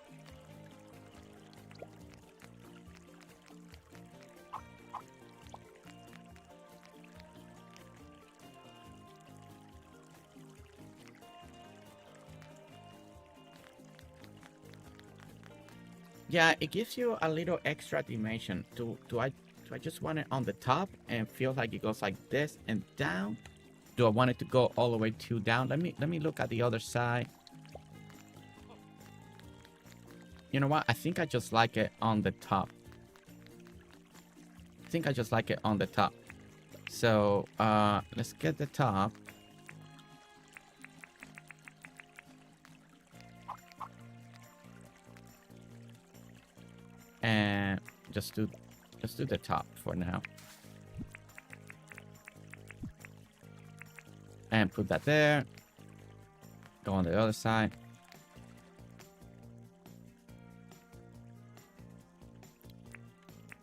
Yeah, it gives you a little extra dimension. Do I just want it on the top and feel like it goes like this and down? Do I want it to go all the way to down? Let me look at the other side. You know what? I think I just like it on the top. I think I just like it on the top. So let's get the top. And just do the top for now. And put that there. Go on the other side.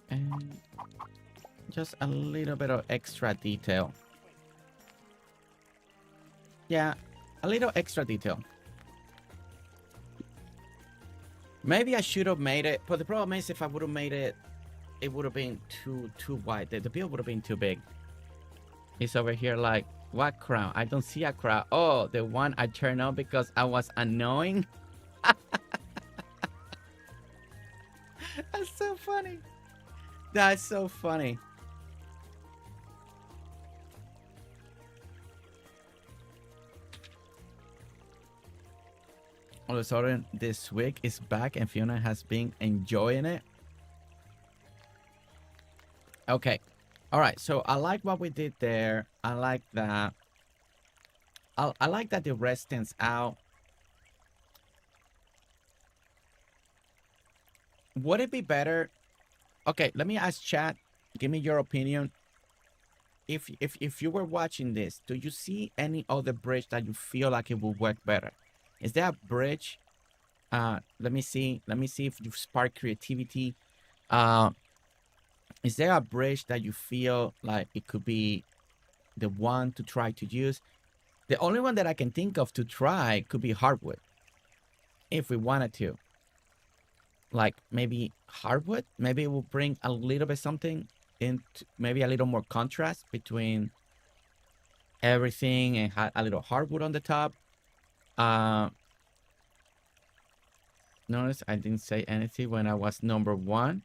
And just a little bit of extra detail. Yeah, a little extra detail. Maybe I should have made it, but the problem is if I would have made it, it would have been too wide. The build would have been too big. It's over here like, what crown? I don't see a crown. Oh, the one I turned on because I was annoying. That's so funny. That's so funny. All of a sudden, this week is back and Fiona has been enjoying it. Okay. All right. So I like what we did there. I like that. I like that the rest stands out. Would it be better? Okay, let me ask chat. Give me your opinion. If you were watching this, do you see any other bridge that you feel like it will work better? Is there a bridge? Let me see if you spark creativity. Is there a bridge that you feel like it could be the one to try to use? The only one that I can think of to try could be hardwood. If we wanted to. Like maybe hardwood. Maybe it will bring a little bit something in, maybe a little more contrast between everything and a little hardwood on the top. Notice I didn't say anything when I was number 1.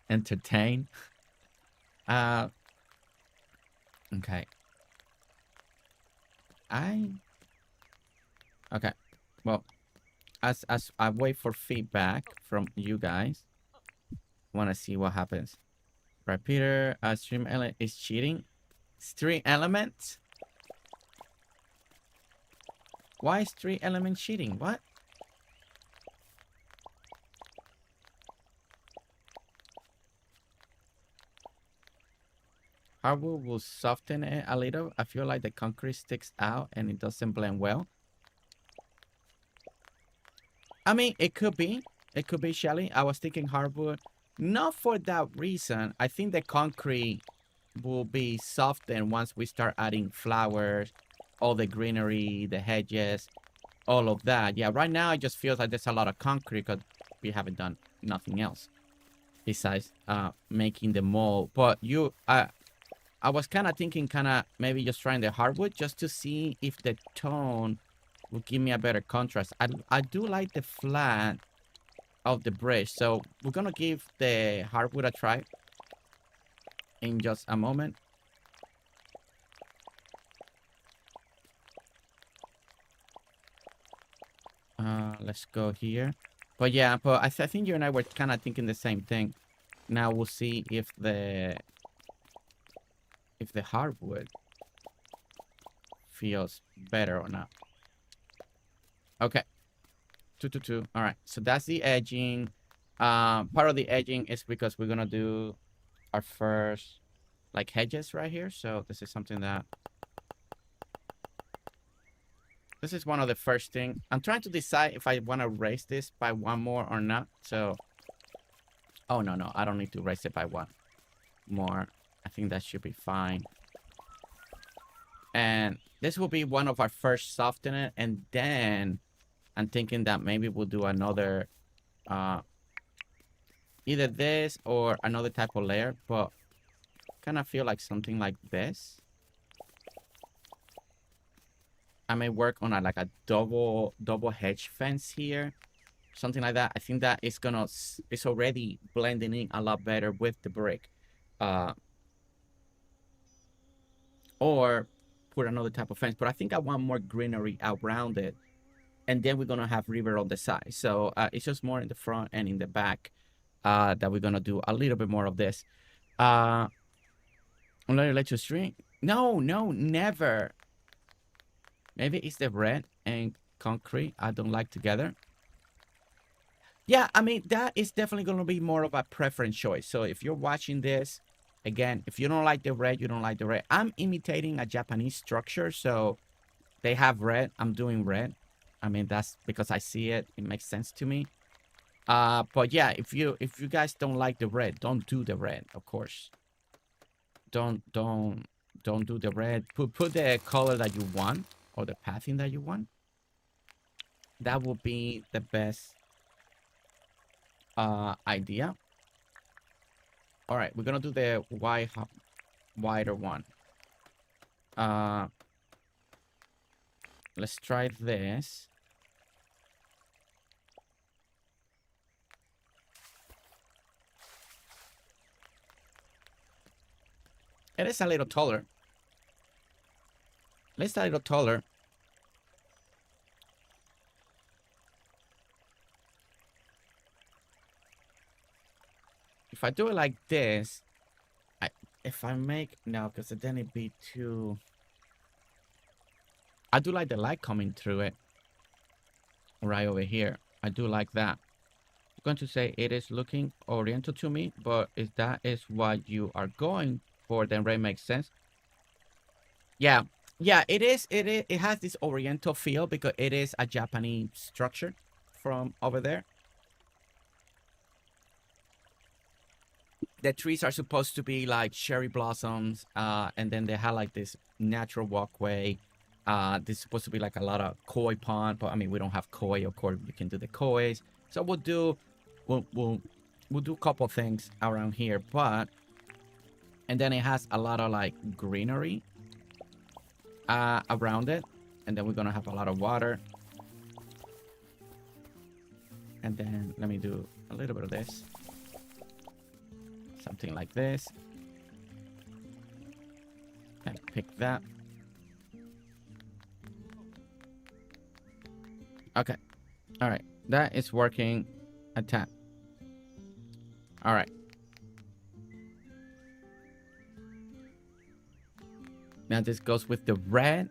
Entertain. Okay. Okay. Well, as I wait for feedback from you guys, want to see what happens. Right, Peter, stream element is cheating. Stream element? Why is 3 element cheating? What? Hardwood will soften it a little. I feel like the concrete sticks out and it doesn't blend well. I mean, it could be. It could be, Shelly. I was thinking hardwood. Not for that reason. I think the concrete will be softened once we start adding flowers, all the greenery, the hedges, all of that. Yeah, right now it just feels like there's a lot of concrete because we haven't done nothing else besides making the mold. But I was kind of thinking maybe just trying the hardwood just to see if the tone will give me a better contrast. I do like the flat of the bridge, so we're gonna give the hardwood a try in just a moment. Let's go here. But yeah, but I think you and I were kind of thinking the same thing. Now we'll see if the hardwood feels better or not. Okay. 2, 2, 2. All right. So that's the edging. Part of the edging is because we're gonna do our first like hedges right here. So this is something that this is one of the first thing. I'm trying to decide if I want to raise this by one more or not. So oh no, I don't need to raise it by one more. I think that should be fine. And this will be one of our first softener, and then I'm thinking that maybe we'll do another either this or another type of layer, but kind of feel like something like this. I may work on like a double hedge fence here, something like that. I think that it's already blending in a lot better with the brick. Or put another type of fence, but I think I want more greenery around it, and then we're gonna have river on the side. So it's just more in the front and in the back that we're gonna do a little bit more of this. Let you string. No, never. Maybe it's the red and concrete I don't like together. Yeah, I mean, that is definitely going to be more of a preference choice. So if you're watching this, again, if you don't like the red, you don't like the red. I'm imitating a Japanese structure, so they have red. I'm doing red. I mean, that's because I see it. It makes sense to me. But yeah, if you guys don't like the red, don't do the red, of course. Don't do the red. Put the color that you want or the pathing that you want. That will be the best idea. All right, we're gonna do the wider one. Let's try this. It is a little taller. Let's a little taller. If I do it like this, if I make no, because then it'd be too. I do like the light coming through it. Right over here, I do like that. I'm going to say it is looking oriental to me, but if that is what you are going for, then it makes sense. Yeah, it is. It has this oriental feel because it is a Japanese structure from over there. The trees are supposed to be like cherry blossoms, and then they have like this natural walkway. This is supposed to be like a lot of koi pond, but I mean we don't have koi. Of course, we can do the kois. So we'll do a couple things around here, but and then it has a lot of like greenery around it, and then we're gonna have a lot of water. And then let me do a little bit of this. Something like this. And pick that. Okay. All right. That is working a tap. All right. Now this goes with the red.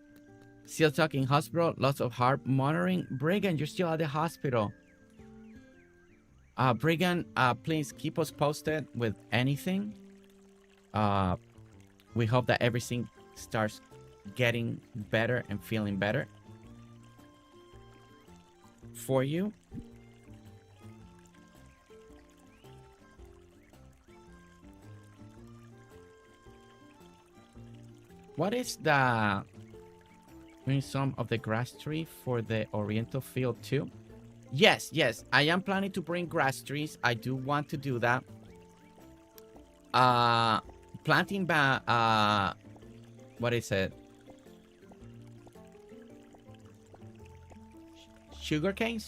Still talking hospital. Lots of heart monitoring. Brigand, you're still at the hospital. Brigand, please keep us posted with anything. We hope that everything starts getting better and feeling better for you. What is the doing some of the grass tree for the oriental field too? Yes, I am planning to bring grass trees. I do want to do that. Planting what is it? Sugarcane?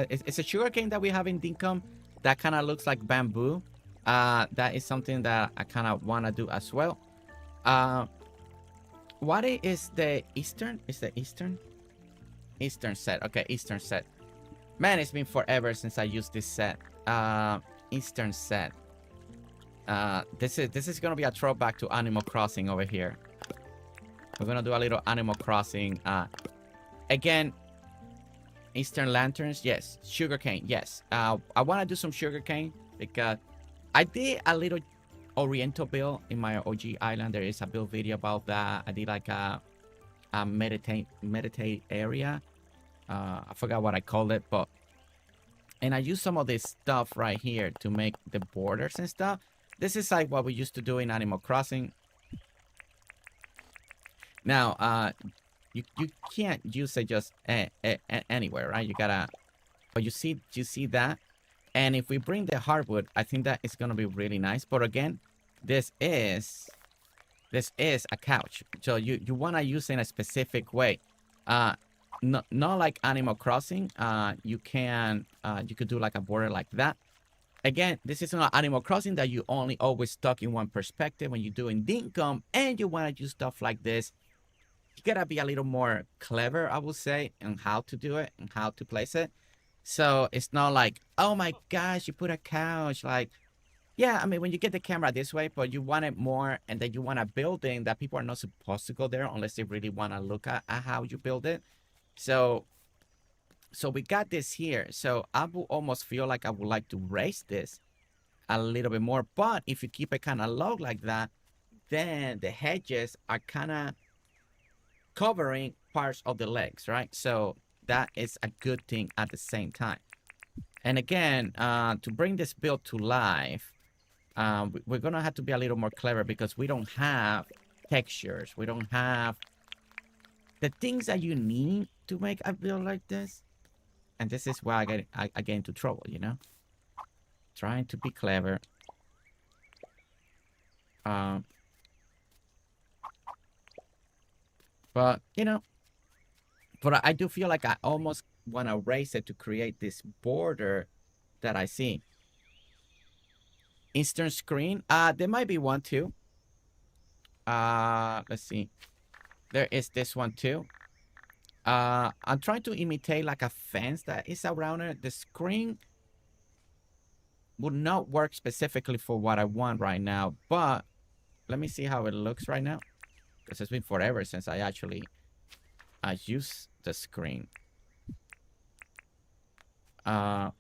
It's a sugarcane that we have in Dinkum that kind of looks like bamboo. That is something that I kind of want to do as well. What is the Eastern? Is the Eastern set? Okay, Eastern set. Man, it's been forever since I used this set. Eastern set. This is gonna be a throwback to Animal Crossing over here. We're gonna do a little Animal Crossing. Again, Eastern Lanterns, yes. Sugarcane, yes. I want to do some sugarcane because I did a little Oriental build in my OG island. There is a build video about that. I did like a meditate area. I forgot what I called it, but and I used some of this stuff right here to make the borders and stuff. This is like what we used to do in Animal Crossing. Now, you can't use it just anywhere, right? You gotta, but you see that, and if we bring the hardwood, I think that is gonna be really nice. But again, this is a couch, so you wanna use it in a specific way. Not like Animal Crossing. You could do like a border like that. Again, this is not Animal Crossing that you only always stuck in one perspective. When you're doing Dinkum and you want to use stuff like this, you gotta be a little more clever, I would say, on how to do it and how to place it. So it's not like, oh my gosh, you put a couch. Like, yeah, I mean, when you get the camera this way, but you want it more, and then you want a building that people are not supposed to go there unless they really want to look at how you build it. So we got this here. So I will almost feel like I would like to raise this a little bit more. But if you keep it kind of low like that, then the hedges are kind of covering parts of the legs, right? So that is a good thing at the same time. And again, to bring this build to life, we're going to have to be a little more clever because we don't have textures. We don't have the things that you need to make a build like this. And this is why I get into trouble, you know? Trying to be clever. But, you know, but I do feel like I almost want to erase it to create this border that I see. Eastern screen. There might be one too. Let's see. There is this one too. I'm trying to imitate like a fence that is around it. The screen would not work specifically for what I want right now, but let me see how it looks right now, because it's been forever since I used the screen. I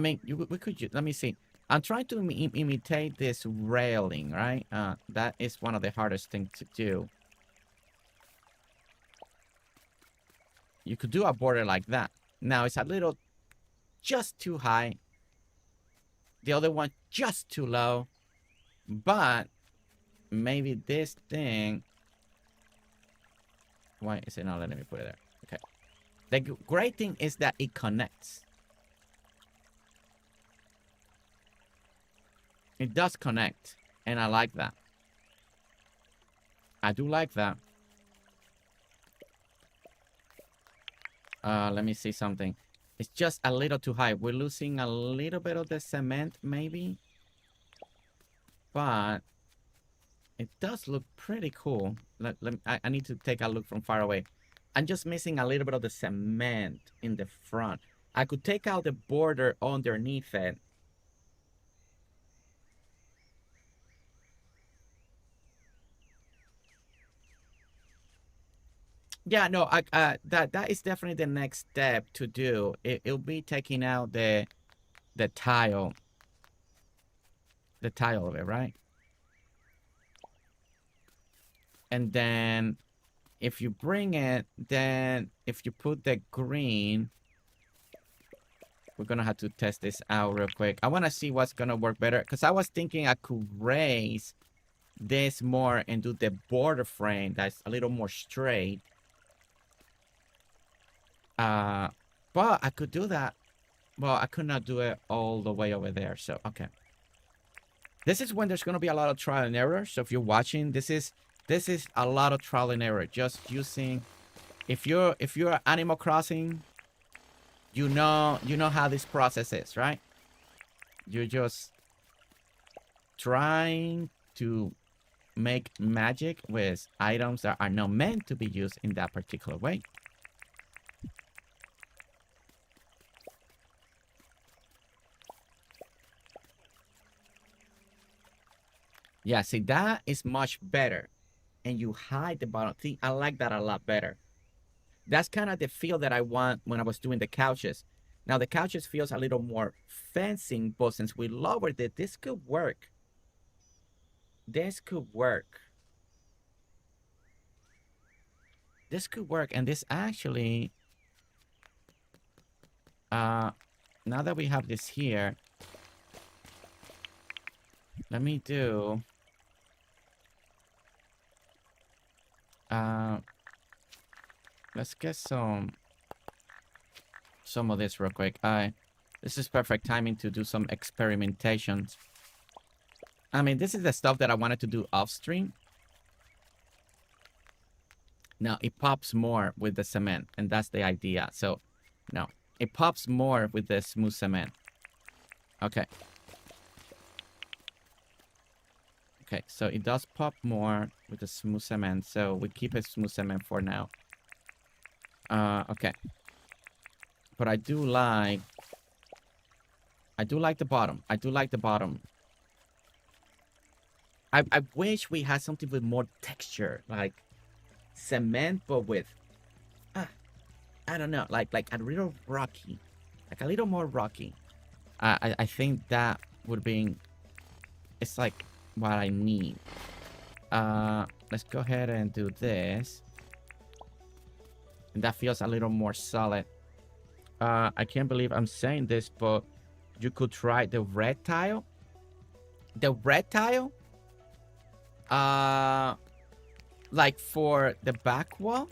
mean, we could let me see. I'm trying to imitate this railing, right? That is one of the hardest things to do. You could do a border like that. Now it's a little just too high. The other one just too low. But maybe this thing... Why is it not letting me put it there? Okay. The great thing is that it connects. It does connect, and I like that. I do like that. Let me see something. It's just a little too high. We're losing a little bit of the cement, maybe. But it does look pretty cool. I need to take a look from far away. I'm just missing a little bit of the cement in the front. I could take out the border underneath it. Yeah, no, that is definitely the next step to do. It'll be taking out the tile of it, right? And then if you bring it, then if you put the green, we're gonna have to test this out real quick. I want to see what's gonna work better, because I was thinking I could raise this more and do the border frame that's a little more straight. But I could do that. Well, I could not do it all the way over there. So, okay. This is when there's going to be a lot of trial and error. So if you're watching, this is a lot of trial and error. Just using, if you're Animal Crossing, you know how this process is, right? You're just trying to make magic with items that are not meant to be used in that particular way. Yeah, see, that is much better. And you hide the bottom. See, I like that a lot better. That's kind of the feel that I want when I was doing the couches. Now, the couches feels a little more fencing, but since we lowered it, this could work. This could work. This could work. And this actually, now that we have this here, let me do, let's get some of this real quick. This is perfect timing to do some experimentations. I mean, this is the stuff that I wanted to do off stream. Now, it pops more with the cement, and that's the idea. So, no, it pops more with the smooth cement. Okay. Okay, so it does pop more with the smooth cement, so we keep it smooth cement for now. Okay. But I do like the bottom. I do like the bottom. I wish we had something with more texture, like cement, but with, I don't know, like a little rocky, like a little more rocky. I think that would be, it's like what I need. Let's go ahead and do this. And that feels a little more solid. I can't believe I'm saying this, but you could try the red tile. The red tile, like for the back wall.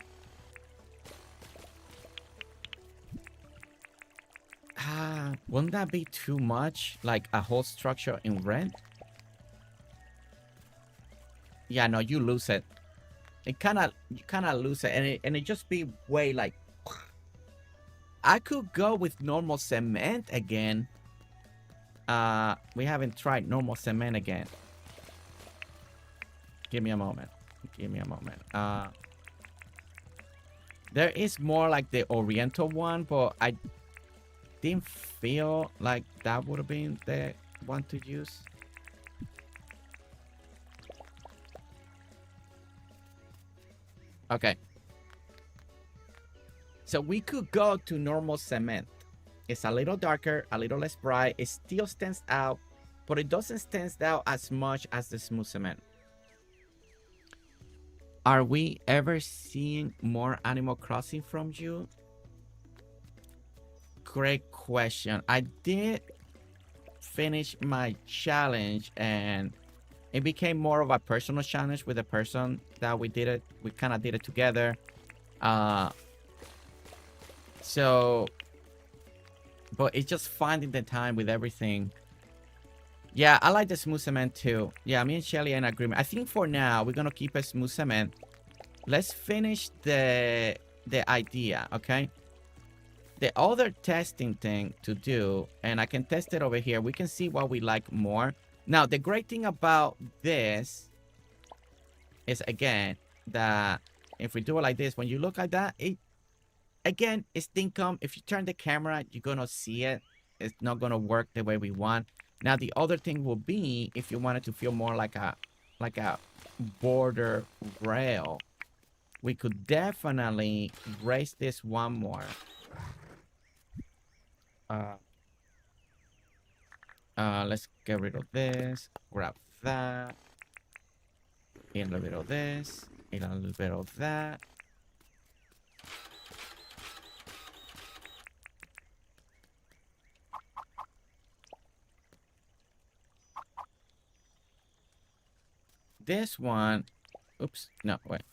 Wouldn't that be too much? Like a whole structure in red? Yeah, no, you lose it. You kind of lose it, and it just be way like. I could go with normal cement again. We haven't tried normal cement again. Give me a moment. Give me a moment. There is more like the Oriental one, but I didn't feel like that would have been the one to use. Okay. So we could go to normal cement. It's a little darker, a little less bright. It still stands out, but it doesn't stand out as much as the smooth cement. Are we ever seeing more Animal Crossing from you? Great question. I did finish my challenge, and it became more of a personal challenge with the person that we did it. We kind of did it together. So, but it's just finding the time with everything. Yeah, I like the smooth cement too. Yeah, me and Shelly are in agreement. I think for now, we're going to keep a smooth cement. Let's finish the idea, okay? The other testing thing to do, and I can test it over here. We can see what we like more. Now, the great thing about this is, again, that if we do it like this, when you look at that, again, it's Dinkum. If you turn the camera, you're going to see it. It's not going to work the way we want. Now, the other thing will be, if you wanted to feel more like a border rail, we could definitely raise this one more. Let's get rid of this. Grab that. And a little bit of this. And a little bit of that. This one, oops, no, wait.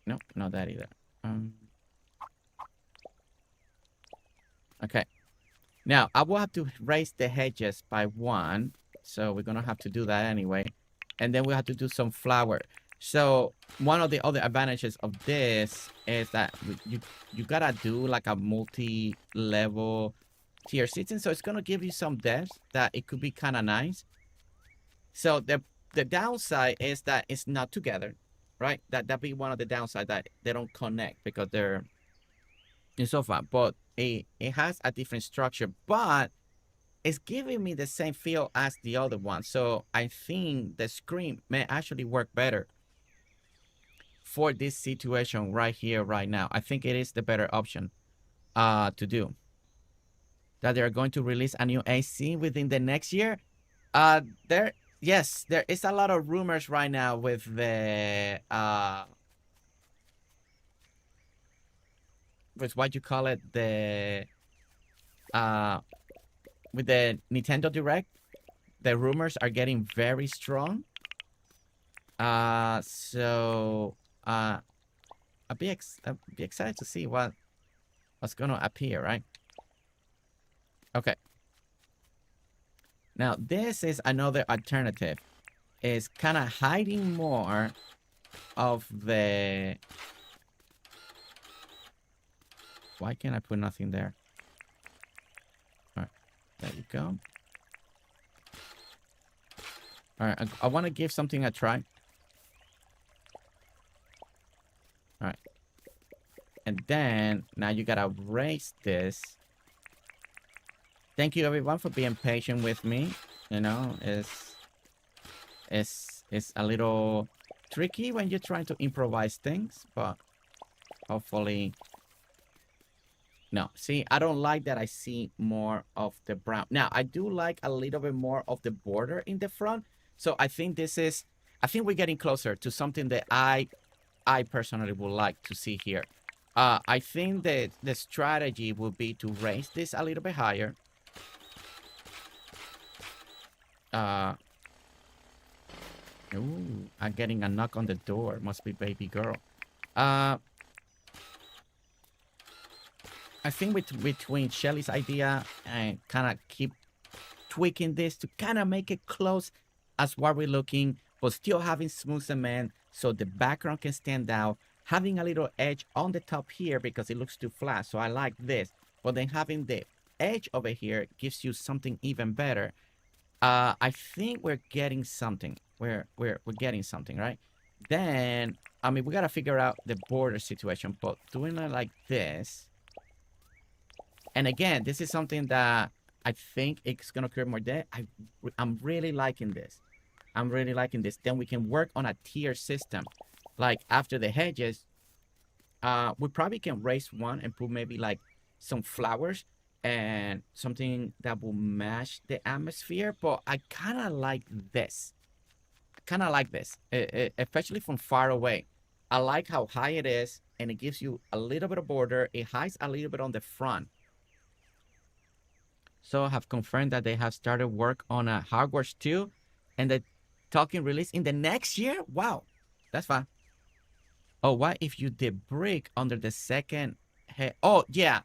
No, not that either. Okay. Now, I will have to raise the hedges by 1. So we're going to have to do that anyway. And then we'll have to do some flower. So one of the other advantages of this is that you got to do like a multi-level tier system. So it's going to give you some depth that it could be kind of nice. So the downside is that it's not together, right? That'd be one of the downsides, that they don't connect because they're in so far. But it has a different structure. But it's giving me the same feel as the other one. So I think the screen may actually work better for this situation right here, right now. I think it is the better option to do. That they're going to release a new AC within the next year. Yes, there is a lot of rumors right now with the with what you call it, the with the Nintendo Direct. The rumors are getting very strong. So I'll be excited to see what's gonna appear, right? Okay. Now this is another alternative. It's kind of hiding more of the. Why can't I put nothing there? All right, there you go. All right, I want to give something a try. All right. And then, now you gotta raise this. Thank you, everyone, for being patient with me. You know, it's a little tricky when you're trying to improvise things, but hopefully... No, see, I don't like that I see more of the brown. Now, I do like a little bit more of the border in the front. So I think we're getting closer to something that I personally would like to see here. I think that the strategy would be to raise this a little bit higher. Ooh, I'm getting a knock on the door. Must be baby girl. I think between Shelly's idea and kind of keep tweaking this to kind of make it close as what we're looking, but still having smooth cement so the background can stand out, having a little edge on the top here because it looks too flat. So I like this, but then having the edge over here gives you something even better. I think we're getting something. We're getting something, right? Then, I mean, we got to figure out the border situation, but doing it like this. And again, this is something that I think it's going to create more depth. I'm really liking this. I'm really liking this. Then we can work on a tier system. Like after the hedges, we probably can raise one and put maybe like some flowers and something that will match the atmosphere. But I kind of like this. Especially from far away. I like how high it is, and it gives you a little bit of border. It hides a little bit on the front. So I have confirmed that they have started work on a Hogwarts 2 and the talking release in the next year. Wow, that's fine. Oh, what if you did brick under the second head? Oh, yeah.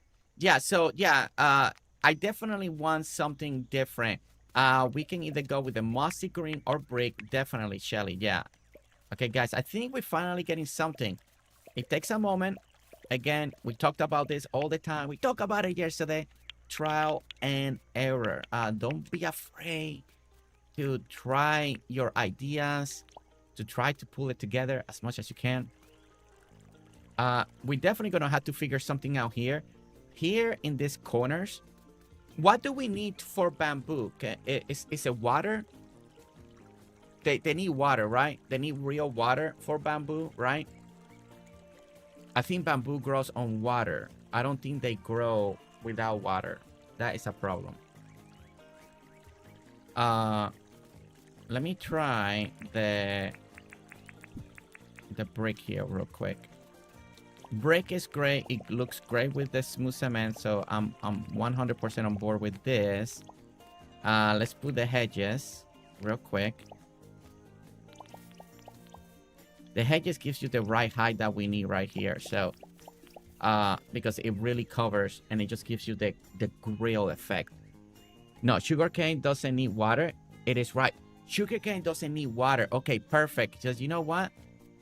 So I definitely want something different. We can either go with the mossy green or brick. Definitely, Shelly. Yeah. Okay, guys, I think we're finally getting something. It takes a moment. Again, we talked about this all the time. We talked about it yesterday. Trial and error. Don't be afraid to try your ideas, to try to pull it together as much as you can. We're definitely going to have to figure something out here. Here in these corners, what do we need for bamboo? Is it water? They need water, right? They need real water for bamboo, right? I think bamboo grows on water. I don't think they grow without water. That is a problem. Let me try the brick here real quick. Brick is great. It looks great with the smooth cement, so I'm 100% on board with this. Let's put the hedges real quick. The hedges gives you the right height that we need right here. So because it really covers and it just gives you the grill effect. No, sugarcane doesn't need water. It is right. Sugarcane doesn't need water. Okay, perfect. Just, you know what?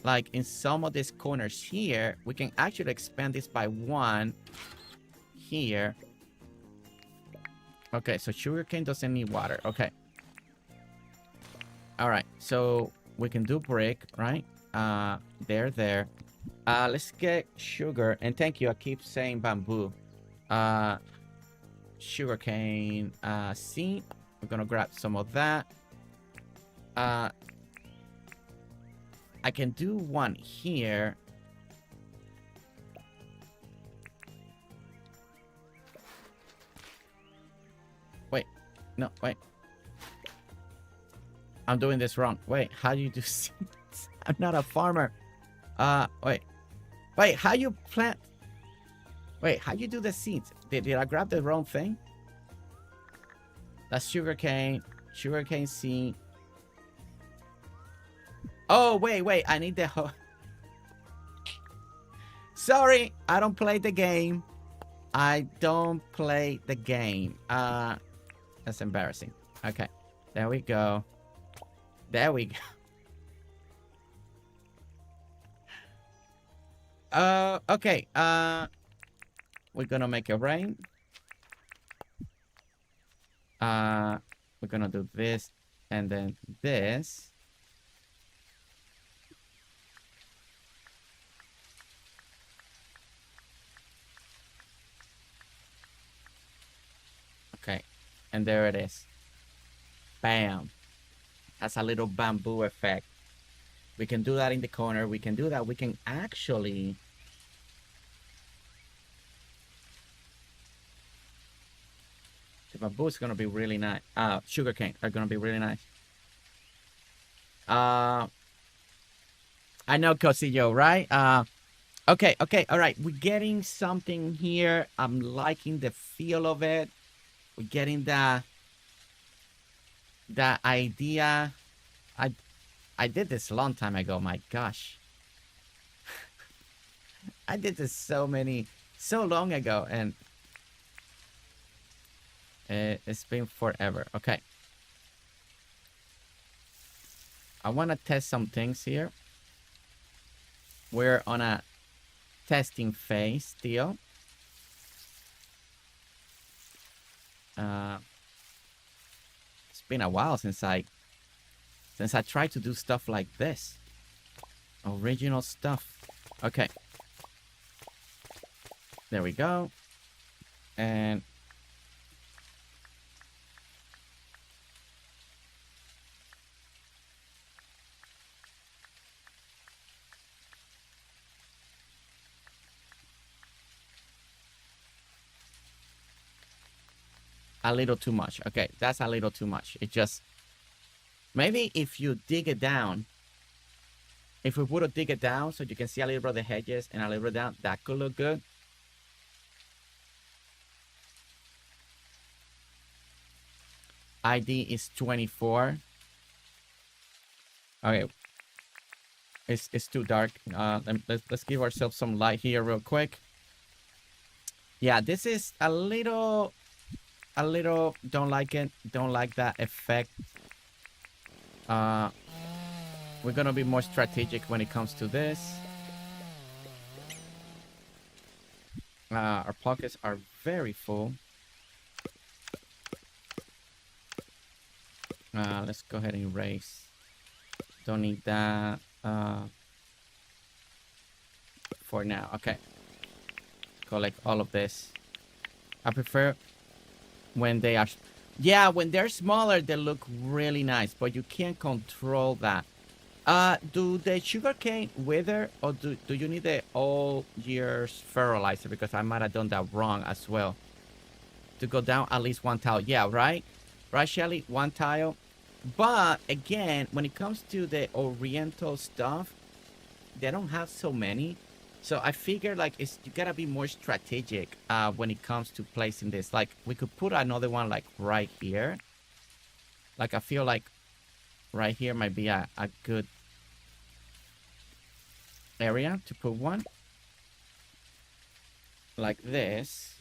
Like in some of these corners here, we can actually expand this by 1 here. Okay, so sugarcane doesn't need water. Okay. All right, so we can do brick, right? There. Let's get sugar. And thank you. I keep saying bamboo. sugarcane seed. We're gonna grab some of that. I can do one here. Wait, no, wait. I'm doing this wrong. Wait, how do you do seeds? I'm not a farmer. Wait. Wait, how you plant? Wait, how you do the seeds? Did I grab the wrong thing? That's sugarcane seed. Oh, wait, I need the whole... Sorry, I don't play the game. I don't play the game. That's embarrassing. Okay, there we go. There we go. Okay, we're gonna make a rain. We're gonna do this and then this. Okay, and there it is. Bam. That's a little bamboo effect. We can do that in the corner. We can do that. We can actually... The bamboo is going to be really nice. Sugarcane are going to be really nice. I know, Cosillo, right? Okay, all right. We're getting something here. I'm liking the feel of it. We're getting the idea. I did this a long time ago. My gosh. I did this so long ago, and it's been forever. Okay. I want to test some things here. We're on a testing phase still. It's been a while since I tried to do stuff like this. Original stuff. Okay. There we go. And a little too much. Okay, that's a little too much. It just... Maybe if you dig it down, if we would have dig it down so you can see a little bit of the hedges and a little bit down, that could look good. ID is 24. Okay. It's too dark. Let's give ourselves some light here real quick. Yeah, this is a little don't like it. Don't like that effect. We're gonna be more strategic when it comes to this. Our pockets are very full. Let's go ahead and erase. Don't need that for now. Okay. Collect all of this. I prefer when they are... Yeah, when they're smaller, they look really nice, but you can't control that. Do the sugarcane wither, or do you need the all year's fertilizer? Because I might have done that wrong as well. To go down at least one tile. Yeah, right? Right, Shelly? One tile. But, again, when it comes to the oriental stuff, they don't have so many. So I figure, like, you gotta be more strategic when it comes to placing this. Like, we could put another one, like, right here. Like, I feel like right here might be a good area to put one. Like this.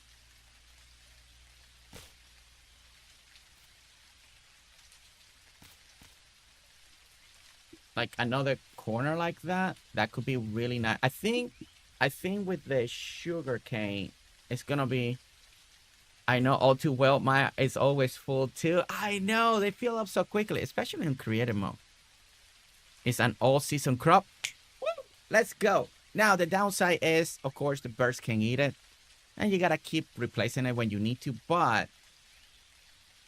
Like another corner like that. That could be really nice. I think with the sugar cane, it's gonna be... I know all too well. My is always full too. I know, they fill up so quickly, especially in creative mode. It's an all-season crop. Woo! Let's go. Now the downside is, of course, the birds can eat it. And you gotta keep replacing it when you need to, but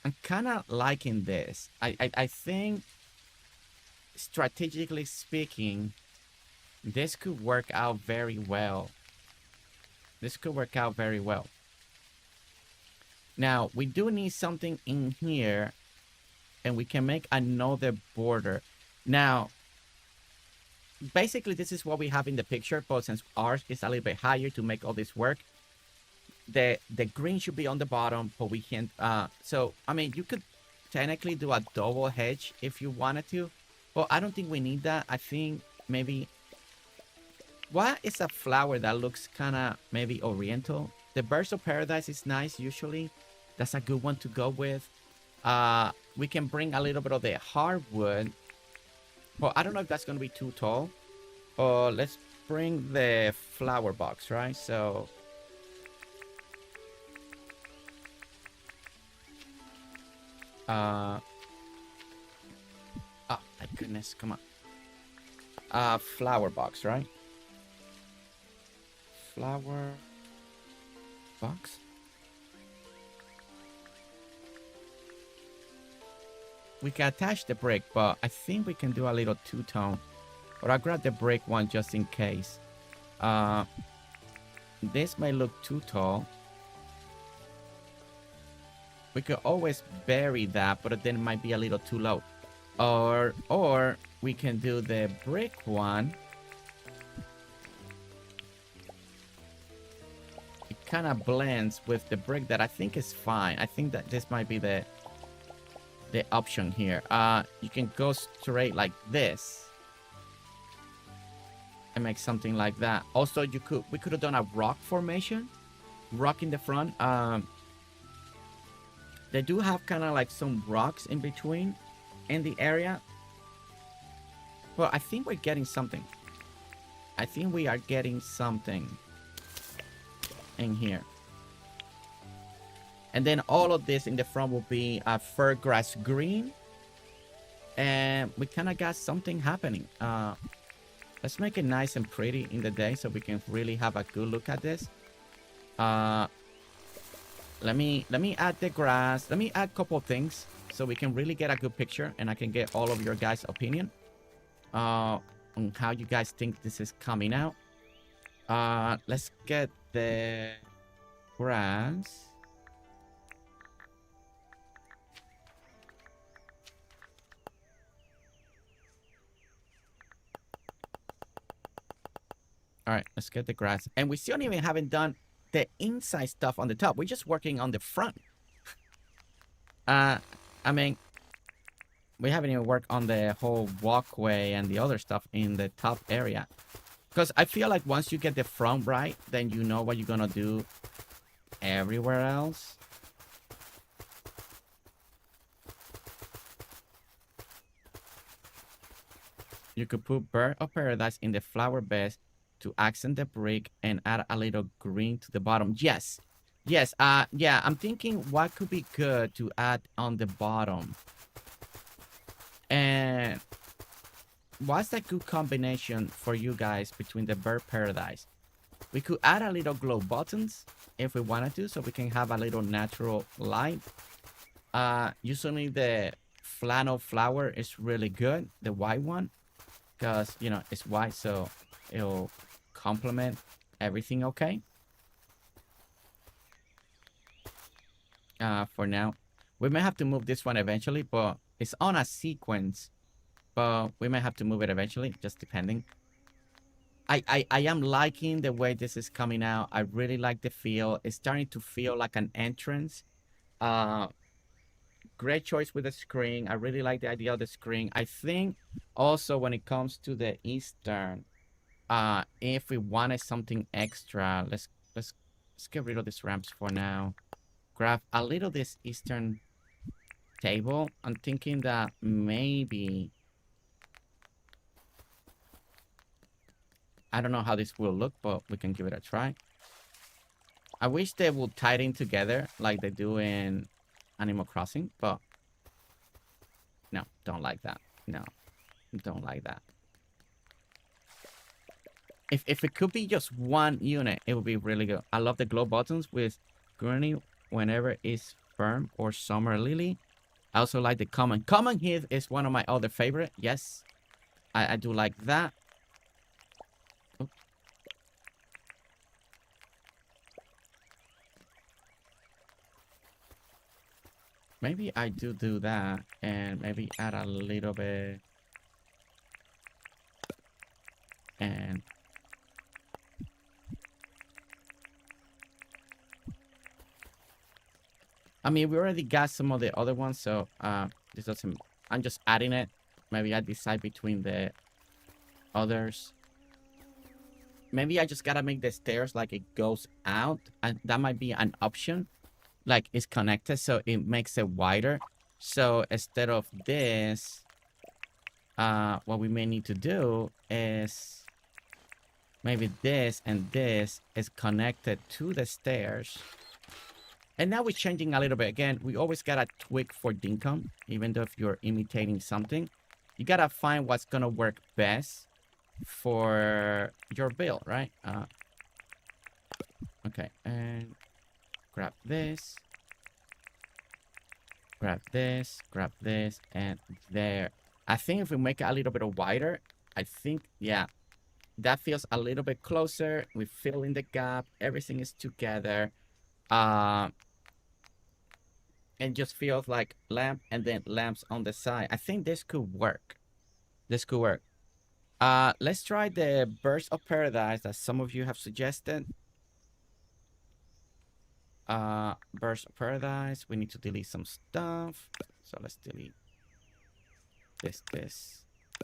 I'm kind of liking this. I think, strategically speaking, this could work out very well. This could work out very well. Now, we do need something in here, and we can make another border. Now, basically, this is what we have in the picture, but since ours is a little bit higher to make all this work, the green should be on the bottom, but we can't. So, I mean, you could technically do a double hedge if you wanted to, but I don't think we need that. I think maybe... What is a flower that looks kind of maybe oriental? The Birds of Paradise is nice usually. That's a good one to go with. We can bring a little bit of the hardwood. Well, I don't know if that's going to be too tall. Let's bring the flower box, right? So... oh, my goodness, come on. Flower box, right? Flower box. We can attach the brick, but I think we can do a little two-tone. But I'll grab the brick one just in case. This may look too tall. We could always bury that, but then it might be a little too low. Or we can do the brick one. It kind of blends with the brick that I think is fine. I think that this might be the option here. You can go straight like this and make something like that. Also, we could have done a rock formation, rock in the front. They do have kind of like some rocks in between in the area. Well, I think we're getting something. I think we are getting something in here. And then all of this in the front will be a fir grass green. And we kind of got something happening. Let's make it nice and pretty in the day so we can really have a good look at this. Let me add the grass. Let me add a couple of things so we can really get a good picture and I can get all of your guys' opinion on how you guys think this is coming out. Let's get the grass. All right, let's get the grass. And we still even haven't done the inside stuff on the top. We're just working on the front. I mean, we haven't even worked on the whole walkway and the other stuff in the top area. Because I feel like once you get the front right, then you know what you're going to do everywhere else. You could put Bird of Paradise in the flower beds to accent the brick and add a little green to the bottom. Yes. Yes. Yeah, I'm thinking what could be good to add on the bottom. And what's a good combination for you guys between the Bird Paradise? We could add a little glow buttons if we wanted to, so we can have a little natural light. Usually the flannel flower is really good, the white one, because, you know, it's white, so it'll complement everything okay. For now, we may have to move this one eventually, but it's on a sequence, but we may have to move it eventually, just depending. I am liking the way this is coming out. I really like the feel. It's starting to feel like an entrance. Great choice with the screen. I really like the idea of the screen. I think also when it comes to the eastern, if we wanted something extra, let's get rid of these ramps for now. Grab a little this eastern table. I'm thinking that maybe, I don't know how this will look, but we can give it a try. I wish they would tie it in together like they do in Animal Crossing, but no, don't like that. No, don't like that. If it could be just one unit, it would be really good. I love the glow buttons with Gurney whenever it's firm or Summer Lily. I also like the common. Common Heath is one of my other favorite. Yes, I do like that. Oop. Maybe I do that and maybe add a little bit. And I mean, we already got some of the other ones, so this doesn't. I'm just adding it. Maybe I decide between the others. Maybe I just gotta make the stairs like it goes out, and that might be an option. Like it's connected, so it makes it wider. So instead of this, what we may need to do is maybe this and this is connected to the stairs. And now we're changing a little bit. Again, we always gotta tweak for Dinkum, even though if you're imitating something, you gotta find what's gonna work best for your build, right? Okay, and grab this, and there. I think if we make it a little bit wider, I think, yeah, that feels a little bit closer. We fill in the gap. Everything is together. And just feels like lamp and then lamps on the side. I think this could work. Let's try the Birds of Paradise that some of you have suggested. Birds of Paradise. We need to delete some stuff. So let's delete this.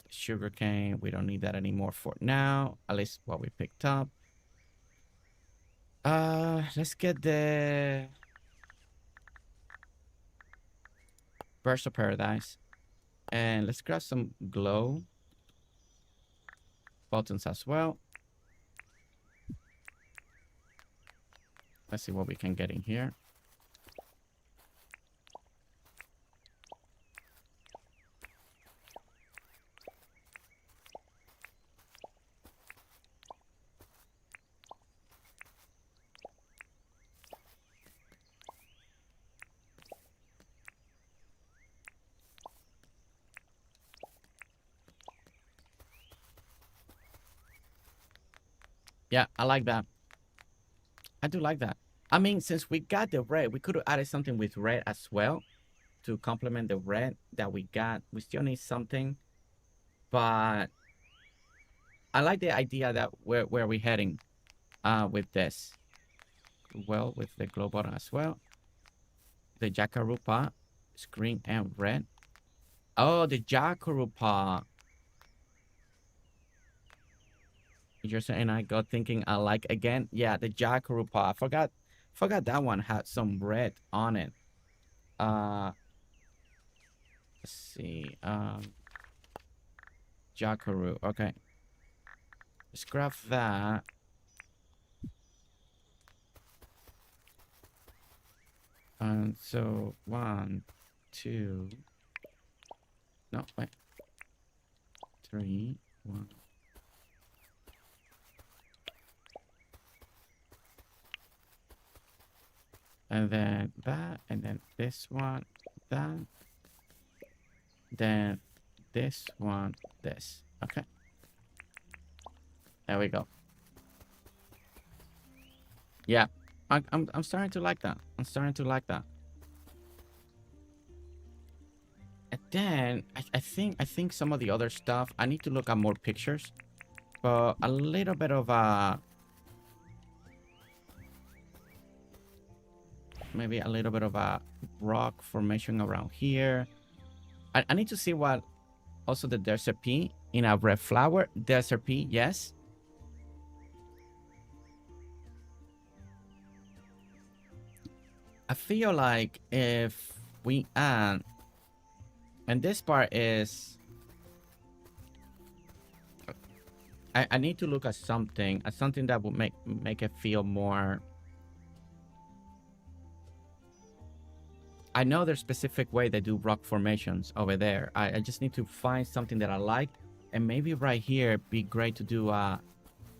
Sugarcane. We don't need that anymore for now. At least what we picked up. Let's get the Birds of Paradise. And let's grab some glow buttons as well. Let's see what we can get in here. Yeah, I like that. I do like that. I mean, since we got the red, we could have added something with red as well to complement the red that we got. We still need something, but I like the idea that where we're heading with this. Well, with the glow button as well. The Jacarupa is green and red. Oh, the Jacarupa. User and I got thinking I like again. Yeah, the Jacarupa. I forgot that one had some red on it. Let's see. Jacaru. Okay. Let's grab that. And so 1, 2. No, wait. 3, 1. And then that, and then this one, that. Then this one, this. Okay. There we go. Yeah, I'm starting to like that. I'm starting to like that. And then I think some of the other stuff, I need to look at more pictures, but a little bit of maybe a little bit of a rock formation around here. I need to see what also the desert pea in a red flower. Desert pea, yes. I feel like if we add, and this part is, I need to look at something that would make it feel more. I know there's specific way they do rock formations over there. I just need to find something that I like, and maybe right here it'd be great to do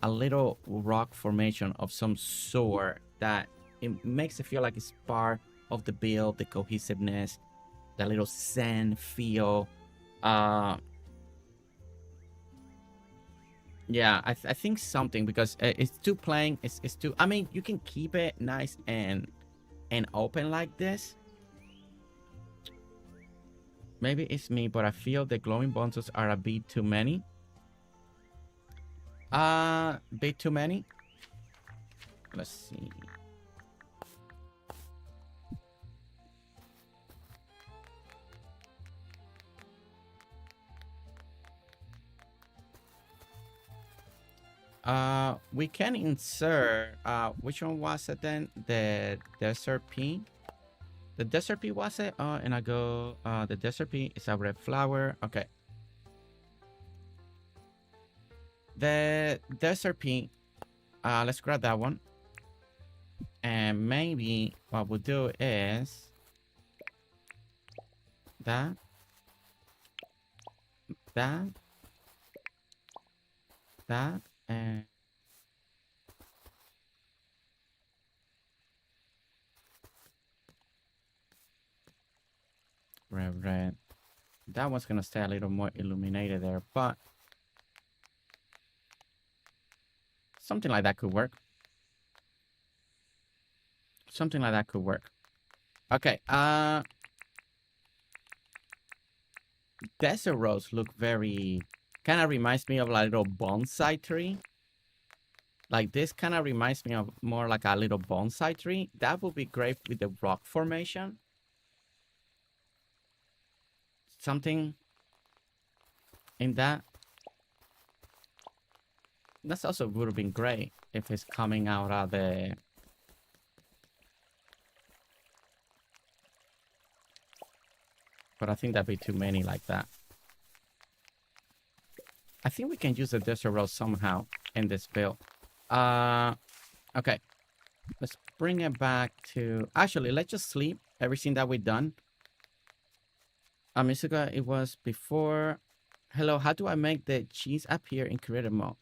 a little rock formation of some sort that it makes it feel like it's part of the build, the cohesiveness, that little sand feel. Yeah, I think something, because it's too plain. It's too. I mean, you can keep it nice and open like this. Maybe it's me, but I feel the glowing bonsals are a bit too many. Bit too many. Let's see. We can insert, which one was it then? The desert pea. The desert pea was it? And I go, the desert pea is a red flower. Okay. The desert pea, let's grab that one. And maybe what we'll do is that, and red. That one's gonna stay a little more illuminated there, but something like that could work. Something like that could work. Okay, desert rose look very, kind of reminds me of a little bonsai tree. Like this kind of reminds me of more like a little bonsai tree. That would be great with the rock formation. Something in that. That's also would have been great if it's coming out of the... But I think that'd be too many like that. I think we can use the desert rose somehow in this build. Okay. Let's bring it back to... Actually, let's just sleep everything that we've done. Misuka, it was before... Hello, how do I make the cheese appear in creative mode?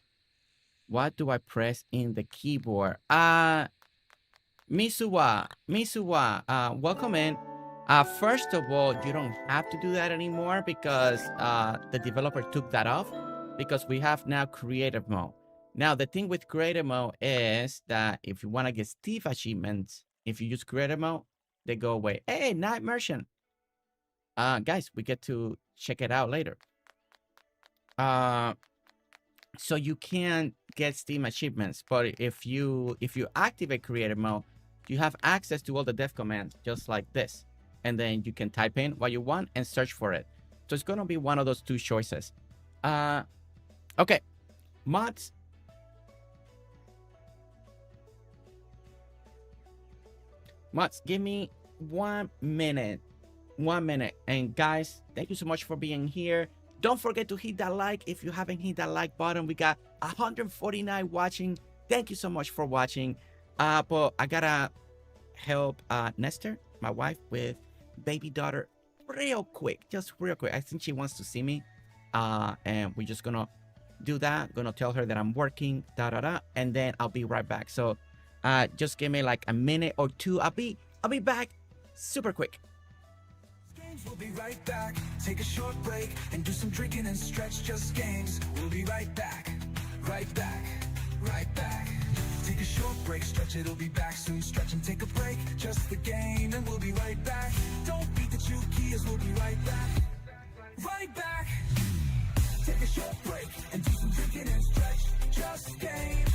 What do I press in the keyboard? Misuwa, welcome in. First of all, you don't have to do that anymore because the developer took that off because we have now creative mode. Now, the thing with creative mode is that if you want to get Steve achievements, if you use creative mode, they go away. Hey, Night Merchant. Guys, we get to check it out later. So you can get Steam achievements, but if you activate creative mode, you have access to all the dev commands just like this, and then you can type in what you want and search for it. So it's gonna be one of those two choices. Okay, mods. Mods, give me 1 minute. 1 minute. And guys, thank you so much for being here. Don't forget to hit that like if you haven't hit that like button. We got 149 watching. Thank you so much for watching. But I gotta help Nestor, my wife, with baby daughter real quick. Just real quick. I think she wants to see me. And we're just gonna do that. Gonna tell her that I'm working, and then I'll be right back. So just give me like a minute or two. I'll be back super quick. We'll be right back. Take a short break and do some drinking and stretch. Just games. We'll be right back. Right back. Right back. Take a short break, stretch. It'll be back soon. Stretch and take a break. Just the game, and we'll be right back. Don't beat the two keys. We'll be right back. Right back. Take a short break and do some drinking and stretch. Just games.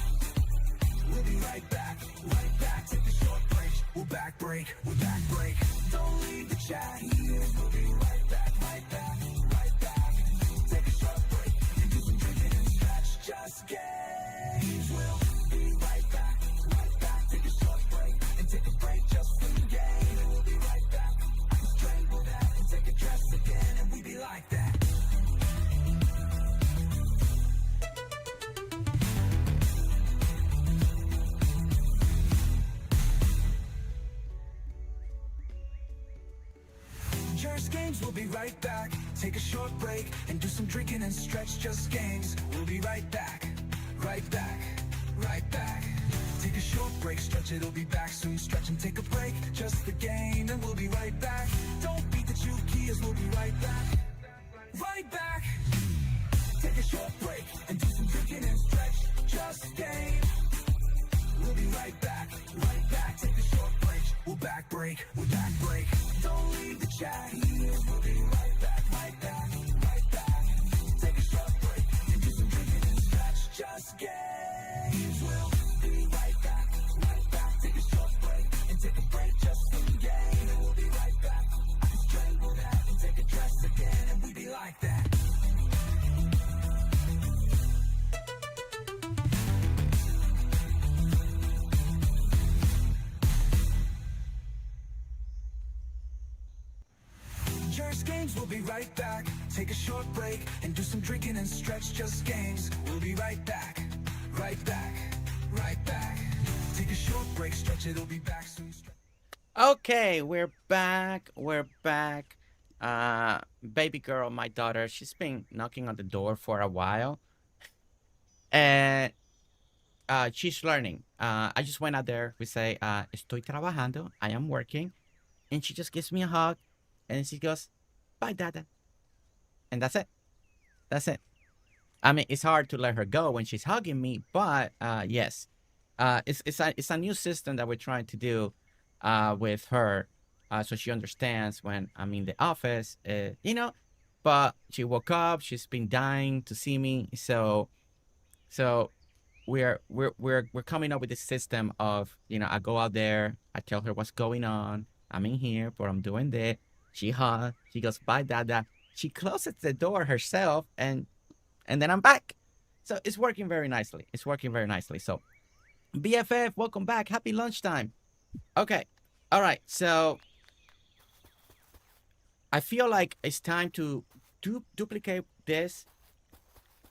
We'll be right back. Right back. Take a short break. We're back break. We're back break. Don't leave the chat. We'll be right back. Right back. Right back. Take a short break and do some drinking and stretch. Just games. We'll be right back. Right back. Take a short break and take a break just for the game. And we'll be right back. Strangle that and take a dress again, and we be like that. GerseGames, we'll be right back. Take a short break and do some drinking and stretch. Just games, we'll be right back. right back, right back. Take a short break, stretch it, it'll be back soon. Stretch and take a break, just the game, and we'll be right back. Don't beat the two keys, we'll be right back, right back. Take a short break and do some drinking and stretch, just game. We'll be right back, right back. Take a short break, we'll back break, we'll back break. Don't leave the chat, we'll be right back, right back, right back. Take a short break and do some drinking and stretch, just games. We'll be right back, right back. Take a short break and take a break, just some game. And we'll be right back. I can strangle that and take a dress again, and we be like that. GerseGames, we'll be right back. Take a short break and do some drinking and stretch, just games. We'll be right back, right back, right back. Take a short break, stretch it, it'll be back soon. Okay, we're back, we're back. Baby girl, my daughter, she's been knocking on the door for a while. And she's learning. I just went out there, we say, estoy trabajando, I am working. And she just gives me a hug. And she goes, bye, Dada. And that's it. That's it. I mean, it's hard to let her go when she's hugging me, but yes. It's a new system that we're trying to do with her. So she understands when I'm in the office, you know. But she woke up, she's been dying to see me. So we're coming up with this system of, you know, I go out there, I tell her what's going on. I'm in here, but I'm doing this. She hugs. She goes, bye, Dada. She closes the door herself, and then I'm back. So it's working very nicely. It's working very nicely. So, BFF, welcome back. Happy lunchtime. Okay. All right. So, I feel like it's time to duplicate this.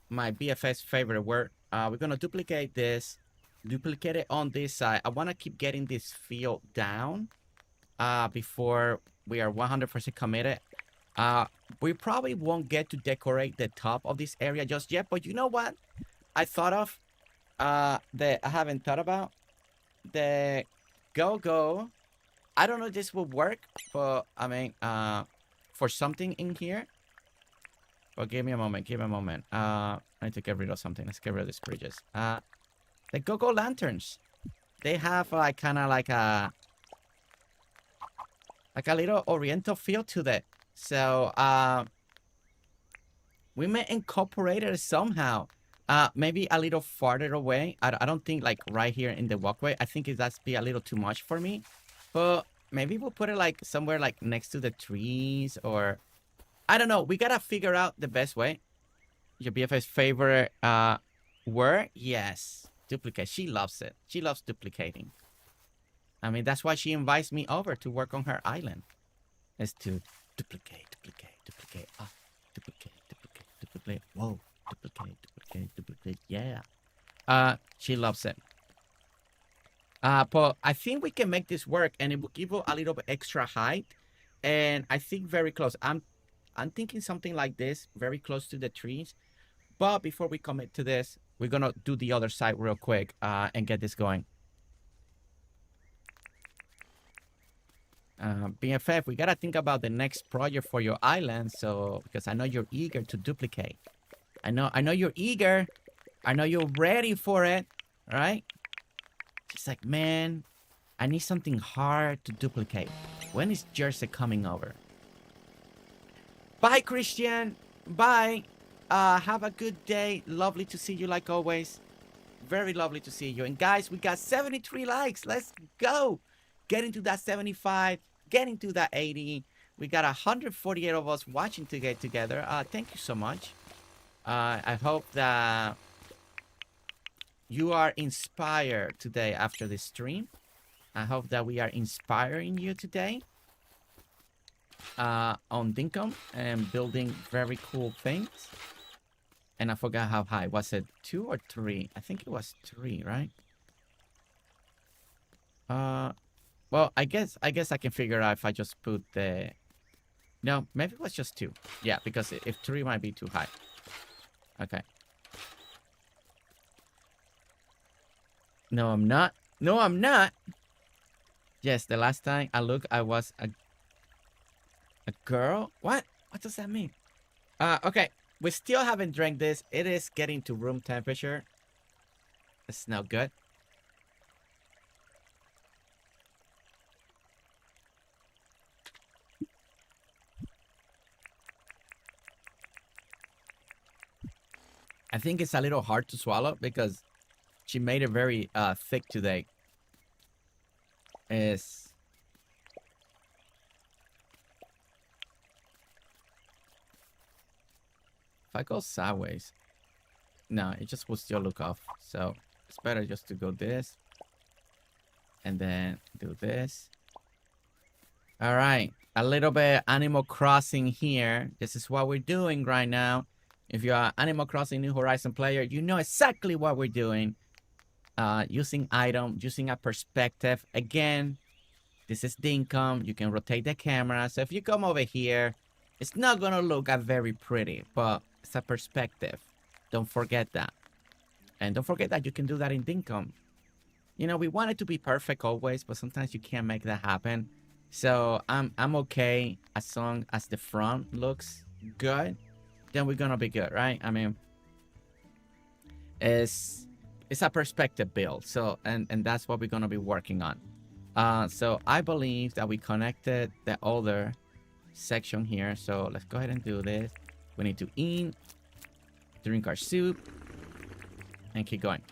My BFF's favorite word. We're going to duplicate this. Duplicate it on this side. I want to keep getting this field down before we are 100% committed. We probably won't get to decorate the top of this area just yet, but you know what I thought of that I haven't thought about? The go-go. I don't know if this will work, but I mean, for something in here. But give me a moment, give me a moment. I need to get rid of something. Let's get rid of these bridges. The go-go lanterns. They have like kind of like a little oriental feel to that. So we may incorporate it somehow. Maybe a little farther away. I don't think like right here in the walkway. I think that's be a little too much for me. But maybe we'll put it like somewhere like next to the trees, or I don't know. We gotta figure out the best way. Your BFF's favorite word? Yes. Duplicate. She loves it. She loves duplicating. I mean, that's why she invites me over to work on her island. Is to duplicate, duplicate, duplicate. Ah, duplicate, duplicate, duplicate. Whoa, duplicate, duplicate, duplicate. Yeah. She loves it. But I think we can make this work, and it will give her a little bit extra height. And I think very close. I'm thinking something like this, very close to the trees. But before we commit to this, we're gonna do the other side real quick and get this going. BFF, we gotta think about the next project for your island. So, because I know you're eager to duplicate. I know you're eager. I know you're ready for it, right? Just like, man, I need something hard to duplicate. When is Jersey coming over? Bye, Christian. Bye. Have a good day. Lovely to see you like always. Very lovely to see you. And guys, we got 73 likes. Let's go. Get into that 75. Get into that 80. We got 148 of us watching to get together. Thank you so much. I hope that you are inspired today after this stream. I hope that we are inspiring you today on Dinkum and building very cool things. And I forgot how high. Was it 2 or 3? I think it was 3, right? Well, I guess I can figure out if I just put the... No, maybe it was just 2. Yeah, because if 3 might be too high. Okay. No, I'm not. No, I'm not. Yes, the last time I looked, I was a girl. What? What does that mean? Okay. We still haven't drank this. It is getting to room temperature. It's not good. I think it's a little hard to swallow because she made it very thick today. If I go sideways, no, it just will still look off. So it's better just to go this and then do this. All right, a little bit Animal Crossing here. This is what we're doing right now. If you're an Animal Crossing New Horizon player, you know exactly what we're doing. Using item, using a perspective. Again, this is Dinkum. You can rotate the camera. So if you come over here, it's not going to look very pretty, but it's a perspective. Don't forget that. And don't forget that you can do that in Dinkum. You know, we want it to be perfect always, but sometimes you can't make that happen. So I'm okay as long as the front looks good. Then we're gonna be good, right? I mean, it's a perspective build. So and that's what we're gonna be working on. So I believe that we connected the other section here. So let's go ahead and do this. We need to eat, drink our soup, and keep going.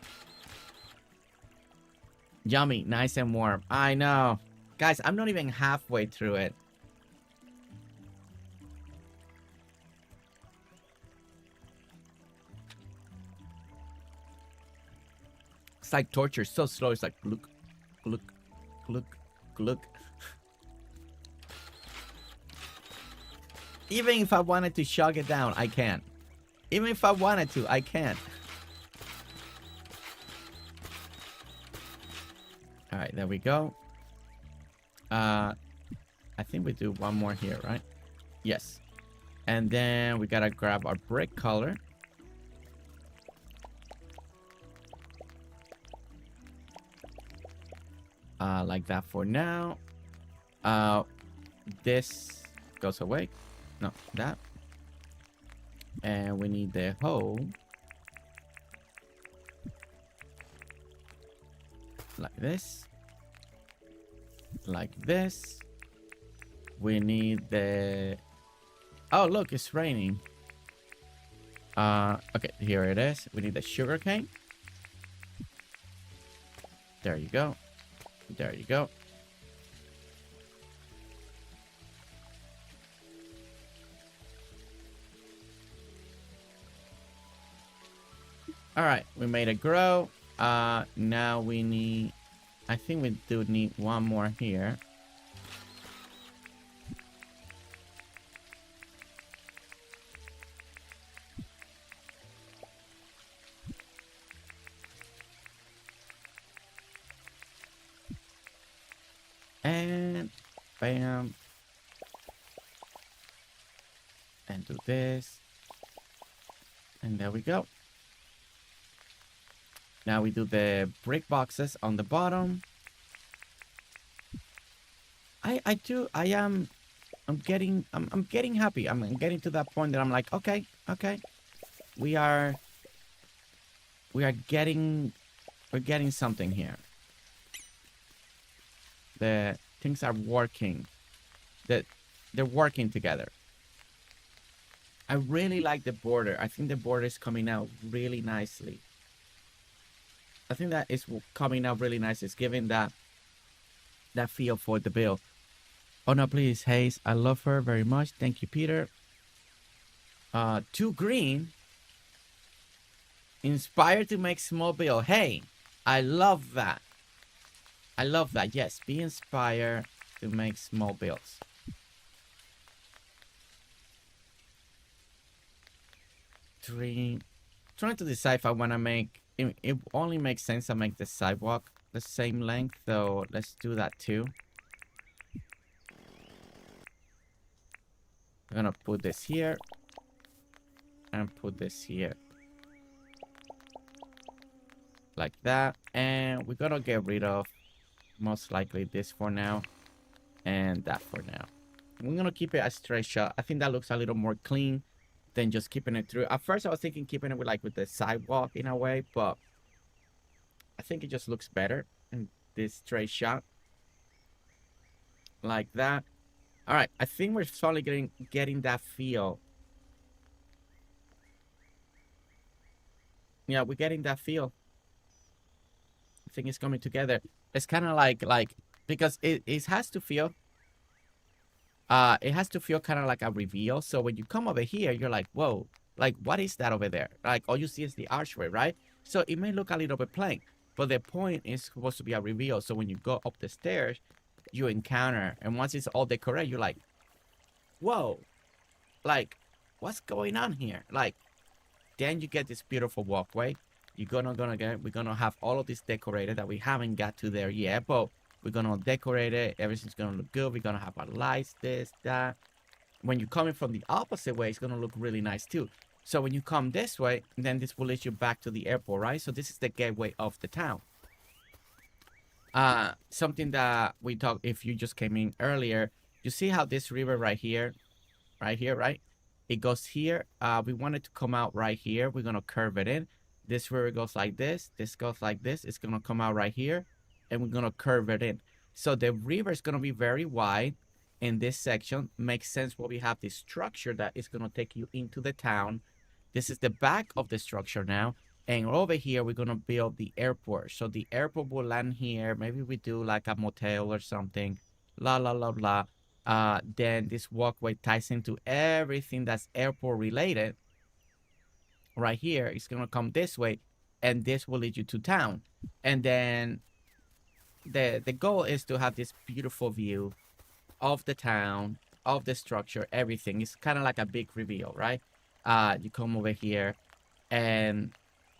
Yummy, nice and warm. I know. Guys, I'm not even halfway through it. It's like torture, so slow. It's like look, look, look, look. Even if I wanted to chug it down, I can't. Even if I wanted to, I can't. All right, there we go. I think we do one more here, right? Yes. And then we gotta grab our brick color. Like that for now. This goes away. No, that. And we need the hole. Like this. Like this. We need the... Oh, look, it's raining. Okay, here it is. We need the sugar cane. There you go. There you go. All right, we made it grow. Now we need... I think we do need one more here. And bam. And do this. And there we go. Now we do the brick boxes on the bottom. I'm getting happy. I'm getting to that point that I'm like, okay. We're getting something here. The things are working. They're working together. I really like the border. I think the border is coming out really nicely. I think that is coming out really nice. It's giving that feel for the build. Oh no, please, Hayes. I love her very much. Thank you, Peter. Too green. Inspired to make small build. Hey, I love that. I love that. Yes, be inspired to make small builds. Trying to decide if I want to make... It only makes sense to make the sidewalk the same length, so let's do that too. I'm gonna put this here and put this here. like that. And we're gonna get rid of most likely this for now and that for now. We're gonna keep it a straight shot. I think that looks a little more clean than just keeping it through. At first I was thinking keeping it with like with the sidewalk in a way, but I think it just looks better in this straight shot like that. All right, I think we're slowly getting that feel. Yeah, we're getting that feel. I think it's coming together. It's kind of like because it has to feel kind of like a reveal. So when you come over here, you're like, whoa, like what is that over there? Like all you see is the archway, right? So it may look a little bit plain, but the point is supposed to be a reveal. So when you go up the stairs, you encounter, and once it's all decorated, you're like, whoa, like what's going on here? Like then you get this beautiful walkway. We're gonna have all of this decorated that we haven't got to there yet, but we're gonna decorate it. Everything's gonna look good. We're gonna have our lights, this, that. When you're coming from the opposite way, it's gonna look really nice too. So when you come this way, then this will lead you back to the airport, right? So this is the gateway of the town. Something that we talked, if you just came in earlier, you see how this river right here, right? It goes here. We want it to come out right here. We're gonna curve it in. This river goes like this. This goes like this. It's gonna come out right here, and we're gonna curve it in. So the river is gonna be very wide in this section. Makes sense where we have this structure that is gonna take you into the town. This is the back of the structure now. And over here, we're gonna build the airport. So the airport will land here. Maybe we do like a motel or something. Then this walkway ties into everything that's airport related. Right here, it's gonna come this way, and this will lead you to town. And then the goal is to have this beautiful view of the town, of the structure, everything. It's kind of like a big reveal, right? You come over here, and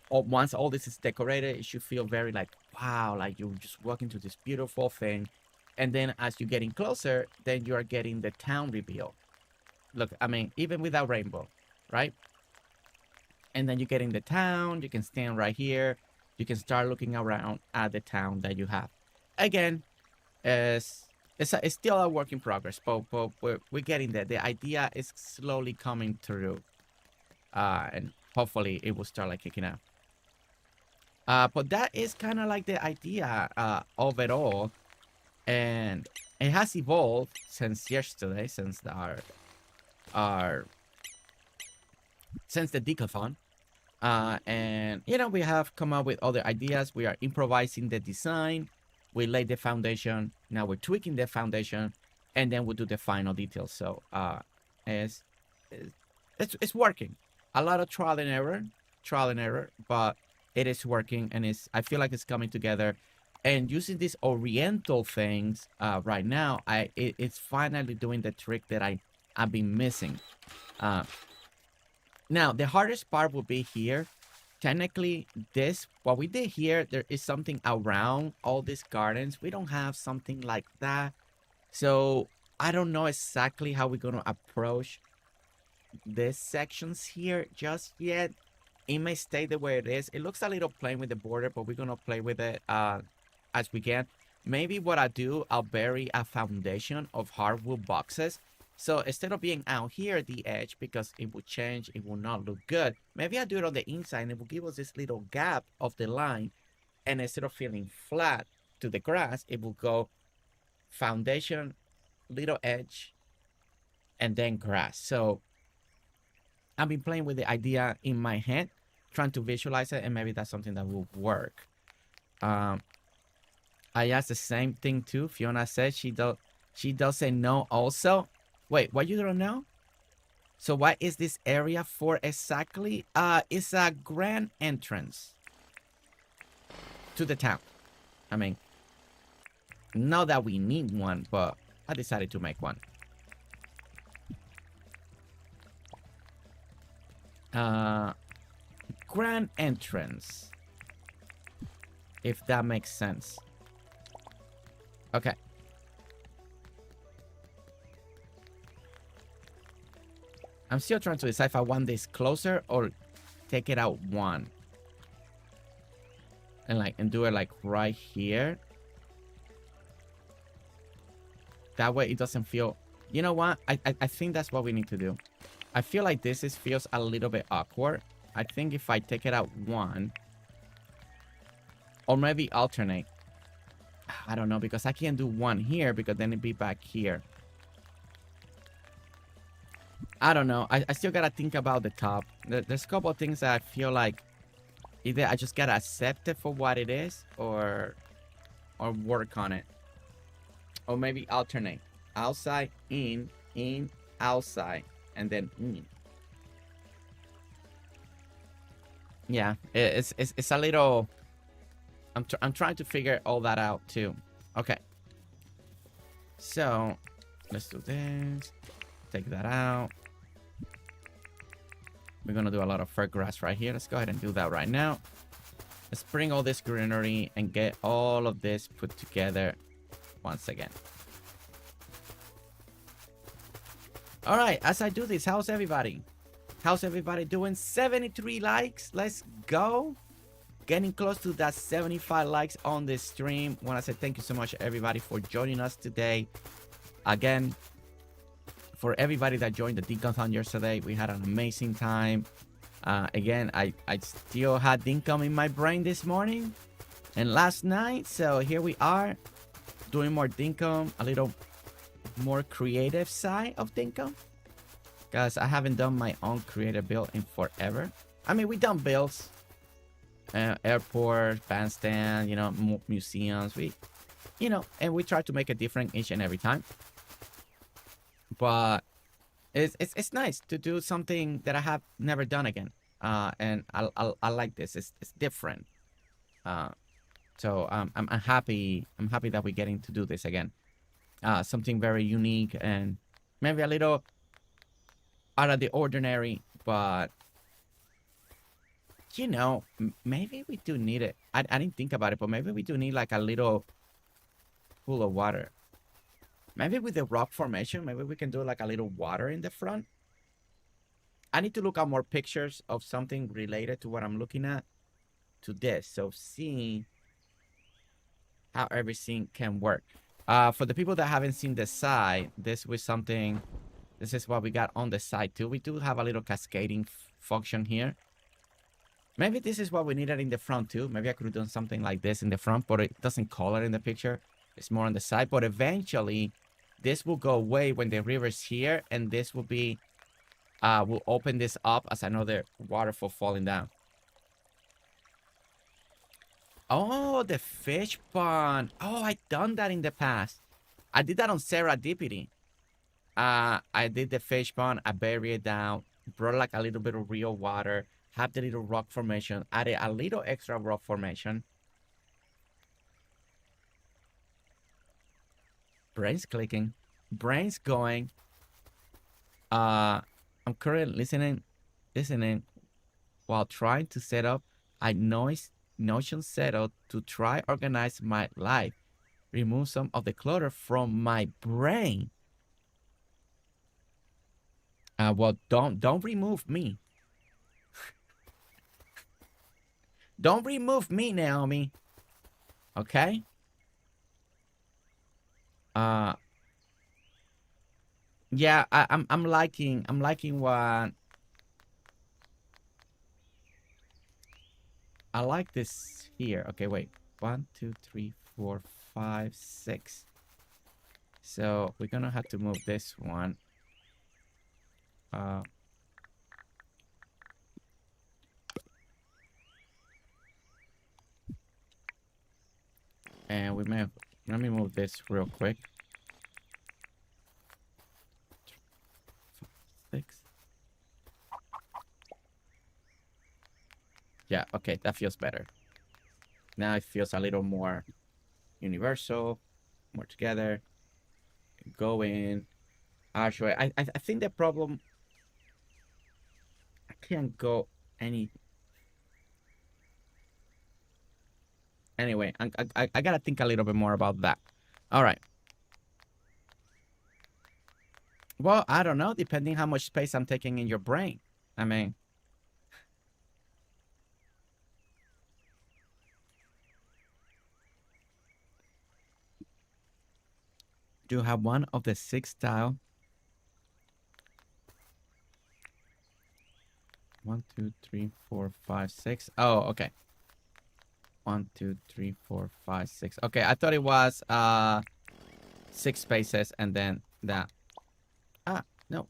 once all this is decorated, it should feel very like, wow, like you're just walking through this beautiful thing. And then as you're getting closer, then you are getting the town reveal. Look, I mean, even without rainbow, right? And then you get in the town, you can stand right here. You can start looking around at the town that you have. Again, it's still a work in progress, but we're getting there. The idea is slowly coming through. And hopefully it will start like kicking out. But that is kind of like the idea of it all. And it has evolved since yesterday, since since the Decathlon. And you know, we have come up with other ideas. We are improvising the design. We laid the foundation. Now we're tweaking the foundation, and then we'll do the final details. So it's working. A lot of trial and error, but it is working, and I feel like it's coming together. And using these oriental things right now, it's finally doing the trick that I've been missing. Now, the hardest part will be here. Technically, what we did here, there is something around all these gardens. We don't have something like that. So, I don't know exactly how we're going to approach these sections here just yet. It may stay the way it is. It looks a little plain with the border, but we're going to play with it as we can. Maybe what I do, I'll bury a foundation of hardwood boxes. So instead of being out here at the edge, because it will change, it will not look good. Maybe I do it on the inside, and it will give us this little gap of the line. And instead of feeling flat to the grass, it will go foundation, little edge, and then grass. So I've been playing with the idea in my head, trying to visualize it, and maybe that's something that will work. I asked the same thing too. Fiona said she doesn't know also. Wait, what, you don't know? So what is this area for exactly? It's a grand entrance to the town. I mean, not that we need one, but I decided to make one. Grand entrance, if that makes sense. Okay. I'm still trying to decide if I want this closer or take it out one. and do it like right here. That way it doesn't feel, you know what? I think that's what we need to do. I feel like this feels a little bit awkward. I think if I take it out one, or maybe alternate. I don't know, because I can't do one here because then it'd be back here. I don't know. I still gotta think about the top. There's a couple of things that I feel like either I just gotta accept it for what it is, or work on it. Or maybe alternate. Outside, in, outside, and then in. Yeah, it's a little... I'm trying to figure all that out too. Okay. So, let's do this. Take that out. We're gonna do a lot of fur grass right here. Let's go ahead and do that right now. Let's bring all this greenery and get all of this put together once again. All right, as I do this, how's everybody? How's everybody doing? 73 likes. Let's go. Getting close to that 75 likes on this stream. I want to say thank you so much, everybody, for joining us today. Again, for everybody that joined the Dinkum yesterday, we had an amazing time. Again, I still had Dinkum in my brain this morning and last night. So here we are doing more Dinkum, a little more creative side of Dinkum. Because I haven't done my own creative build in forever. I mean, we done builds. Airport, bandstand, you know, museums. And we try to make it different each and every time. But it's nice to do something that I have never done again. And I like this. It's different. So I'm happy. I'm happy that we're getting to do this again. Something very unique and maybe a little out of the ordinary, but you know, maybe we do need it. I didn't think about it, but maybe we do need like a little pool of water. Maybe with the rock formation, maybe we can do like a little water in the front. I need to look at more pictures of something related to what I'm looking at to this. So see how everything can work. For the people that haven't seen the side, this was something, this is what we got on the side too. We do have a little cascading function here. Maybe this is what we needed in the front too. Maybe I could have done something like this in the front, but it doesn't color in the picture. It's more on the side. But eventually, this will go away when the river's here, and this will be, we'll open this up as another waterfall falling down. Oh, the fish pond. Oh, I done that in the past. I did that on Serendipity. I did the fish pond. I buried it down, brought like a little bit of real water. Have the little rock formation, added a little extra rock formation. Brains clicking, brains going. I'm currently listening while trying to set up a Notion settle to try organize my life. Remove some of the clutter from my brain. Well, don't remove me. Don't remove me, Naomi. Okay? Yeah, I'm liking what I like this here. Okay, wait. 1, 2, 3, 4, 5, 6. So we're gonna have to move this one. And we may have, let me move this real quick. 6. Yeah, okay, that feels better. Now it feels a little more universal, more together. Go in. Actually, I think the problem, I can't go any. Anyway, I gotta think a little bit more about that. All right. Well, I don't know, depending how much space I'm taking in your brain. I mean, Do have one of the 6 tile. 1, 2, 3, 4, 5, 6. Oh, okay. 1, 2, 3, 4, 5, 6. Okay, I thought it was 6 spaces and then that. Ah, no.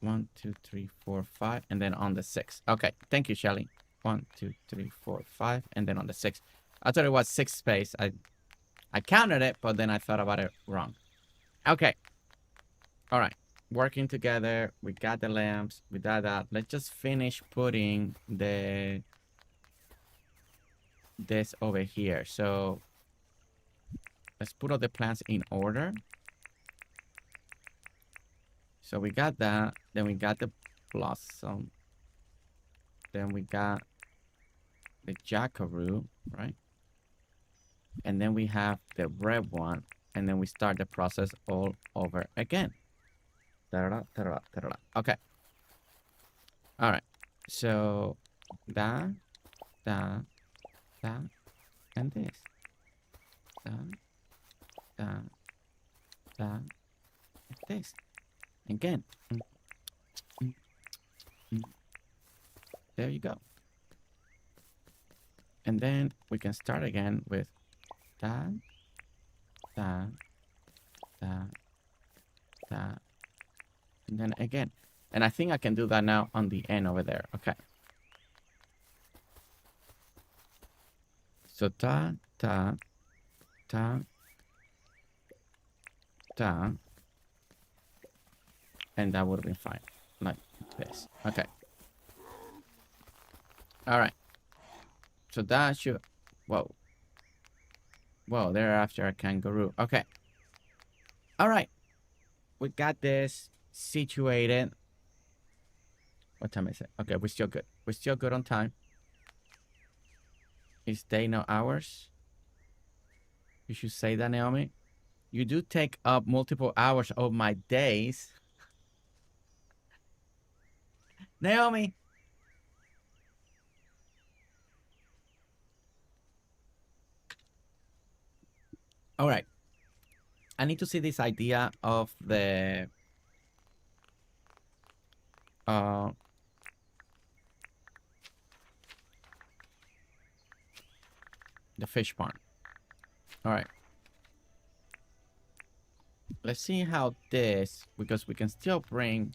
1, 2, 3, 4, 5, and then on the 6. Okay, thank you, Shelly. 1, 2, 3, 4, 5, and then on the 6. I thought it was 6 space. I counted it, but then I thought about it wrong. Okay. All right. Working together. We got the lamps. We got that. Let's just finish putting this over here. So let's put all the plants in order. So we got that. Then we got the blossom. Then we got the jackaroo, right? And then we have the red one. And then we start the process all over again. Ta-da, ta-da, ta-da. Okay. All right. So that, and this. That, this. Again. There you go. And then we can start again with that, and then again. And I think I can do that now on the end over there. Okay. So ta. And that would have been fine. Like this. Okay. All right. So that should... Whoa. Whoa, thereafter a kangaroo. Okay. All right. We got this situated. What time is it? Okay, we're still good. We're still good on time. It's day, no hours. You should say that, Naomi. You do take up multiple hours of my days. Naomi. All right. I need to see this idea of the fish pond. All right. Let's see how this, because we can still bring.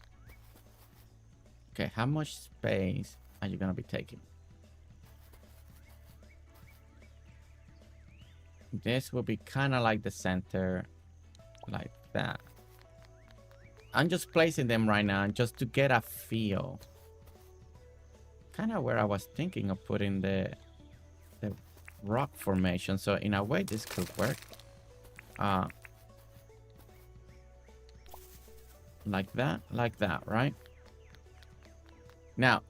Okay, how much space are you gonna be taking? This will be kind of like the center, like that. I'm just placing them right now just to get a feel. Kind of where I was thinking of putting the rock formation. So in a way, this could work. Like that, right? Now,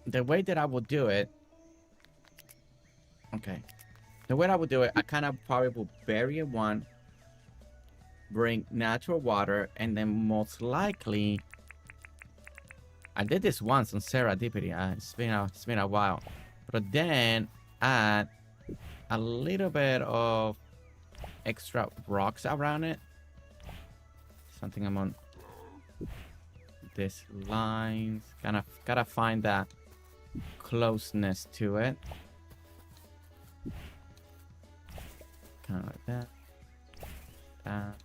the way that I would do it. Okay. The way I would do it, I kind of probably will bury one, bring natural water, and then most likely, I did this once on Serendipity. It's been a while, but then add a little bit of extra rocks around it. Something I'm on this lines. Gotta find that closeness to it. Kind of like that. That.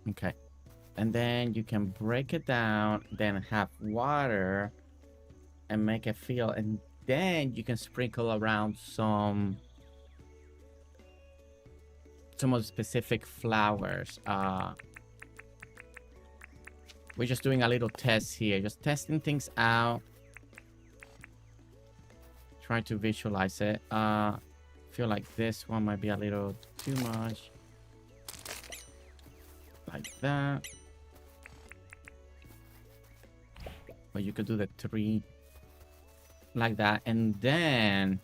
Okay. And then you can break it down, then have water and make it feel, and then you can sprinkle around some of the specific flowers. We're just doing a little test here, just testing things out. Try to visualize it. Feel like this one might be a little too much. Like that. Or you could do the 3. like that, and then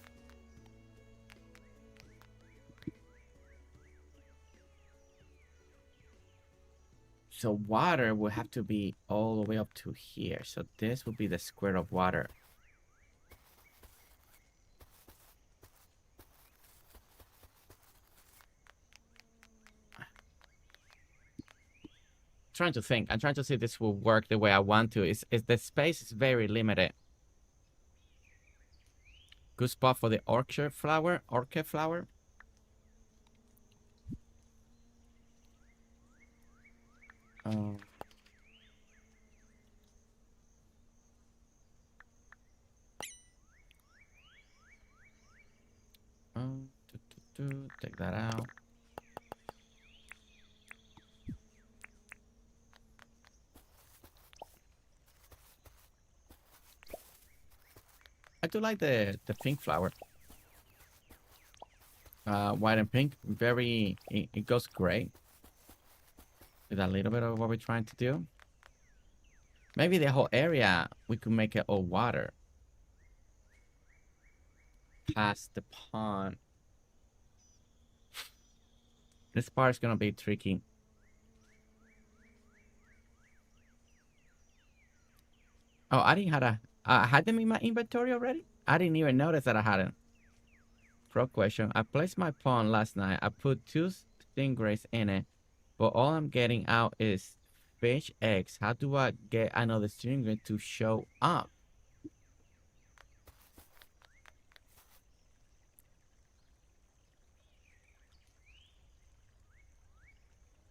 so water will have to be all the way up to here. So this will be the square of water. Trying to think. I'm trying to see if this will work the way I want to. Is the space is very limited. Good spot for the orchid flower. Orchid flower. Oh. Take that out. I do like the pink flower. White and pink, very, it goes great with a little bit of what we're trying to do. Maybe the whole area, we could make it all water. Past the pond. This part is gonna be tricky. Oh, I didn't have a... I had them in my inventory already? I didn't even notice that I had them. Pro question. I placed my pond last night. I put 2 stingrays in it, but all I'm getting out is fish eggs. How do I get another stingray to show up?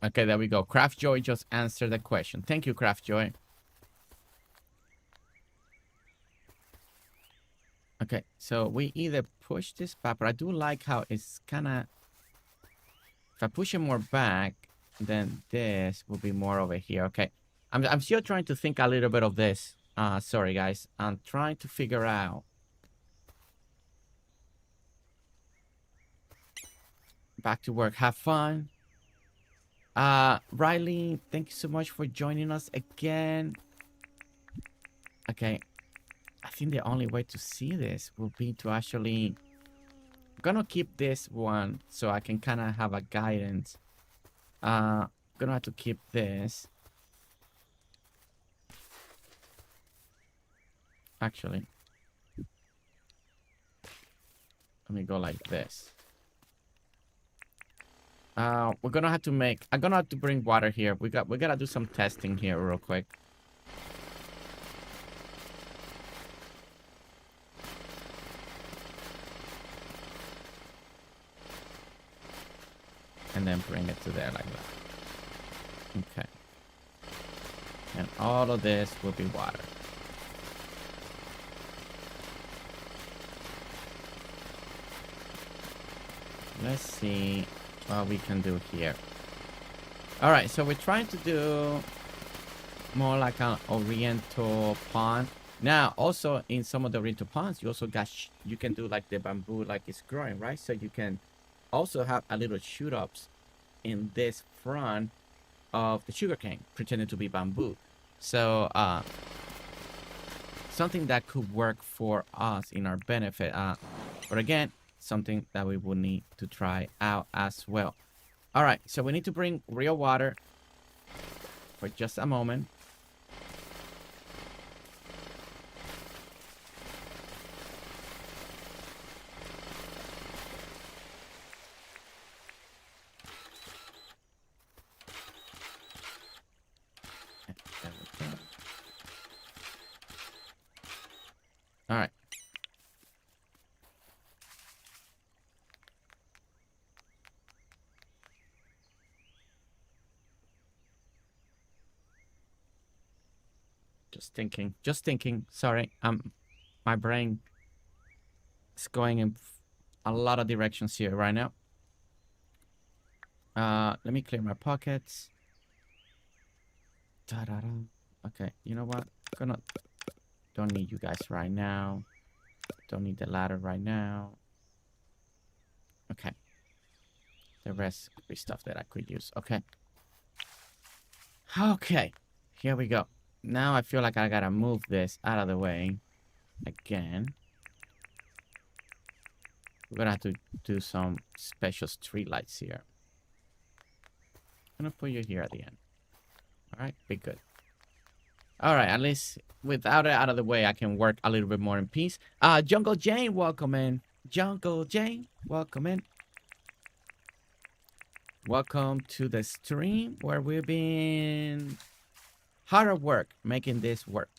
Okay, there we go. Craft Joy just answered the question. Thank you, Craft Joy. Okay, so we either push this back, but I do like how it's kind of... If I push it more back, then this will be more over here. Okay, I'm still trying to think a little bit of this. Sorry, guys. I'm trying to figure out... Back to work. Have fun. Riley, thank you so much for joining us again. Okay. I think the only way to see this will be to actually... I'm gonna keep this one so I can kind of have a guidance. Gonna have to keep this. Actually, let me go like this. We're gonna have to make... I'm gonna have to bring water here. We gotta do some testing here real quick. And then bring it to there like that. Okay. And all of this will be water. Let's see what we can do here. All right, so we're trying to do more like an oriental pond. Now, also in some of the oriental ponds, you also got you can do like the bamboo like it's growing, right? So you can also have a little shoot ups in this front of the sugarcane, pretending to be bamboo. So something that could work for us in our benefit. But again, something that we will need to try out as well. All right, so we need to bring real water for just a moment. All right. Just thinking. Sorry, my brain is going in a lot of directions here right now. Let me clear my pockets. Okay, you know what? Don't need you guys right now. Don't need the ladder right now. Okay. The rest could be stuff that I could use. Okay. Okay. Here we go. Now I feel like I gotta move this out of the way. Again. We're gonna have to do some special street lights here. I'm gonna put you here at the end. All right, be good. All right, at least without it out of the way, I can work a little bit more in peace. Jungle Jane, welcome in. Jungle Jane, welcome in. Welcome to the stream where we've been hard at work making this work.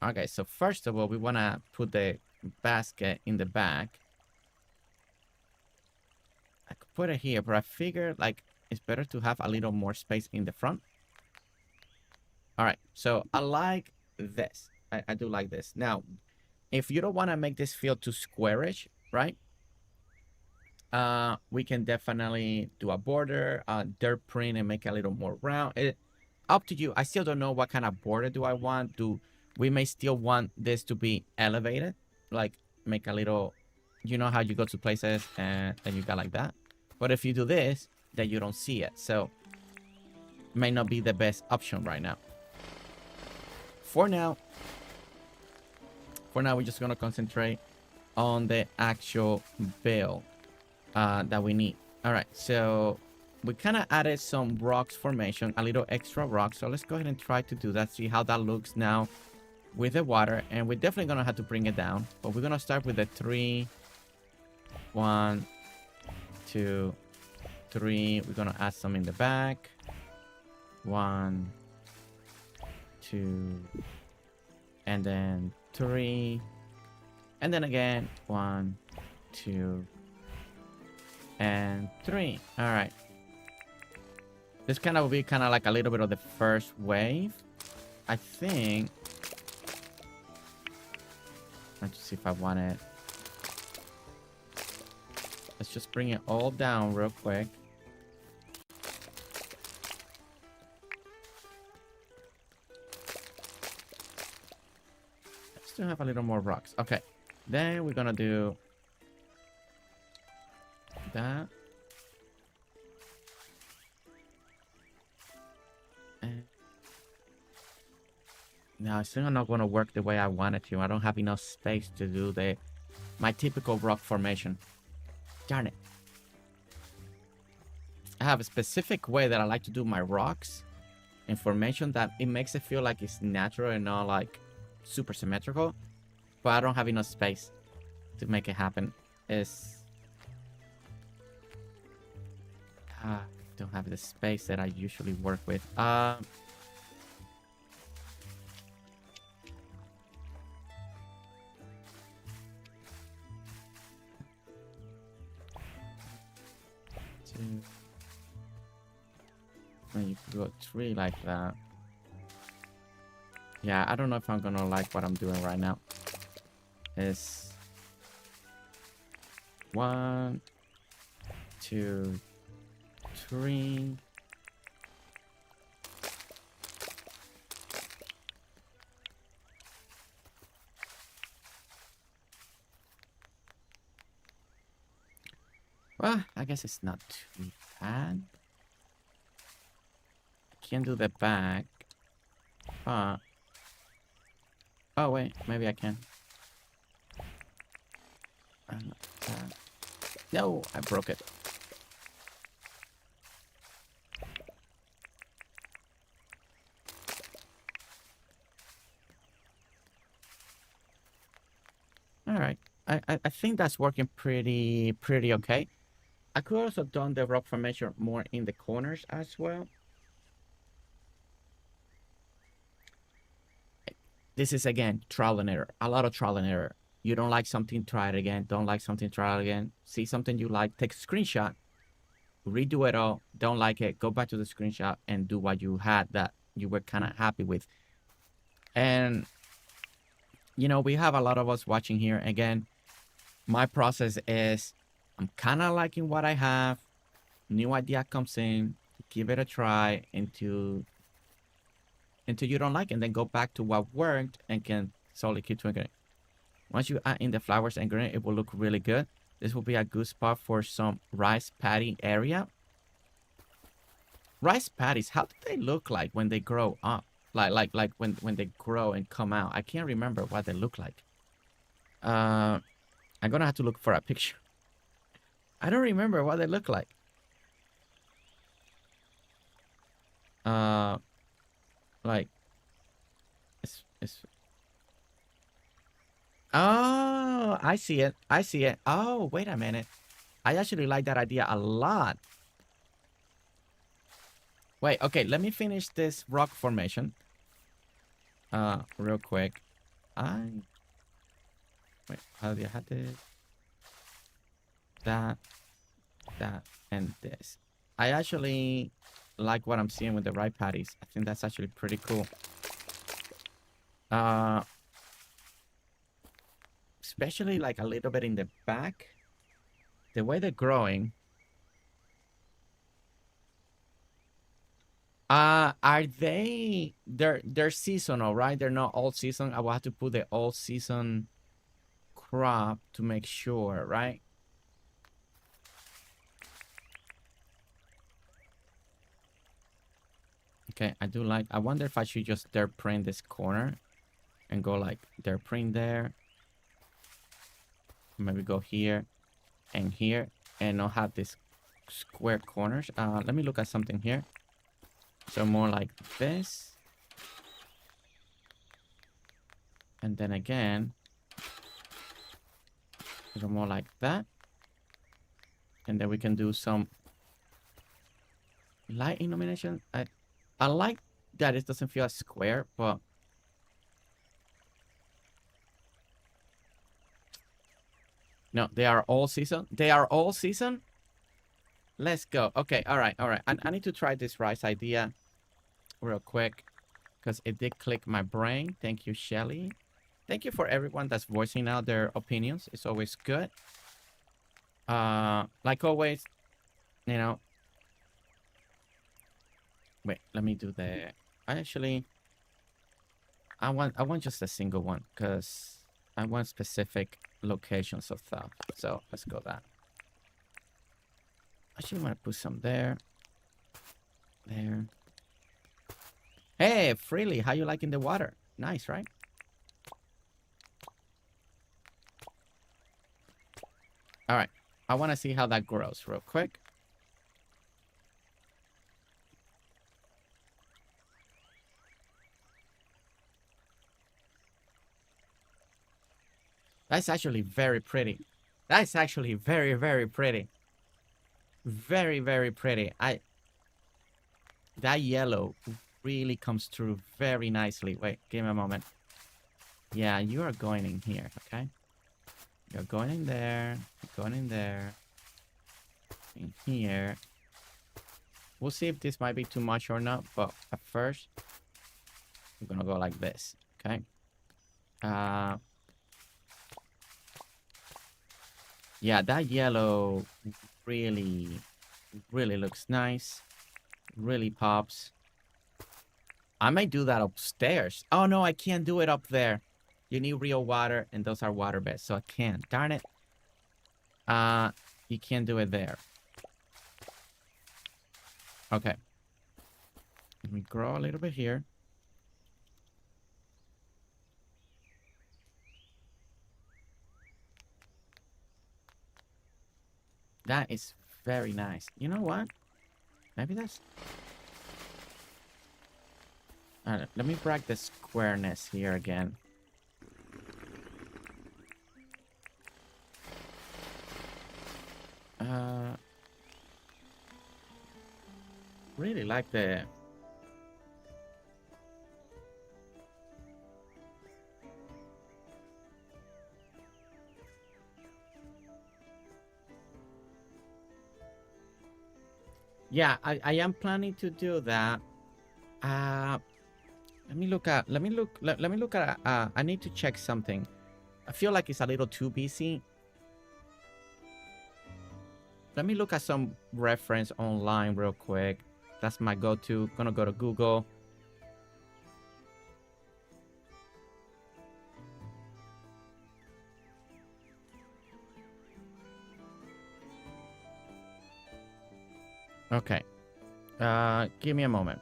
Okay, so first of all, we want to put the basket in the back. I could put it here, but I figured like it's better to have a little more space in the front. All right, so I like this. I do like this. Now, if you don't want to make this feel too squarish, right? We can definitely do a border, dirt print, and make it a little more round. Up to you. I still don't know what kind of border do I want. We may still want this to be elevated, like make a little, you know how you go to places and you got like that. But if you do this, then you don't see it. So may not be the best option right now. For now, we're just gonna concentrate on the actual build that we need. All right, so we kind of added some rocks formation, a little extra rock. So let's go ahead and try to do that. See how that looks now with the water. And we're definitely gonna have to bring it down, but we're gonna start with the 3, 1, 2, 3. We're gonna add some in the back. 1, 2, and then 3, and then again 1, 2, and 3. All right, this kind of will be kind of like a little bit of the first wave, I think. Let's see if I want it. Let's just bring it all down real quick. Still have a little more rocks. Okay, then we're gonna do that. And now it's still not gonna work the way I wanted to. I don't have enough space to do my typical rock formation. Darn it. I have a specific way that I like to do my rocks and formation that it makes it feel like it's natural and not like super symmetrical, but I don't have enough space to make it happen. Don't have the space that I usually work with. And you could go 3 like that. Yeah, I don't know if I'm gonna like what I'm doing right now. It's 1, 2, 3. Well, I guess it's not too bad. I can do the back. Oh wait, maybe I can. No, I broke it. All right, I think that's working pretty okay. I could also have done the rock formation more in the corners as well. This is, again, trial and error. A lot of trial and error. You don't like something, try it again. Don't like something, try it again. See something you like, take a screenshot. Redo it all. Don't like it. Go back to the screenshot and do what you had that you were kind of happy with. And, you know, we have a lot of us watching here. Again, my process is I'm kind of liking what I have. New idea comes in. Give it a try until you don't like it, and then go back to what worked and can slowly keep tweaking it. Once you add in the flowers and green, it will look really good. This will be a good spot for some rice paddy area. Rice paddies, how do they look like when they grow up? Like when they grow and come out? I can't remember what they look like. I'm gonna have to look for a picture. I don't remember what they look like. Like, it's. Oh, I see it. I see it. Oh, wait a minute. I actually like that idea a lot. Wait, okay, let me finish this rock formation. Real quick. Wait, how do you have this? That, and this. I actually like what I'm seeing with the right patties. I think that's actually pretty cool. Especially like a little bit in the back. The way they're growing. Are they're seasonal, right? They're not all season. I will have to put the all season crop to make sure, right? Okay, I wonder if I should just dirt print this corner and go like dirt print there. Maybe go here and here and not have this square corners. Let me look at something here. So more like this. And then again, go more like that. And then we can do some light illumination. I like that it doesn't feel square, but no, they are all season. They are all season. Let's go. Okay, all right, all right. I need to try this rice idea real quick because it did click my brain. Thank you, Shelly. Thank you for everyone that's voicing out their opinions. It's always good. Like always, you know. Wait, let me do the. I want just a single one because I want specific locations of stuff. So let's go that. I actually want to put some there. There. Hey, Freely, how you liking the water? Nice, right? All right. I want to see how that grows real quick. That's actually very pretty. That's actually very, very pretty. Very, very pretty. That yellow really comes through very nicely. Wait, give me a moment. Yeah, you are going in here, okay? You're going in there. You're going in there. In here. We'll see if this might be too much or not, but at first, we're gonna go like this, okay? Yeah, that yellow really looks nice. Really pops. I might do that upstairs. Oh no, I can't do it up there. You need real water, and those are water beds, so I can't. Darn it. You can't do it there. Okay. Let me grow a little bit here. That is very nice. You know what? Maybe that's... Alright, let me break the squareness here again. Really like the... Yeah, I am planning to do that. Let me look at I need to check something. I feel like it's a little too busy. Let me look at some reference online real quick. That's my go-to. Gonna go to Google. Okay. Give me a moment.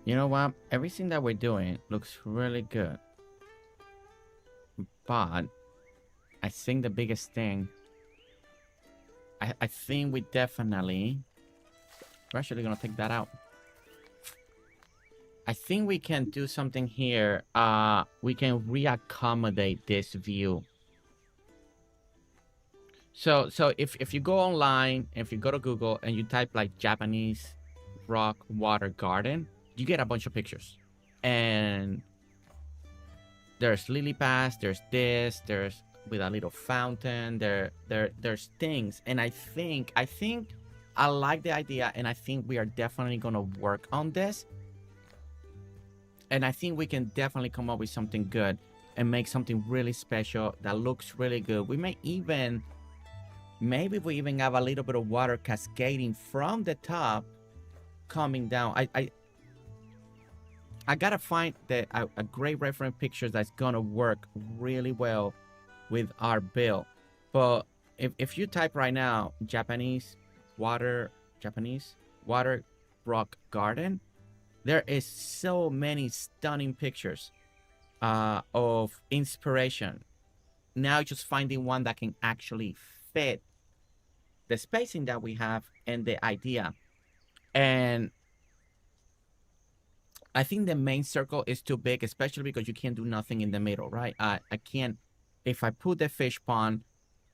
You know what? Everything that we're doing looks really good. But I think the biggest thing, I think we definitely, we're actually gonna take that out. I think we can do something here. We can reaccommodate this view. So if you go online, if you go to Google and you type like Japanese rock water garden, you get a bunch of pictures. And there's lily pads, there's this, there's with a little fountain, there's things. And I think I like the idea, and I think we are definitely gonna work on this. And I think we can definitely come up with something good and make something really special that looks really good. We may even, maybe we even have a little bit of water cascading from the top coming down. I gotta find a great reference picture that's gonna work really well with our build. But if you type right now Japanese water rock garden, there is so many stunning pictures of inspiration. Now just finding one that can actually fit the spacing that we have and the idea. And I think the main circle is too big, especially because you can't do nothing in the middle, right? I can't, if I put the fish pond,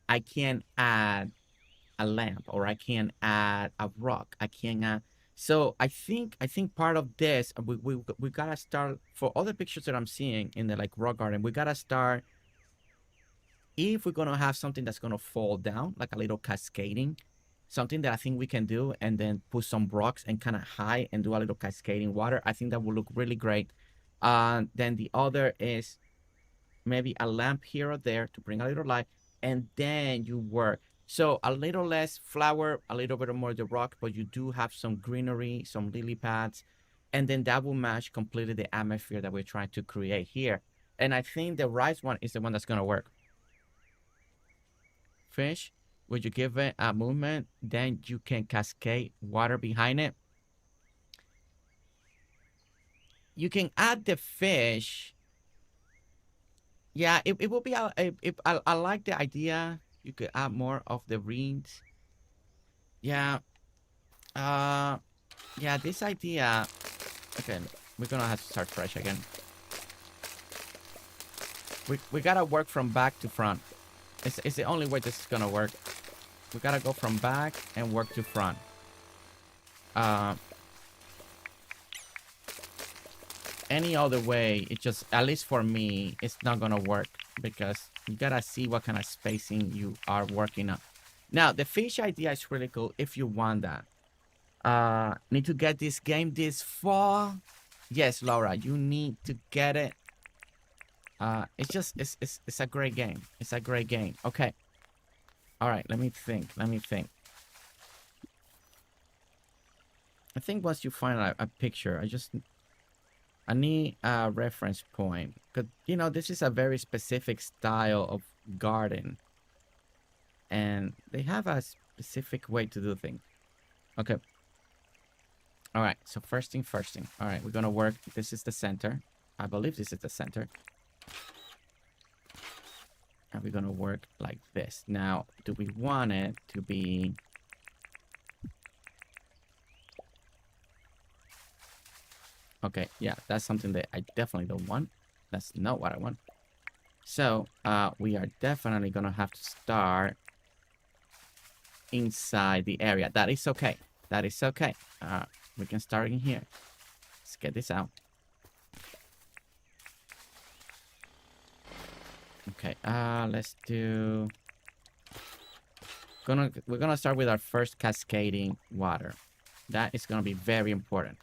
I can't add a lamp, or I can't add a rock. I can't add. So I think part of this, we gotta start, for all the pictures that I'm seeing in the like rock garden, we gotta start, if we're gonna have something that's gonna fall down, like a little cascading, something that I think we can do, and then put some rocks and kind of hide and do a little cascading water. I think that will look really great. Then the other is maybe a lamp here or there to bring a little light, and then you work. So a little less flower, a little bit more of the rock, but you do have some greenery, some lily pads, and then that will match completely the atmosphere that we're trying to create here. And I think the rice one is the one that's gonna work. Fish, would you give it a movement, then you can cascade water behind it. You can add the fish. Yeah, it will be, I like the idea. You could add more of the reeds. Yeah. Yeah, this idea. Okay, we're gonna have to start fresh again. We gotta work from back to front. It's the only way this is gonna work. We gotta go from back and work to front. Any other way, it just, at least for me, it's not gonna work, because you gotta see what kind of spacing you are working on. Now, the fish idea is really cool if you want that. Need to get this game this fall. Yes, Laura, you need to get it. It's just, it's a great game. It's a great game. Okay. All right, let me think. I think once you find a picture, I need a reference point. Because, you know, this is a very specific style of garden. And they have a specific way to do things. Okay. All right, so first thing. All right, we're going to work. This is the center. I believe this is the center. And we're going to work like this. Now, do we want it to be... Okay, yeah, that's something that I definitely don't want. That's not what I want. So, we are definitely going to have to start inside the area. That is okay. That is okay. We can start in here. Let's get this out. Okay, let's do... We're gonna start with our first cascading water. That is gonna be very important.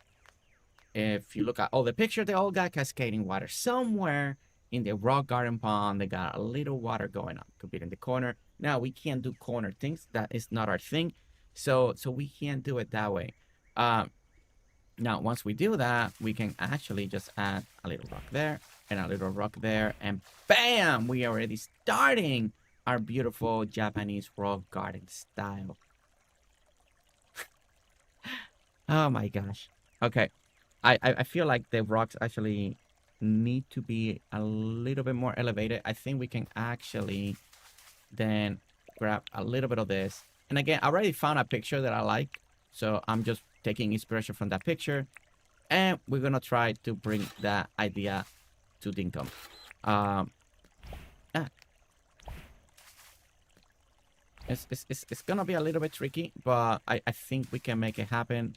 If you look at all the pictures, they all got cascading water. Somewhere in the rock garden pond, they got a little water going on. Could be in the corner. Now, we can't do corner things. That is not our thing. So we can't do it that way. Now, once we do that, we can actually just add a little rock there and a little rock there. And bam! We are already starting our beautiful Japanese rock garden style. Oh my gosh. Okay. I feel like the rocks actually need to be a little bit more elevated. I think we can actually then grab a little bit of this. And again, I already found a picture that I like. So I'm just taking inspiration from that picture. And we're going to try to bring that idea to Dinkum. It's going to be a little bit tricky, but I think we can make it happen.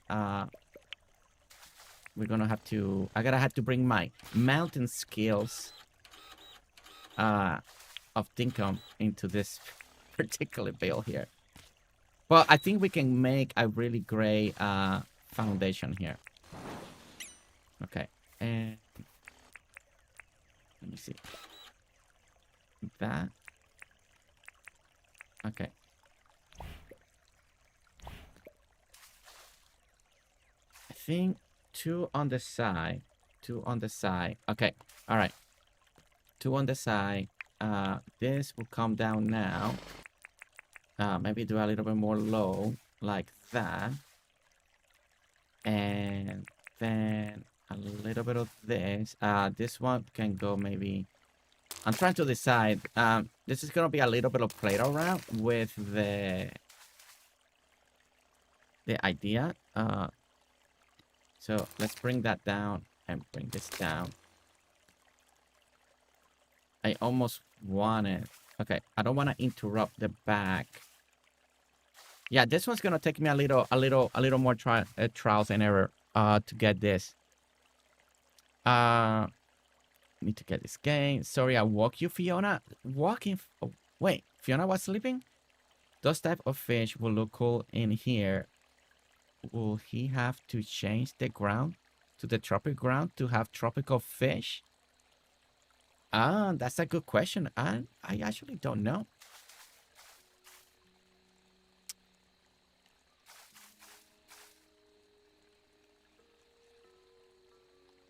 We're going to have to... I gotta have to bring my mountain skills of Dinkum into this particular build here. Well, I think we can make a really great foundation here. Okay, and let me see. That. Okay. I think 2 on the side. 2 on the side. Okay, all right. 2 on the side. This will come down now. Maybe do a little bit more low, like that. And then a little bit of this. This one can go maybe... I'm trying to decide. This is going to be a little bit of play around with the idea. So let's bring that down and bring this down. I almost want it. Okay, I don't want to interrupt the back. Yeah, this one's gonna take me a little more trials and error to get this. Need to get this game. Sorry, I woke you, Fiona. Walking. Oh, wait, Fiona was sleeping. Those type of fish will look cool in here. Will he have to change the ground to the tropical ground to have tropical fish? That's a good question. I actually don't know.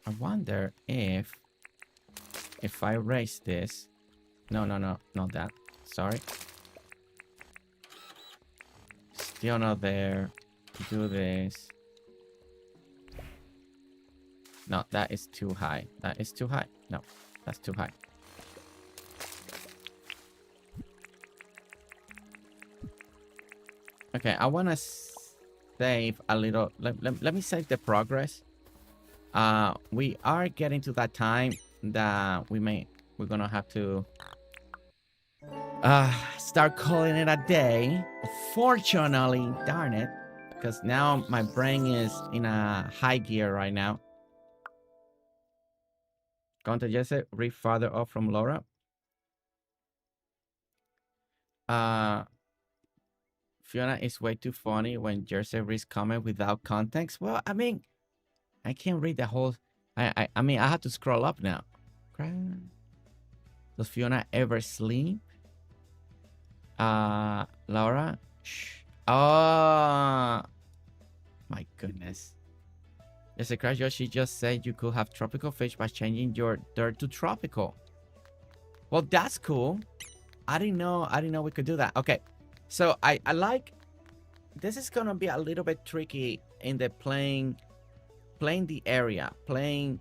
I wonder if I raise this. No, not that. Sorry. Still not there. Do this. No, that is too high. That is too high. No, that's too high. Okay, I want to save a little. Let me save the progress. We are getting to that time that we're gonna have to start calling it a day. Fortunately, darn it, because now my brain is in a high gear right now. Going to Jesse, read farther off from Laura. Fiona is way too funny when Jersey reads comment without context. Well, I mean, I can't read the whole. I mean, I have to scroll up now. Does Fiona ever sleep? Laura. Shh. Oh, my goodness. Yes, a crash. She just said you could have tropical fish by changing your dirt to tropical. Well, that's cool. I didn't know we could do that. Okay, so I like. This is gonna be a little bit tricky in the playing the area, playing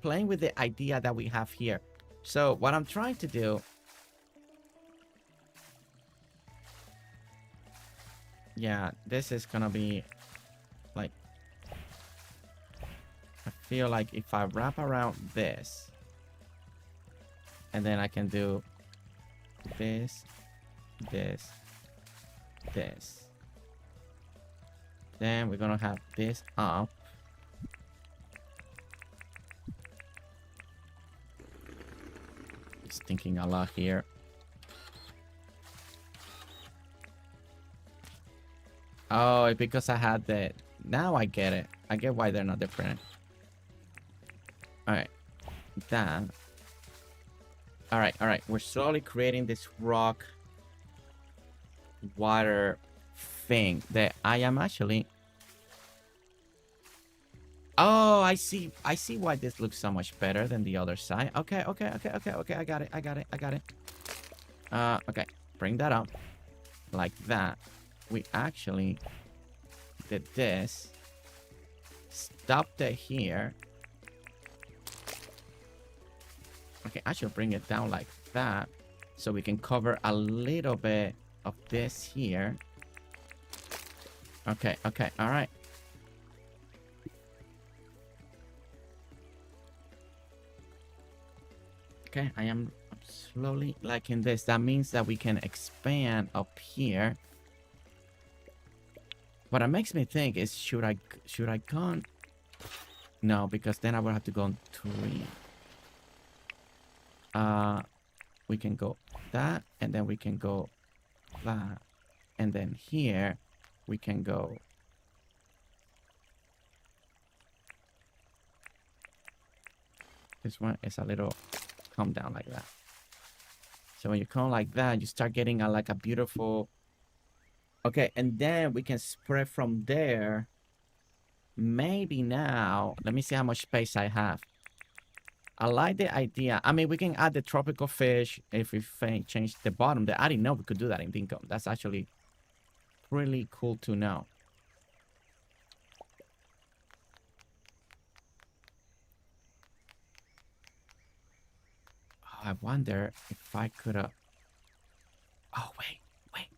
with the idea that we have here. So what I'm trying to do, yeah, this is gonna be like, I feel like if I wrap around this, and then I can do this, this, this. Then we're gonna have this up. Just thinking a lot here. Oh, because I had that. Now I get it. I get why they're not different. Alright. That. Alright. We're slowly creating this rock water thing that I am actually. Oh, I see why this looks so much better than the other side. Okay. I got it. Okay. Bring that up. Like that. We actually did this. stopped it here. Okay, I should bring it down like that so we can cover a little bit of this here. Okay, okay, all right. Okay, I'm slowly liking this. That means that we can expand up here. What it makes me think is, should I go? No, because then I would have to go on 3. We can go that, and then we can go that, and then here we can go. This one is a little come down like that. So when you come like that, you start getting like a beautiful. Okay, and then we can spread from there. Maybe now, let me see how much space I have. I like the idea. I mean, we can add the tropical fish if we change the bottom. I didn't know we could do that in Dinkum. That's actually really cool to know. Oh, I wonder if I could have. Oh, wait. Wait.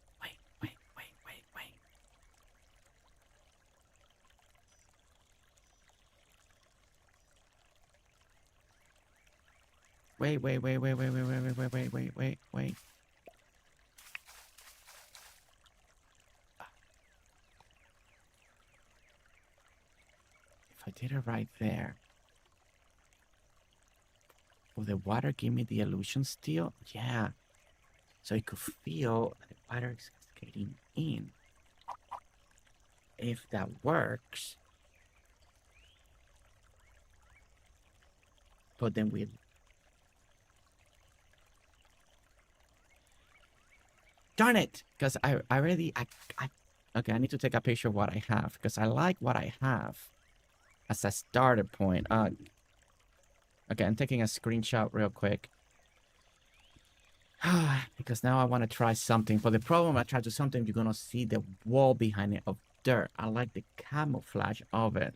If I did it right there, will the water give me the illusion still? Yeah. So you could feel the water is getting in. If that works. But then we. Darn it! Because I already. Okay, I need to take a picture of what I have. Because I like what I have as a starter point. Okay, I'm taking a screenshot real quick. Because now I want to try something. But the problem, I try to something, you're going to see the wall behind it of dirt. I like the camouflage of it.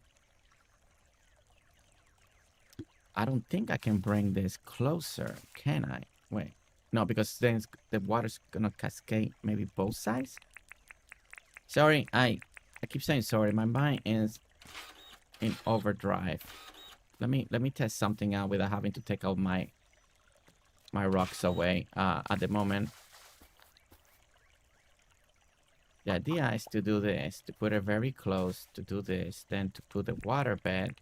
I don't think I can bring this closer, can I? Wait. No, because then the water's going to cascade maybe both sides. Sorry, I keep saying sorry. My mind is in overdrive. Let me test something out without having to take out my rocks away at the moment. The idea is to do this, to put it very close, to do this, then to put the water bed.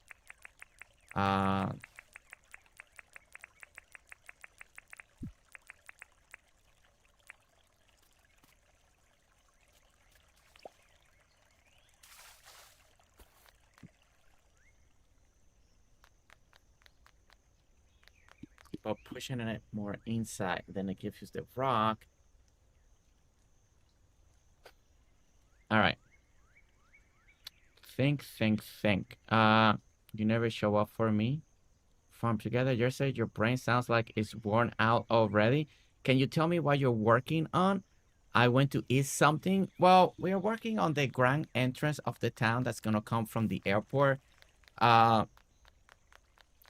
But pushing it more inside, then it gives you the rock. All right. Think. You never show up for me. Farm together. Jersey, your brain sounds like it's worn out already. Can you tell me what you're working on? I went to eat something. Well, we are working on the grand entrance of the town that's gonna come from the airport.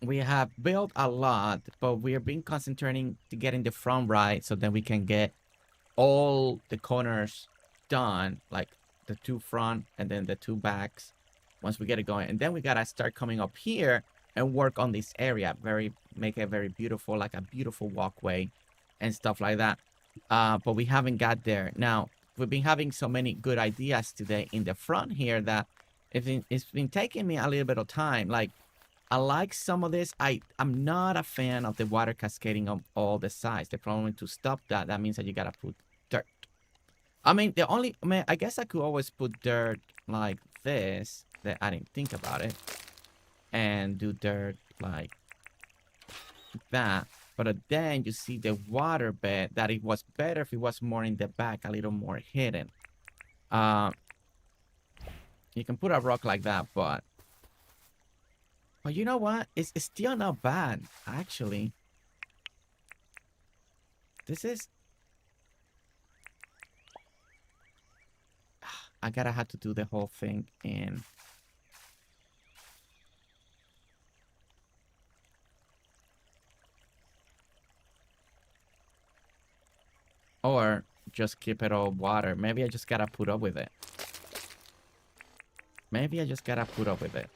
We have built a lot, but we are being concentrating to getting the front right, so then we can get all the corners done, like the 2 front and then the 2 backs. Once we get it going, and then we gotta start coming up here and work on this area, make it very beautiful, like a beautiful walkway and stuff like that. But we haven't got there. Now we've been having so many good ideas today in the front here that it's been taking me a little bit of time. Like, I like some of this. I'm not a fan of the water cascading on all the sides. The problem is to stop that means that you gotta put dirt. I mean, I guess I could always put dirt like this. That I didn't think about it. And do dirt like that. But then you see the water bed, that it was better if it was more in the back, a little more hidden. You can put a rock like that, but you know what? It's still not bad, actually. This is. I gotta have to do the whole thing in. Or just keep it all water. Maybe I just gotta put up with it. Maybe I just gotta put up with it.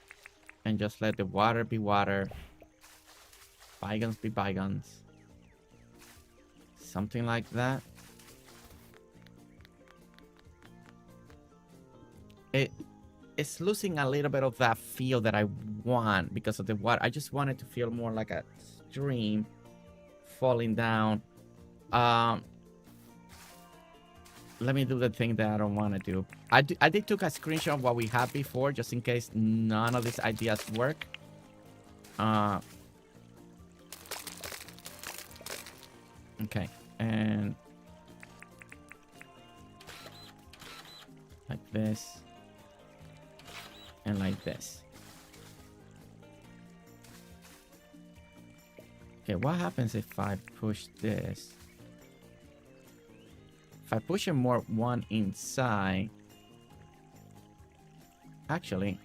And just let the water be water. Bygones be bygones. Something like that. It's losing a little bit of that feel that I want because of the water. I just want it to feel more like a stream falling down. Let me do the thing that I don't want to do. I did took a screenshot of what we had before just in case none of these ideas work. Okay, and like this. And like this. Okay, what happens if I push this? If I push it more one inside... Actually...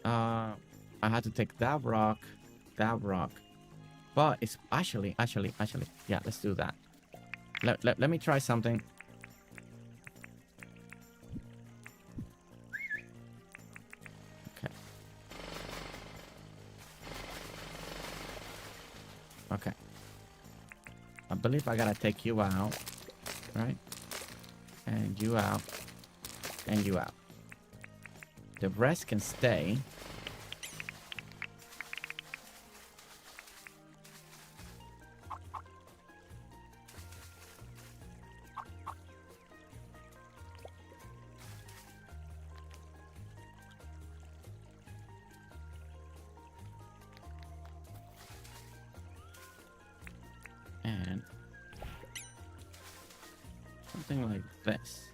I had to take that rock. But it's actually... Yeah, let's do that. Let me try something. Okay. Okay. I believe I gotta take you out. Right? And you out. And you out. The rest can stay. Something like this.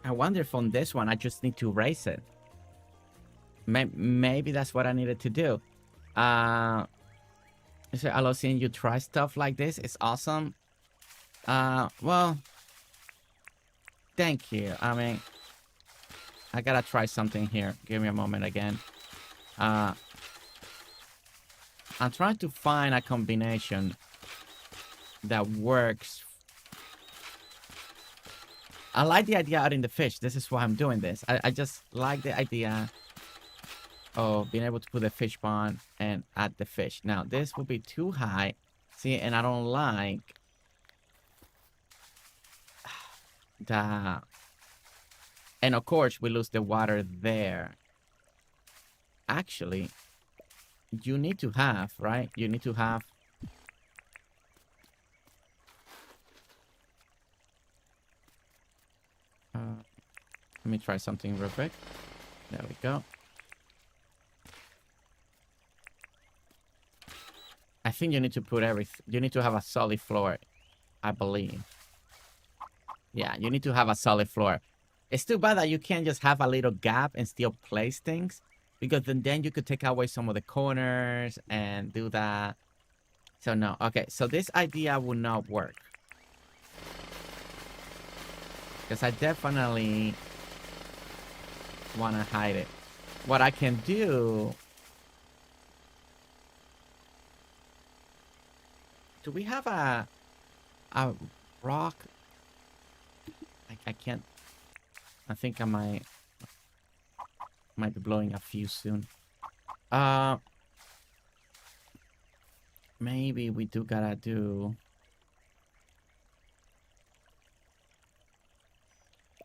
I wonder if on this one I just need to erase it. Maybe that's what I needed to do. So I love seeing you try stuff like this. It's awesome. Well, thank you. I mean, I gotta try something here. Give me a moment again. I'm trying to find a combination that works. I like the idea out in the fish. This is why I'm doing this. I just like the idea of being able to put a fish pond and add the fish. Now, this will be too high. See, and I don't like the... And of course, we lose the water there. Actually, you need to have, right? You need to have... let me try something real quick. There we go. I think you need to put everything... You need to have a solid floor, I believe. Yeah, you need to have a solid floor. It's too bad that you can't just have a little gap and still place things. Because then you could take away some of the corners and do that. So no. Okay, so this idea will not work. Because I definitely want to hide it. What I can do... Do we have a rock? I can't... I think I might be blowing a fuse soon. Maybe we do gotta do...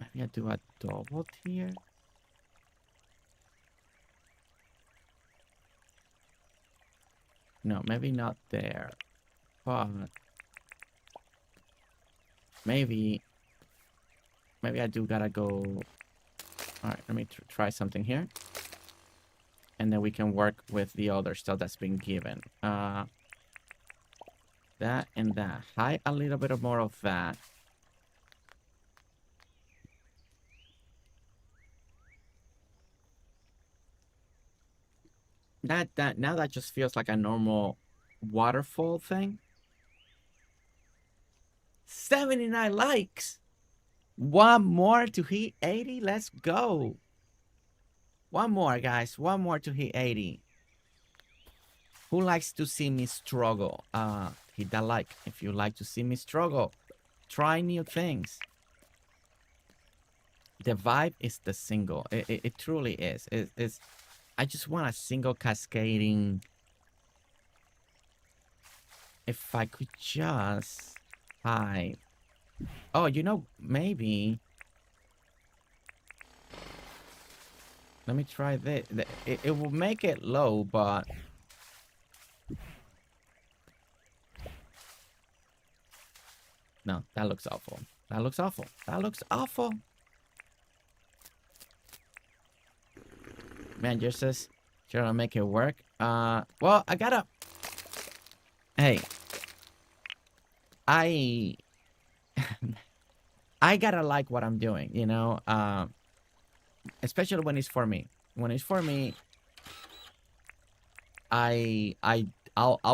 Maybe I do a double tier. No, maybe not there. But maybe I do gotta go. All right, let me try something here, and then we can work with the other stuff that's been given. That and that. Hide a little bit more of that. Now that just feels like a normal waterfall thing. 79 likes. One more to hit 80. Let's go. One more, guys. One more to hit 80. Who likes to see me struggle? Hit that like if you like to see me struggle. Try new things. The vibe is the single. It truly is. It's I just want a single cascading. If I could just hide. Oh, you know, maybe. Let me try this. It will make it low, but. No, that looks awful. That looks awful. That looks awful. Man, just says, trying to make it work. Well, I gotta. Hey. I gotta like what I'm doing, you know? Especially when it's for me. When it's for me, I'll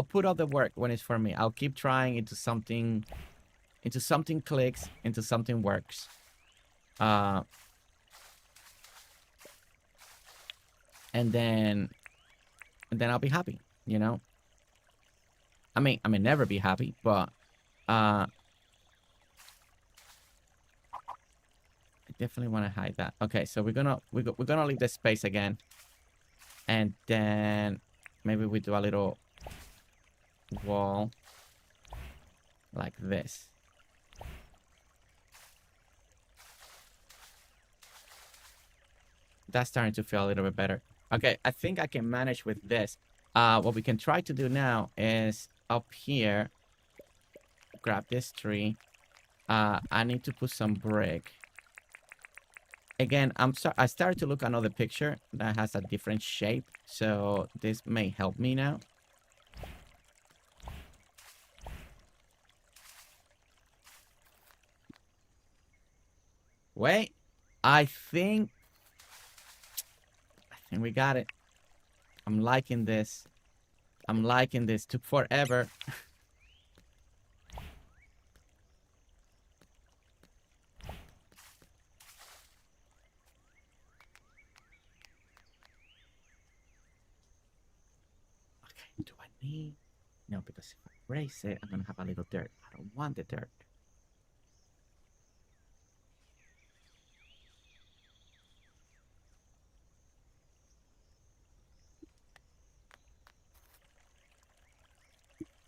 put all the work when it's for me. I'll keep trying into something clicks, into something works. And then I'll be happy, you know? I may never be happy, but I definitely want to hide that. Okay, so we're gonna leave the space again, and then maybe we do a little wall like this. That's starting to feel a little bit better. Okay, I think I can manage with this. What we can try to do now is up here, grab this tree. I need to put some brick. Again, I started to look at another picture that has a different shape, so this may help me now. Wait, I think we got it. I'm liking this. I'm liking this. Took forever. Okay, do I need... No, because if I erase it, I'm gonna have a little dirt. I don't want the dirt.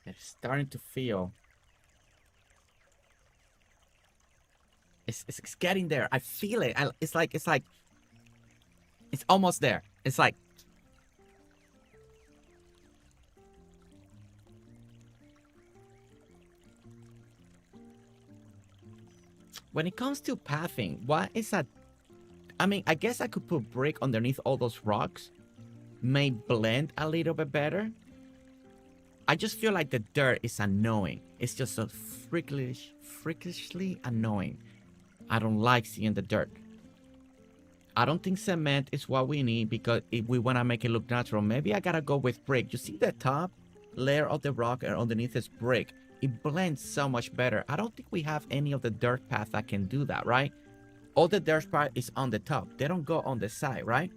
It's starting to feel. It's getting there. I feel it. It's like it's almost there. It's like when it comes to pathing, what is that? I mean, I guess I could put brick underneath all those rocks. May blend a little bit better. I just feel like the dirt is annoying. It's just so freakishly annoying. I don't like seeing the dirt. I don't think cement is what we need because if we want to make it look natural, maybe I gotta go with brick. You see the top layer of the rock and underneath is brick. It blends so much better. I don't think we have any of the dirt path that can do that, right? All the dirt part is on the top. They don't go on the side, right?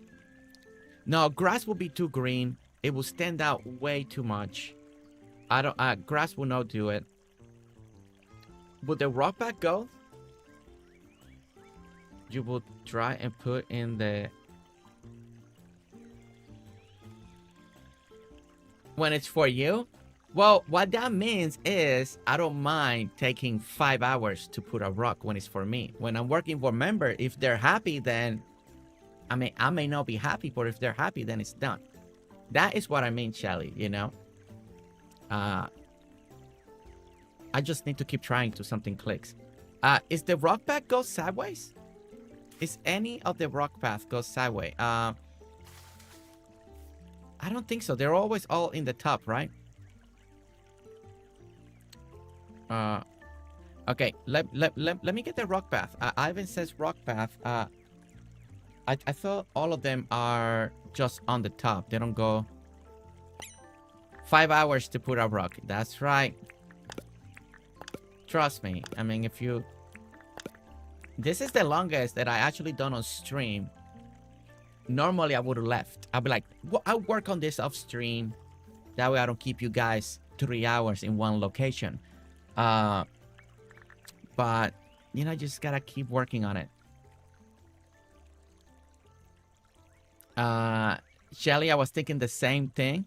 No, grass will be too green. It will stand out way too much. Grass will not do it. Would the rock path go? You will try and put in the... When it's for you? Well, what that means is I don't mind taking 5 hours to put a rock when it's for me. When I'm working for member, if they're happy, then... I may not be happy, but if they're happy, then it's done. That is what I mean, Shelly, you know? I just need to keep trying till something clicks. Is the rock path go sideways? Is any of the rock path go sideways? I don't think so. They're always all in the top, right? Okay, let me get the rock path. Ivan says rock path. I thought all of them are just on the top. They don't go... 5 hours to put a rock. That's right. Trust me. I mean, if you... This is the longest that I actually done on stream. Normally, I would have left. I'll be like, well, I'll work on this off stream. That way, I don't keep you guys 3 hours in one location. But, you know, just gotta keep working on it. Shelly, I was thinking the same thing.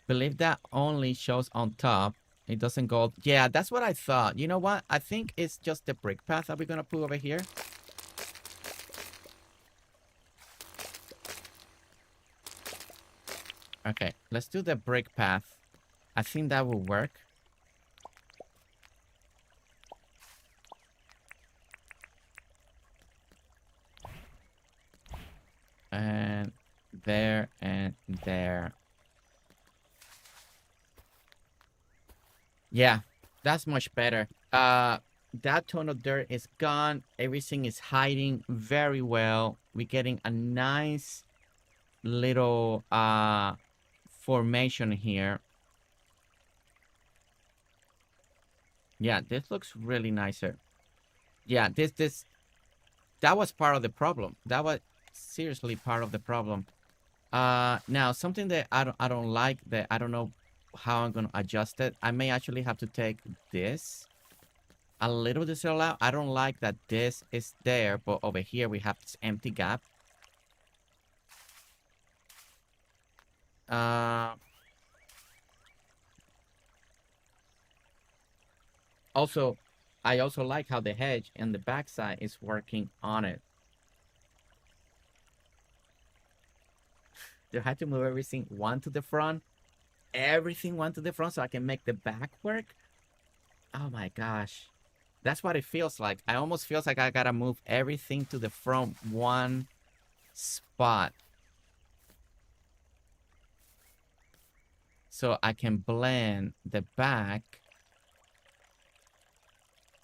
Believe that only shows on top. It doesn't go... Yeah, that's what I thought. You know what? I think it's just the brick path that we're gonna put over here. Okay, let's do the brick path. I think that will work. And there and there. Yeah, that's much better. That ton of dirt is gone. Everything is hiding very well. We're getting a nice little formation here. Yeah, this looks really nicer. Yeah, that was part of the problem. That was seriously part of the problem. Now something that I don't like, that I don't know how I'm gonna adjust it. I may actually have to take this a little bit out. I don't like that this is there, but over here we have this empty gap. Also, I also like how the hedge and the backside is working on it. Do I have to move everything one to the front? Everything one to the front so I can make the back work? Oh my gosh. That's what it feels like. I almost feels like I gotta move everything to the front one spot. So I can blend the back.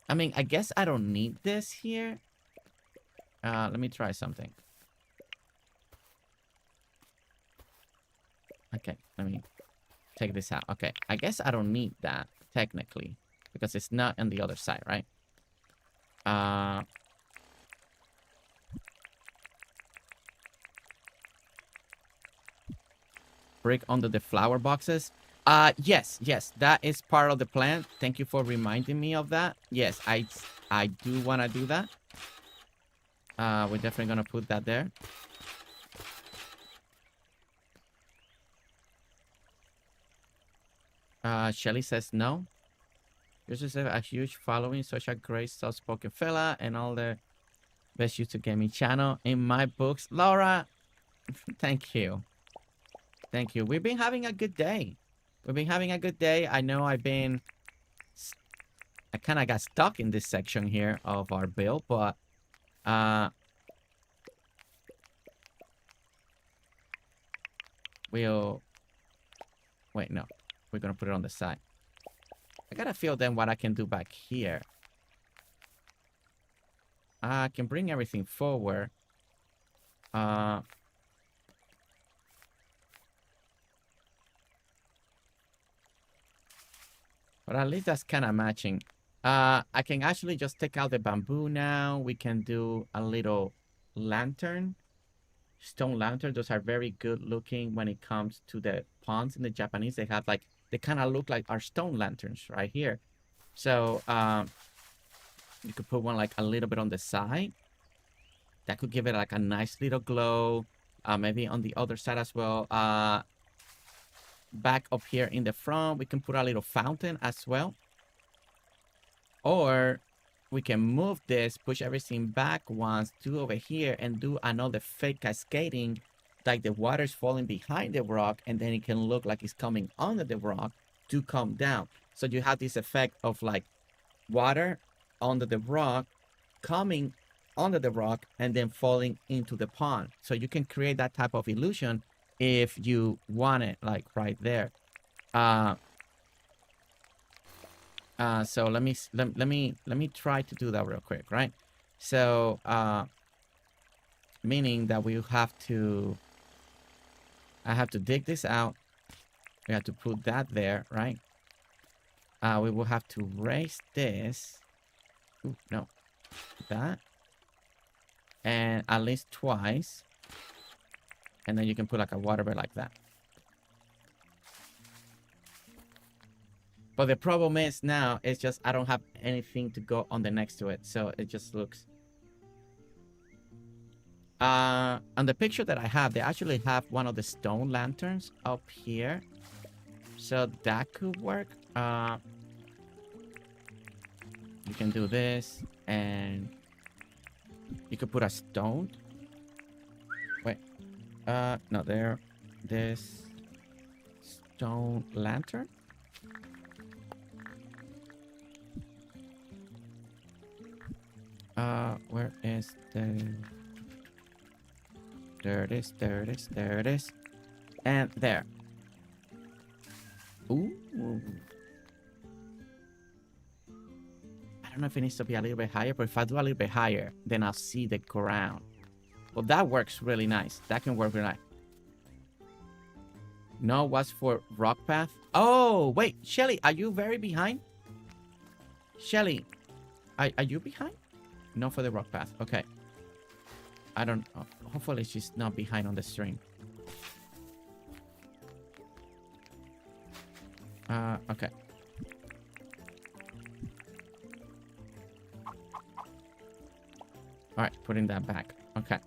I mean, I guess I don't need this here. Let me try something. Okay, let me take this out. Okay, I guess I don't need that, technically, because it's not on the other side, right? Brick under the flower boxes. Yes, that is part of the plan. Thank you for reminding me of that. Yes, I do want to do that. We're definitely going to put that there. Shelly says no. Yours is a huge following, such a great soft-spoken fella, and all the best YouTube gaming channel in my books. Laura, thank you. Thank you. We've been having a good day. I know I kind of got stuck in this section here of our build, but we'll... Wait, no. We're going to put it on the side. I got to feel then what I can do back here. I can bring everything forward. But at least that's kind of matching. I can actually just take out the bamboo now. We can do a little lantern. Stone lantern. Those are very good looking when it comes to the ponds in the Japanese. They have like, they kind of look like our stone lanterns right here. So you could put one like a little bit on the side. That could give it like a nice little glow. Maybe on the other side as well. Back up here in the front, we can put a little fountain as well. Or we can move this, push everything back once, do over here, and do another fake cascading, like the water's falling behind the rock, and then it can look like it's coming under the rock to come down. So you have this effect of like water under the rock, coming under the rock, and then falling into the pond. So you can create that type of illusion if you want it, like right there. So let me try to do that real quick, right? So meaning that we have to, I have to dig this out. We have to put that there, right? we will have to raise this. Ooh, no. That. And at least twice. And then you can put like a water bed like that. But the problem is now, it's just I don't have anything to go on the next to it. So it just looks... on the picture that I have, they actually have one of the stone lanterns up here. So that could work. You can do this, and you could put a stone. Wait. No, there. This stone lantern. Where is the... There it is, there it is, there it is. And there. Ooh. I don't know if it needs to be a little bit higher, but if I do a little bit higher, then I'll see the ground. Well, that works really nice. That can work really nice. No, what's for rock path? Oh, wait, Shelly, are you very behind? Shelly, are you behind? No, for the rock path. Okay. I don't... hopefully she's not behind on the stream. Okay. Alright, putting that back. Okay.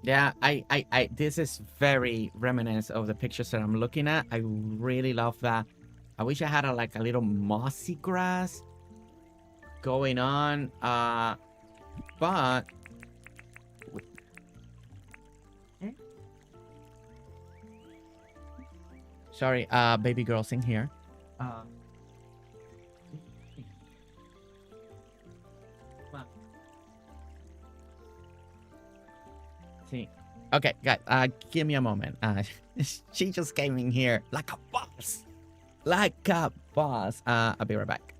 Yeah, I this is very reminiscent of the pictures that I'm looking at. I really love that. I wish I had like a little mossy grass going on, but sorry, baby girl's in here. See, okay, guys, give me a moment. She just came in here like a boss, like a boss. I'll be right back.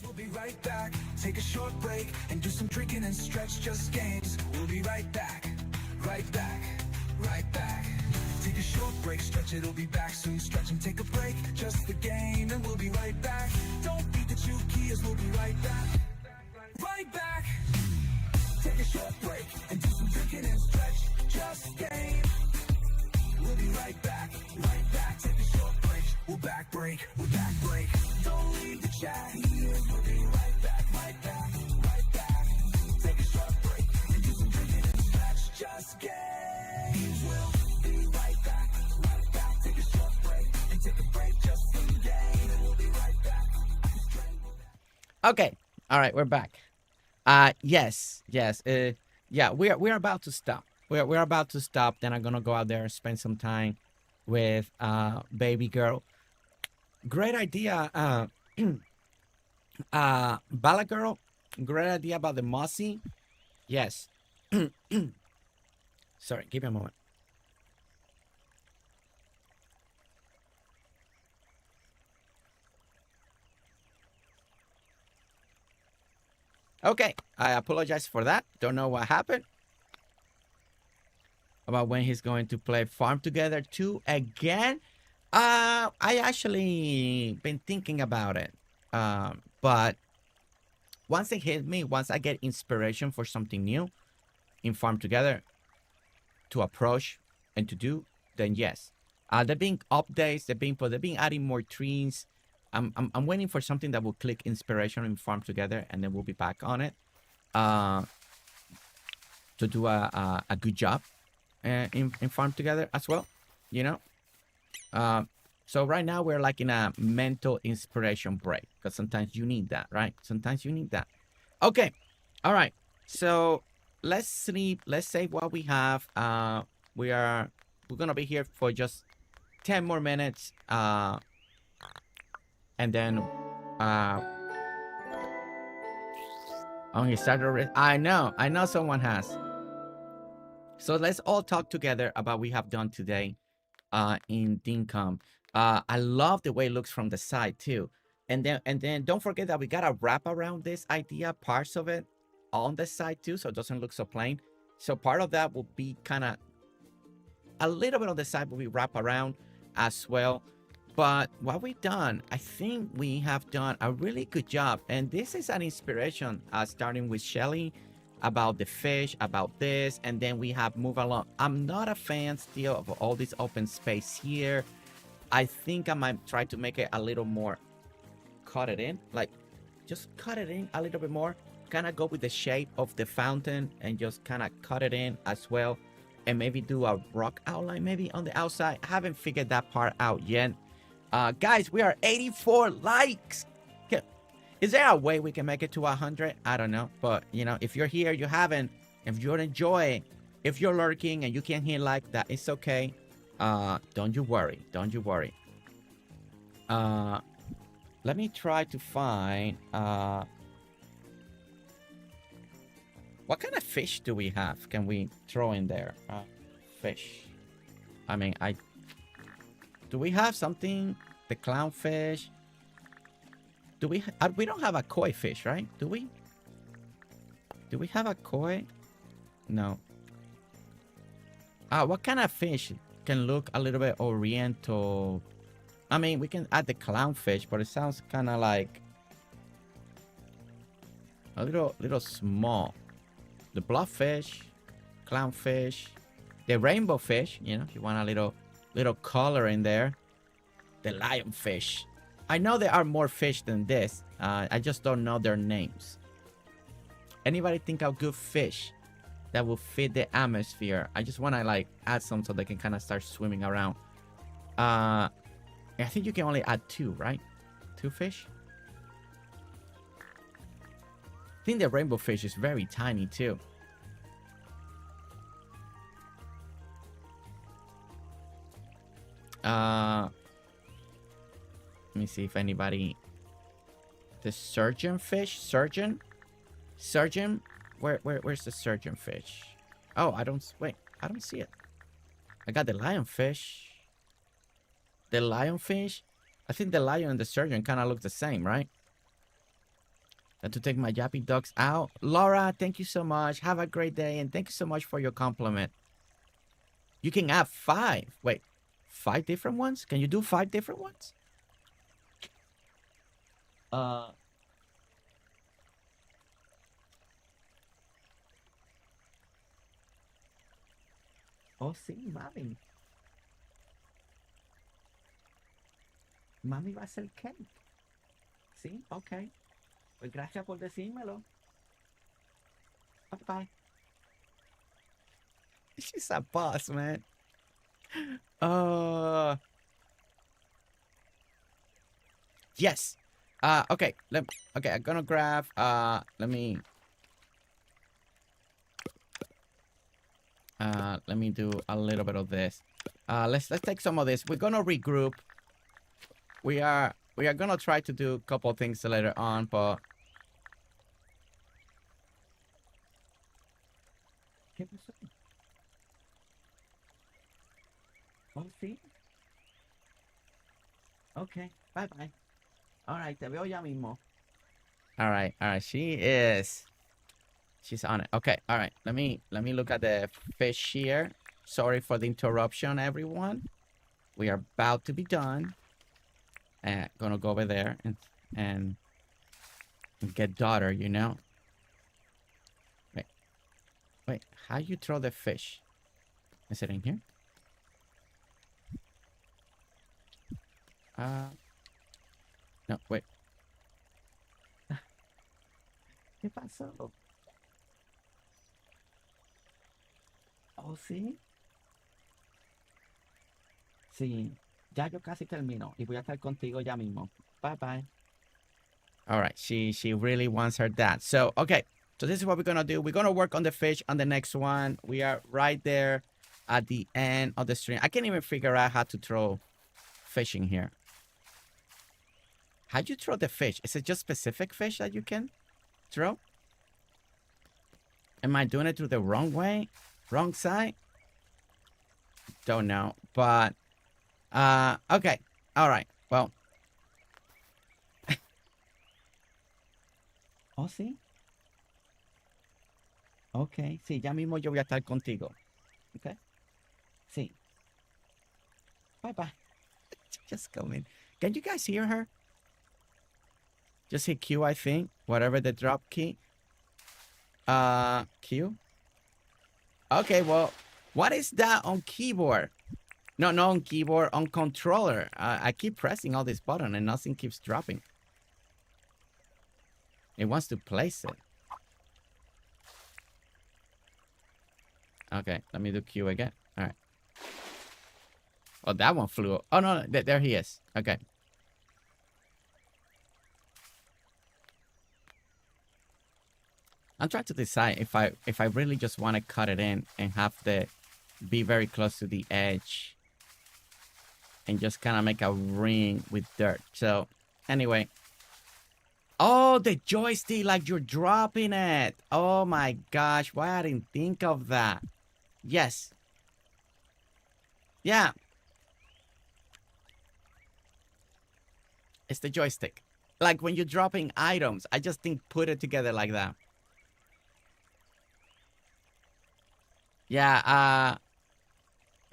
We'll be right back. Take a short break and do some drinking and stretch. Just games. We'll be right back. Right back. Right back. Take a short break, stretch. It'll be back soon. Stretch and take a break. Just the game, and we'll be right back. Don't beat the two keys. We'll be right back. Right back. Take a short break and do some drinking and stretch. Just game. We'll be right back. Right back. Take a short break. We'll back break. We'll back break. Don't leave the chat. We'll be right back. Right back. Right back. Take a short break and do some drinking and stretch. Just games. We'll be right back. Right back. Take a short break and take a break. Just some game. And we'll be right back. Okay. All right, we're back. Yes. Yeah, we're about to stop. We're about to stop. Then I'm gonna go out there and spend some time with baby girl. Great idea, Bala girl. Great idea about the mossy. Yes. Sorry, give me a moment. Okay, I apologize for that. Don't know what happened. About when he's going to play Farm Together 2 again. I actually been thinking about it. But once it hit me, once I get inspiration for something new in Farm Together to approach and to do, then yes. There being updates, they've been adding more trees. I'm waiting for something that will click inspiration in Farm Together, and then we'll be back on it to do a good job in Farm Together as well, you know. So right now we're like in a mental inspiration break, because sometimes you need that, right? Sometimes you need that. Okay, all right. So let's sleep. Let's save what we have. We're gonna be here for just 10 more minutes. And then he started. I know someone has. So let's all talk together about what we have done today in Dinkum. I love the way it looks from the side too. And then don't forget that we gotta wrap around this idea, parts of it on the side too, so it doesn't look so plain. So part of that will be kind of a little bit on the side, but we wrap around as well. But what we've done, I think we have done a really good job. And this is an inspiration, starting with Shelly, about the fish, about this, and then we have moved along. I'm not a fan still of all this open space here. I think I might try to make it a little more, cut it in, like just cut it in a little bit more, kind of go with the shape of the fountain and just kind of cut it in as well, and maybe do a rock outline maybe on the outside. I haven't figured that part out yet. Guys, we are 84 likes. Is there a way we can make it to 100? I don't know. But, you know, if you're here, you haven't, if you're enjoying, if you're lurking and you can't hit like that, it's okay. Don't you worry. Don't you worry. Let me try to find, what kind of fish do we have? Can we throw in there? Fish. I mean, do we have something? The clownfish. Do we? We don't have a koi fish, right? Do we? Do we have a koi? No. What kind of fish can look a little bit oriental? I mean, we can add the clownfish, but it sounds kind of like a little small. The blobfish, clownfish, the rainbow fish. You know, if you want a little color in there. The lionfish. I know there are more fish than this. I just don't know their names. Anybody think of good fish that will fit the atmosphere? I just want to like add some so they can kind of start swimming around. I think you can only add 2, right? 2 fish. I think the rainbow fish is very tiny too. Let me see if anybody... The surgeon fish? Surgeon? Where's the surgeon fish? Oh, I don't... Wait, I don't see it. I got the lionfish. The lionfish? I think the lion and the surgeon kind of look the same, right? Got to take my yappy dogs out. Laura, thank you so much. Have a great day, and thank you so much for your compliment. You can have 5. Wait, 5 different ones? Can you do 5 different ones? Oh, sí, mami. Mami va a hacer cake. Sí, ok. Pues gracias por decírmelo. Bye-bye. She's a boss, man. Yes. Okay. Okay, I'm gonna grab, let me do a little bit of this. Let's take some of this. We're gonna regroup. We are gonna try to do a couple things later on, but ¿qué pasó? Oh, sí. Okay, bye-bye. All right, te veo ya mismo. All right. She's on it. Okay, all right. Let me look at the fish here. Sorry for the interruption, everyone. We are about to be done. Gonna go over there and get daughter, you know. Wait, how you throw the fish? Is it in here? No, wait. ¿Qué pasó? Oh, sí. Sí, ya yo casi termino y voy a estar contigo ya mismo. Bye bye. All right, she really wants her dad. So, okay. So this is what we're going to do. We're going to work on the fish on the next one. We are right there at the end of the stream. I can't even figure out how to throw fishing here. How'd you throw the fish? Is it just specific fish that you can throw? Am I doing it through the wrong way? Wrong side? Don't know. But, okay. All right. Well. Oh, sí. Ok. Sí, ya mismo yo voy a estar contigo. Okay. Sí. Bye-bye. Just come in. Can you guys hear her? Just hit Q, I think. Whatever the drop key. Q? Okay, well, what is that on keyboard? No, not on keyboard, on controller. I keep pressing all this button and nothing keeps dropping. It wants to place it. Okay, let me do Q again. All right. Oh, that one flew. Oh, no, there he is. Okay. I'm trying to decide if I really just want to cut it in and have the be very close to the edge and just kind of make a ring with dirt. So anyway. Oh, the joystick, like you're dropping it. Oh my gosh, why I didn't think of that. Yes. Yeah. It's the joystick. Like when you're dropping items, I just think put it together like that. Yeah, I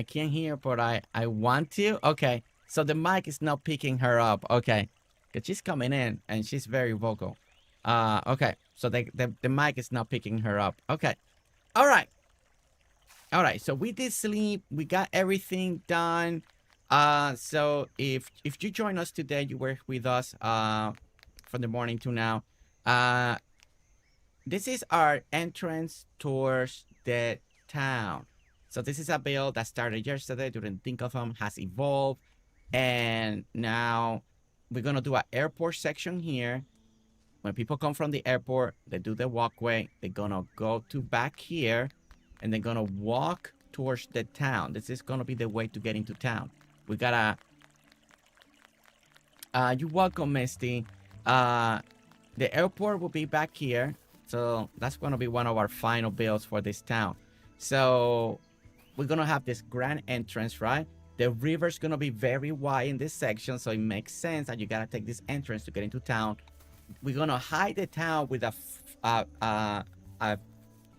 can't hear, but I want to. Okay, so the mic is not picking her up. Okay, because she's coming in and she's very vocal. Okay, so the mic is not picking her up. Okay, all right. All right, so we did sleep. We got everything done. So if you join us today, you were with us from the morning to now. This is our entrance towards the town. So this is a build that started yesterday during Dinkham, has evolved, and now we're gonna do an airport section here. When people come from the airport, they do the walkway. They're gonna go to back here, and they're gonna walk towards the town. This is gonna be the way to get into town. We gotta. You're welcome, Misty. The airport will be back here, so that's gonna be one of our final builds for this town. So we're gonna have this grand entrance, right? The river's gonna be very wide in this section, so it makes sense that you gotta take this entrance to get into town. We're gonna hide the town with a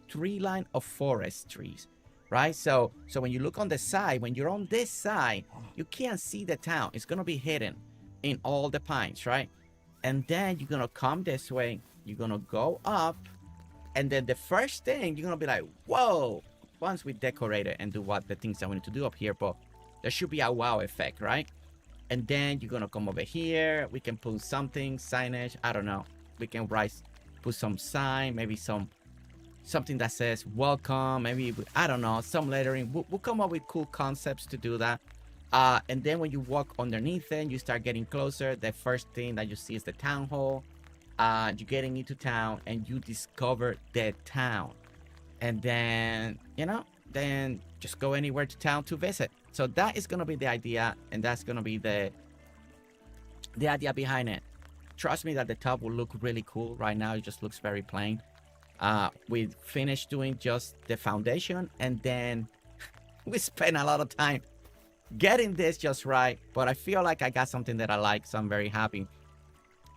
tree line of forest trees, right? So when you look on the side, when you're on this side, you can't see the town. It's gonna be hidden in all the pines, right? And then you're gonna come this way. You're gonna go up. And then the first thing, you're going to be like, whoa, once we decorate it and do what the things that we need to do up here, but there should be a wow effect, right? And then you're going to come over here. We can put something, signage, I don't know. We can put some sign, maybe something that says welcome, maybe, I don't know, some lettering. We'll come up with cool concepts to do that. And then when you walk underneath it, you start getting closer. The first thing that you see is the town hall. You're getting into town and you discover the town, and then then just go anywhere to town to visit. So that is gonna be the idea, and that's gonna be the idea behind it. Trust me that the top will look really cool. Right now it just looks very plain. We finished doing just the foundation, and then we spent a lot of time getting this just right, but I feel like I got something that I like, so I'm very happy.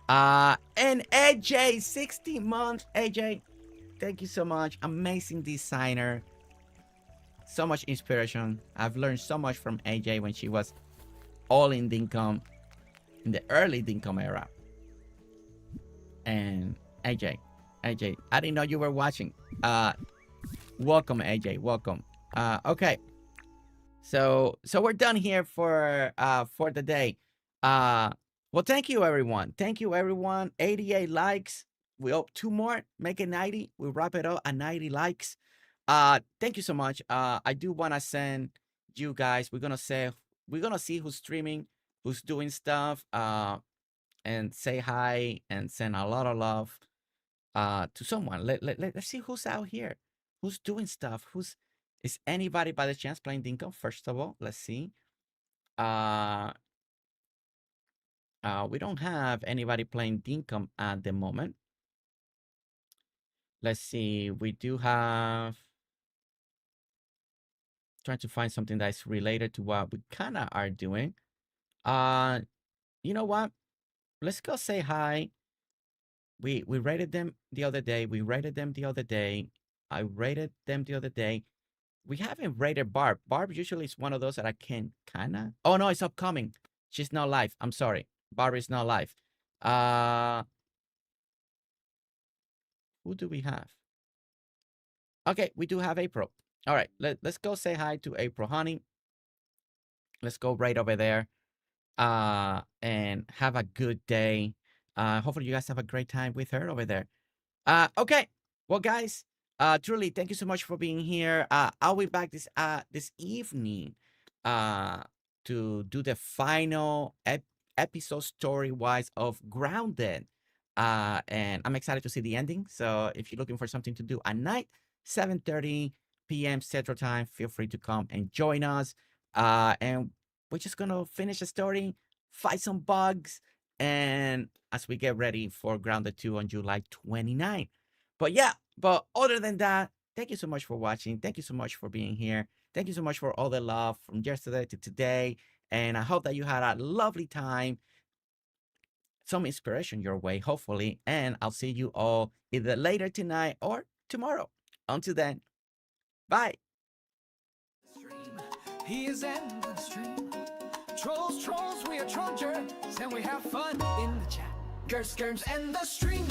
And AJ, 60 months. AJ, thank you so much. Amazing designer. So much inspiration. I've learned so much from AJ when she was all in Dinkum, in the early Dinkum era. And AJ, I didn't know you were watching. Welcome, AJ. Welcome. Okay. So we're done here for the day. Well, thank you, everyone. Thank you, everyone. 88 likes. We hope 2 more. Make it 90. We wrap it up at 90 likes. Thank you so much. I do want to send you guys. We're gonna see who's streaming, who's doing stuff. And say hi and send a lot of love. To someone. Let's see who's out here. Who's doing stuff? Is anybody by the chance playing Dinkum? First of all, let's see. We don't have anybody playing Dinkum at the moment. Let's see. We do have. Trying to find something that's related to what we kind of are doing. You know what? Let's go say hi. We rated them the other day. I rated them the other day. We haven't rated Barb. Barb usually is one of those that I can kinda. Oh no, it's upcoming. She's not live. I'm sorry. Barb is not live. Who do we have? Okay, we do have April. All right, let's go say hi to April, honey. Let's go right over there. And have a good day. Hopefully you guys have a great time with her over there. Okay. Well, guys, truly, thank you so much for being here. I'll be back this evening to do the final episode story-wise of Grounded. And I'm excited to see the ending. So if you're looking for something to do at night, 7:30 p.m. Central Time, feel free to come and join us. And we're just gonna finish the story, fight some bugs, and as we get ready for Grounded 2 on July 29. But yeah, but other than that, thank you so much for watching. Thank you so much for being here. Thank you so much for all the love from yesterday to today. And I hope that you had a lovely time. Some inspiration your way, hopefully. And I'll see you all either later tonight or tomorrow. Until then, bye. He is in the stream. Trolls, we are Trollers, and we have fun in the chat. GerseGames and the stream.